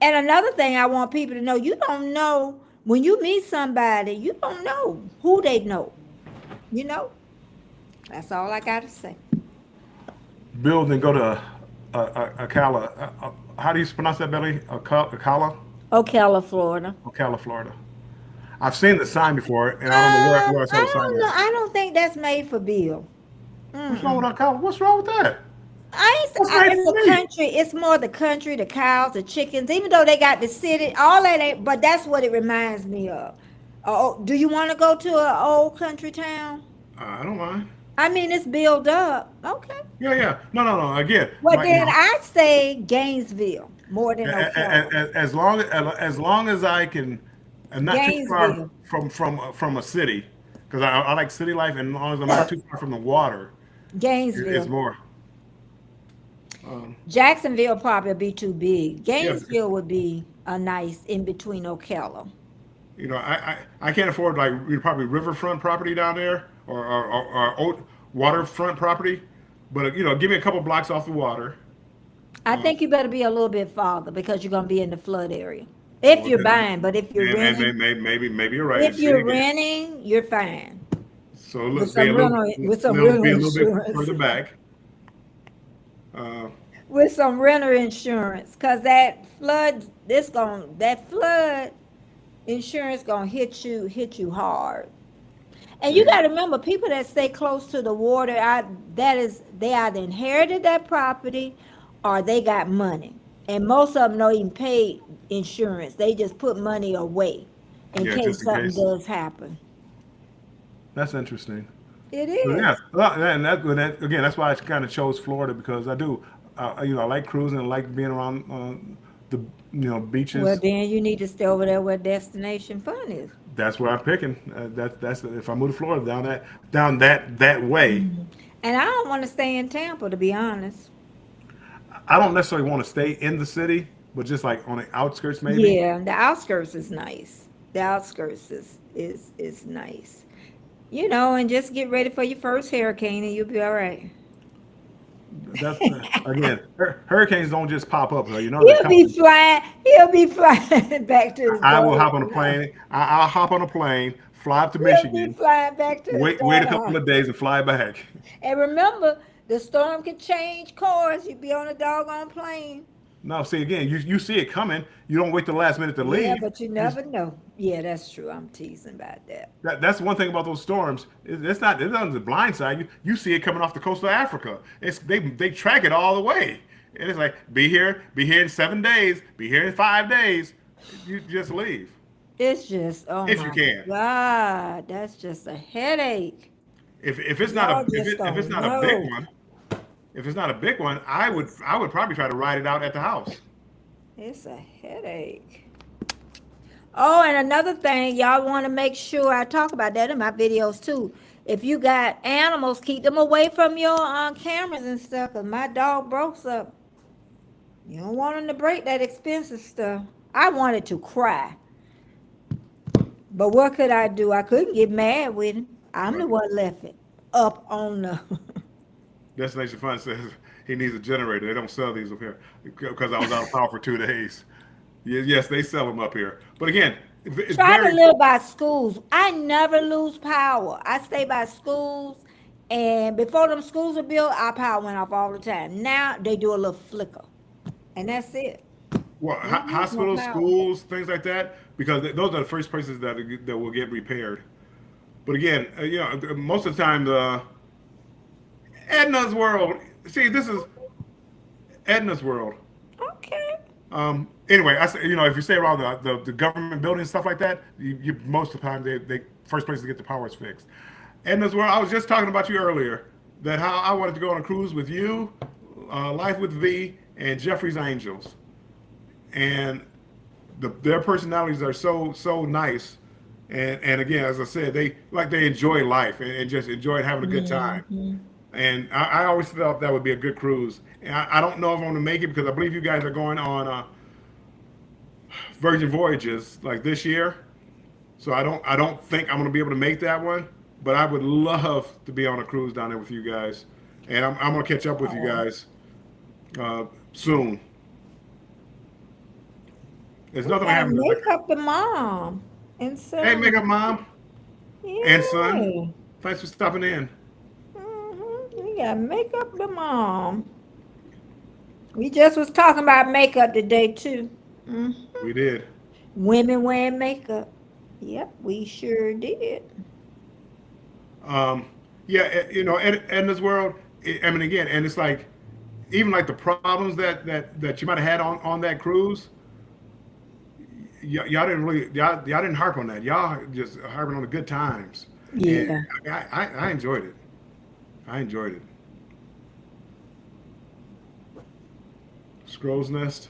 And another thing I want people to know, you don't know when you meet somebody, you don't know who they know. You know? That's all I got to say. Build and go to Ocala. How do you pronounce that, Billy? Ocala? Ocala, Florida. Ocala, Florida. I've seen the sign before, and I don't know where I saw the I sign don't know. at. I don't think that's made for Bill. What's wrong with Mm-mm. Ocala? What's wrong with that? That's made It's for a me. country. It's more the country, the cows, the chickens. Even though they got the city, all that ain't. But that's what it reminds me of. Oh, do you want to go to an old country town? I don't mind. I mean, it's built up. Okay. Yeah, yeah. No, no, no. Again, Well, my, then I say Gainesville more than Ocala. as long as I can, and not too far Gainesville, from a city, because I like city life, and as long as I'm not too far from the water, it's Gainesville. more. Um, Jacksonville probably be too big. yeah, Gainesville would be a nice in between Ocala. I can't afford like probably riverfront property down there or waterfront property, but give me a couple blocks off the water. I Um, think you better be a little bit farther because you're gonna be in the flood area. If well, you're buying, but if you're renting, maybe you're right. See again. you're fine So with be a some rental a little bit insurance. further back. Uh, With some renter insurance, cause that flood insurance gonna hit you hard. And you yeah, got to remember, people that stay close to the water, they either inherited that property or they got money. And most of them don't even pay insurance. They just put money away in yeah, just case in something case. does happen. That's interesting. It But yeah, is. well, and again, that's why I kind of chose Florida because I do, I like cruising, I like being around the Well, beaches. then you need to stay over there where destination fun is. That's where I'm picking. That's if I move to Florida down that way. Mhm. And I don't want to stay in Tampa, to be honest. I don't necessarily want to stay in the city, but just like on the outskirts maybe. Yeah, the outskirts is nice. The outskirts is nice. And just get ready for your first hurricane and you'll be all right. That's again, hurricanes don't just pop up. They're He'll be coming. flying, he'll be flying back to his I will daughter's hop on a house. plane. I'll hop on a plane, fly up to He'll be Michigan, flying back to his wait a daughter's couple house. of days, and fly back. And remember, the storm can change course. You be on a doggone plane. No, see again, you see it coming. You don't wait till the last minute to Yeah, leave. but you You just, never know. Yeah, that's true. I'm teasing about that. that's one thing about those storms. It doesn't blindside you. You see it coming off the coast of Africa. They track it all the way, and it's like be here in 7 days, be here in 5 days. You just leave It's just, oh if you my can. God, that's just a headache. If it's not Y'all a just if it's don't not a big know. one, if it's not a big one, I would probably try to ride it out at the house. It's a headache. Oh, and another thing, y'all want to make sure I talk about that in my videos too. If you got animals, keep them away from your cameras and stuff. Cause my dog broke up. You don't want him to break that expensive stuff. I wanted to cry, but what could I do? I couldn't get mad with him. I'm the Right. one left it up on the. Destination Fun says he needs a generator. They don't sell these up here because I was out of power for 2 days. Yes, they sell them up here. But again, it's Try to very live by schools. I never lose power. I stay by schools, and before them schools were built, our power went off all the time. Now they do a little flicker, and that's it. well, We don't lose no hospitals, power. schools, things like that, because those are the first places that will get repaired. But again, most of the time, Edna's World. See, this is Edna's World. Okay. Anyway, I say, if you stay around the government buildings stuff like that, most of the time they first place to get the powers fixed. Edna's World. I was just talking about you earlier that how I wanted to go on a cruise with you, Life with V, and Jeffrey's Angels, and their personalities are so nice. And again, as I said, they enjoy life and just enjoy having a good time. Hmm. And I always thought that would be a good cruise. And I don't know if I'm going to make it because I believe you guys are going on Virgin Voyages like this year. So I don't think I'm going to be able to make that one. But I would love to be on a cruise down there with you guys, and I'm going to catch up with you Oh, guys soon. There's we nothing gotta happening. make up the mom and Hey, son. makeup mom and son, Yeah. thanks for stopping in. We gotta make up the mom. We just was talking about makeup today too. Hmm. We did. Women wearing makeup. Yep, we sure did. Um, yeah, in this world, I mean, again, and it's like even like the problems that you might have had on that cruise, y'all didn't really y'all didn't harp on that. Y'all just harping on the good times, and Yeah. I enjoyed it. I enjoyed it. Scrow's Nest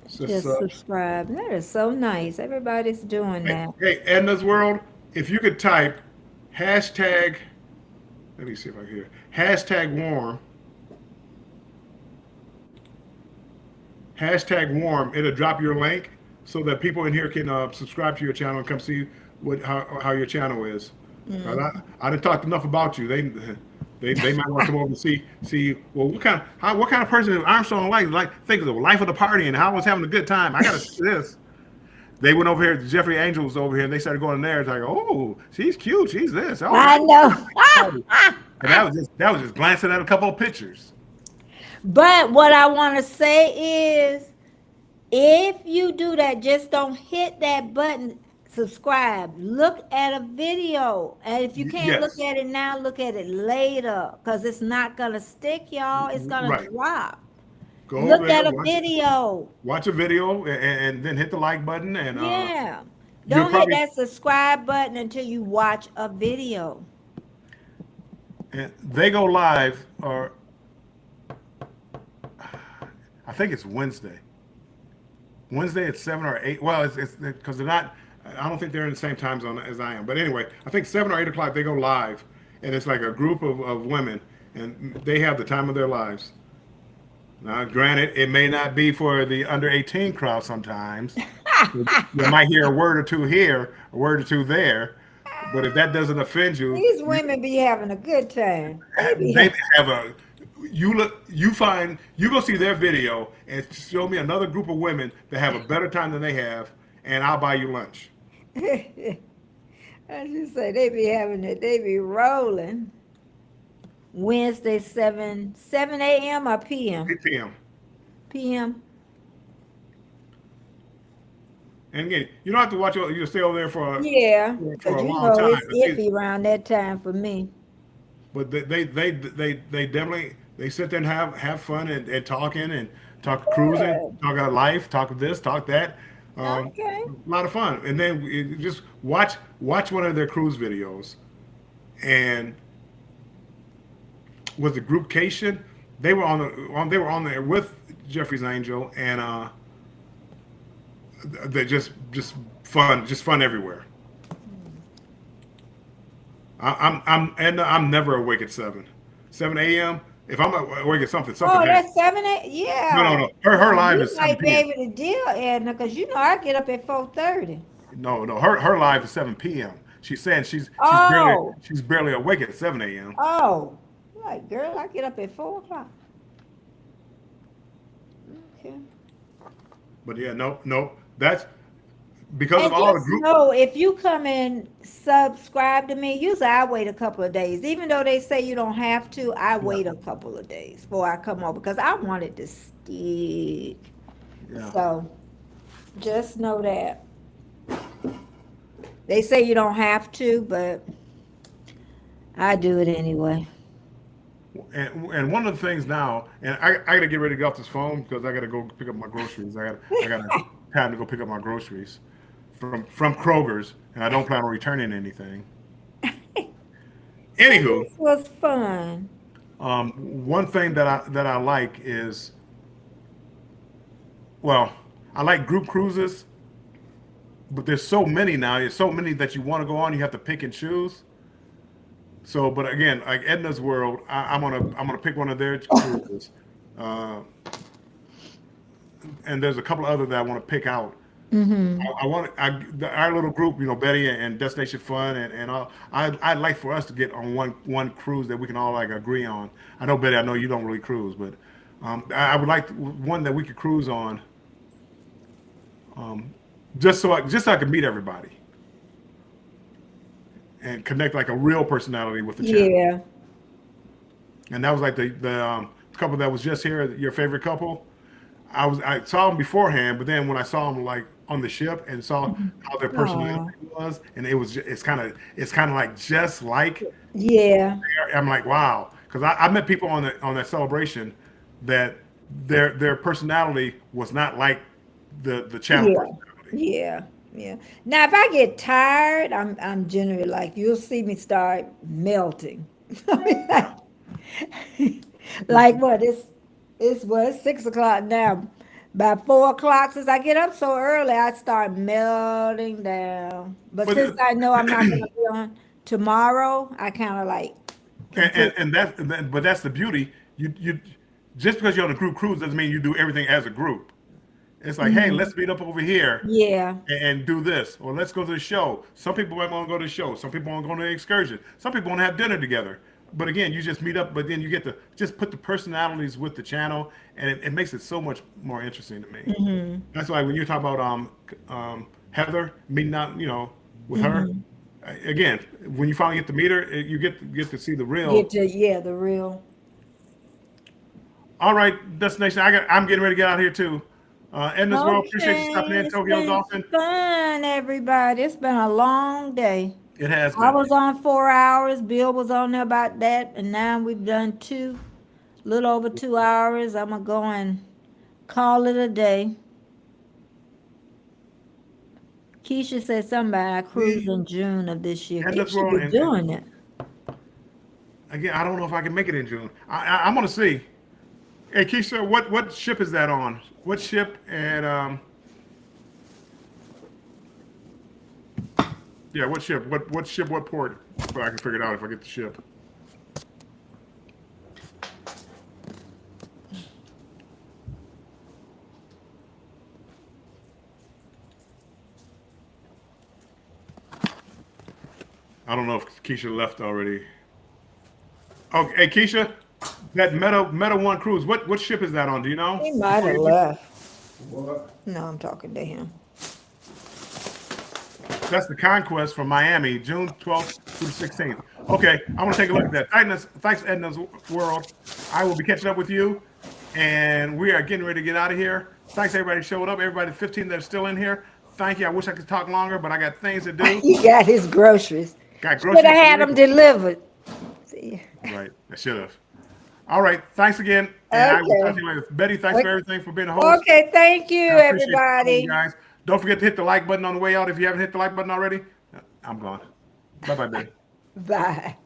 says Just subscribe. That is so nice. Everybody's doing Hey, that. hey, Edna's World, if you could type hashtag, let me see if I can hear hashtag warm, hashtag warm, it'll drop your link so that people in here can subscribe to your channel and come see how your channel is. 'Cause Mm. I didn't talk enough about you. They might want to come over and see well what kind of person is Armstrong like think of the life of the party and how I was having a good time. I gotta see this. They went over here. Jeffrey Angel was over here, and they started going in there. It's like, oh, she's cute. She's this. Oh, I know. and that was just glancing at a couple of pictures. But what I want to say is, if you do that, just don't hit that button, subscribe. Look at a video. And if you can't look Yes, at it now, look at it later. Because it's not going to stick, y'all. It's going to right. drop. Go over Look there, at a video. watch a video, and then hit the like button, and Yeah. you'll Don't hit probably. that subscribe button until you watch a video. And they go live, or I think it's Wednesday. Wednesday at 7 or 8. Well, it's because they're not. I don't think they're in the same time zone as I am. But anyway, I think 7 or 8 o'clock they go live, and it's like a group of women, and they have the time of their lives. Now, granted, it may not be for the under 18 crowd sometimes. You might hear a word or two here, a word or two there, but if that doesn't offend you, These women be having a good time. They be they have a. You go see their video and show me another group of women that have a better time than they have, and I'll buy you lunch. I just say they be having it. They be rolling. Wednesday 7 a.m. or p.m. 8 p.m. p.m. And again, you don't have to watch. You stay over there Yeah, for because a you long know time. it's iffy around that time for me. But they definitely they sit there and have fun and talking and talk cruising, Good. talk about life, talk this, talk that. Okay. A lot of fun. And then just watch one of their cruise videos. And was the group Cation? They were on there with Jeffrey's Angel, and they just fun everywhere. I'm never awake at 7 a.m. If I'm awake at something Oh, happened. that's 7 8. No, Yeah. no. Her live You is might 7 be p.m. able to deal, Edna, because you know I get up at 4:30. No. Her live is 7 p.m. She's saying Oh, she's barely awake at 7 a.m. oh. Like, girl, I get up at 4 o'clock. Okay. But yeah, no. That's because of And all the just group. know if you come and subscribe to me, usually I wait a couple of days. Even though they say you don't have to, I Yeah, wait a couple of days before I come over because I want it to stick. yeah. So just know that. They say you don't have to, but I do it anyway. And one of the things now, and I got to get ready to get off this phone because I got to go pick up my groceries. I got time to go pick up my groceries from Kroger's, and I don't plan on returning anything. Well, Anywho, this was fun. one thing that I like is, well, I like group cruises, but there's so many now. There's so many that you want to go on. You have to pick and choose. So, but again, like Edna's World, I'm gonna pick one of their cruises, uh, and there's a couple of other that I want to pick out. Mm-hmm. I want our little group, Betty and Destination Fun, and all. I'd like for us to get on one cruise that we can all like agree on. I know Betty, I know you don't really cruise, but I would like one that we could cruise on, just so I could meet everybody and connect like a real personality with the channel. Yeah. And that was like the couple that was just here, your favorite couple. I saw them beforehand, but then when I saw them like on the ship and saw how their personality Oh, was, and it's kind of like just like yeah. I'm like wow, because I met people on that celebration that their personality was not like the channel Yeah. personality. Yeah. Yeah. Now, if I get tired, I'm generally like you'll see me start melting. I mean, like what? It's what? It's 6 o'clock now. By 4 o'clock, since I get up so early, I start melting down. But But since I know I'm not gonna be on tomorrow, I kind of like can put. but that's the beauty. You just because you're on a group cruise doesn't mean you do everything as a group. It's like, hey, Mhm. let's meet up over here Yeah. and do this, or let's go to the show. Some people might want to go to the show. Some people want to go to the excursion. Some people want to have dinner together. But again, you just meet up, but then you get to just put the personalities with the channel, and it makes it so much more interesting to me. Hmm. That's why when you talk about Heather meeting out, with her, Hmm. again, when you finally get to meet her, you get to see the Get real. to yeah the real. All right, destination. I'm getting ready to get out of here too. Edna's World, appreciate you stopping Okay, in. it's Tokyo been Dolphin. fun, everybody. It's been a long day. It has I been. was on 4 hours. Bill was on there about that, and now we've done little over 2 hours. I'm gonna go and call it a day. Keisha said something about a cruise See, in June of this year. Edna's Keisha World, be and doing it. again, I don't know if I can make it in June. I'm gonna see. Hey, Keisha, what ship is that on? What ship? And yeah, what ship? What ship? What port? So I can figure it out if I get the ship. I don't know if Keisha left already. Okay, hey Keisha, that Meta One cruise. What ship is that on? Do you know? He might Before have you leave? left. What? No, I'm talking to him. That's the Conquest from Miami, June 12th through the 16th. Okay, I'm gonna take a look at that. Thanks, Edna's World. I will be catching up with you, and we are getting ready to get out of here. Thanks everybody who showed up. Everybody 15 that's still in here. Thank you. I wish I could talk longer, but I got things to do. He got his groceries. Got Should have groceries to had make. them delivered. See. Right, I should have. All right, thanks again, and I will talk to Okay. you later. Betty, thanks for everything for being a host. Okay, thank you, I appreciate all you everybody. guys. Don't forget to hit the like button on the way out if you haven't hit the like button already. I'm gone. Bye bye, Betty. Bye.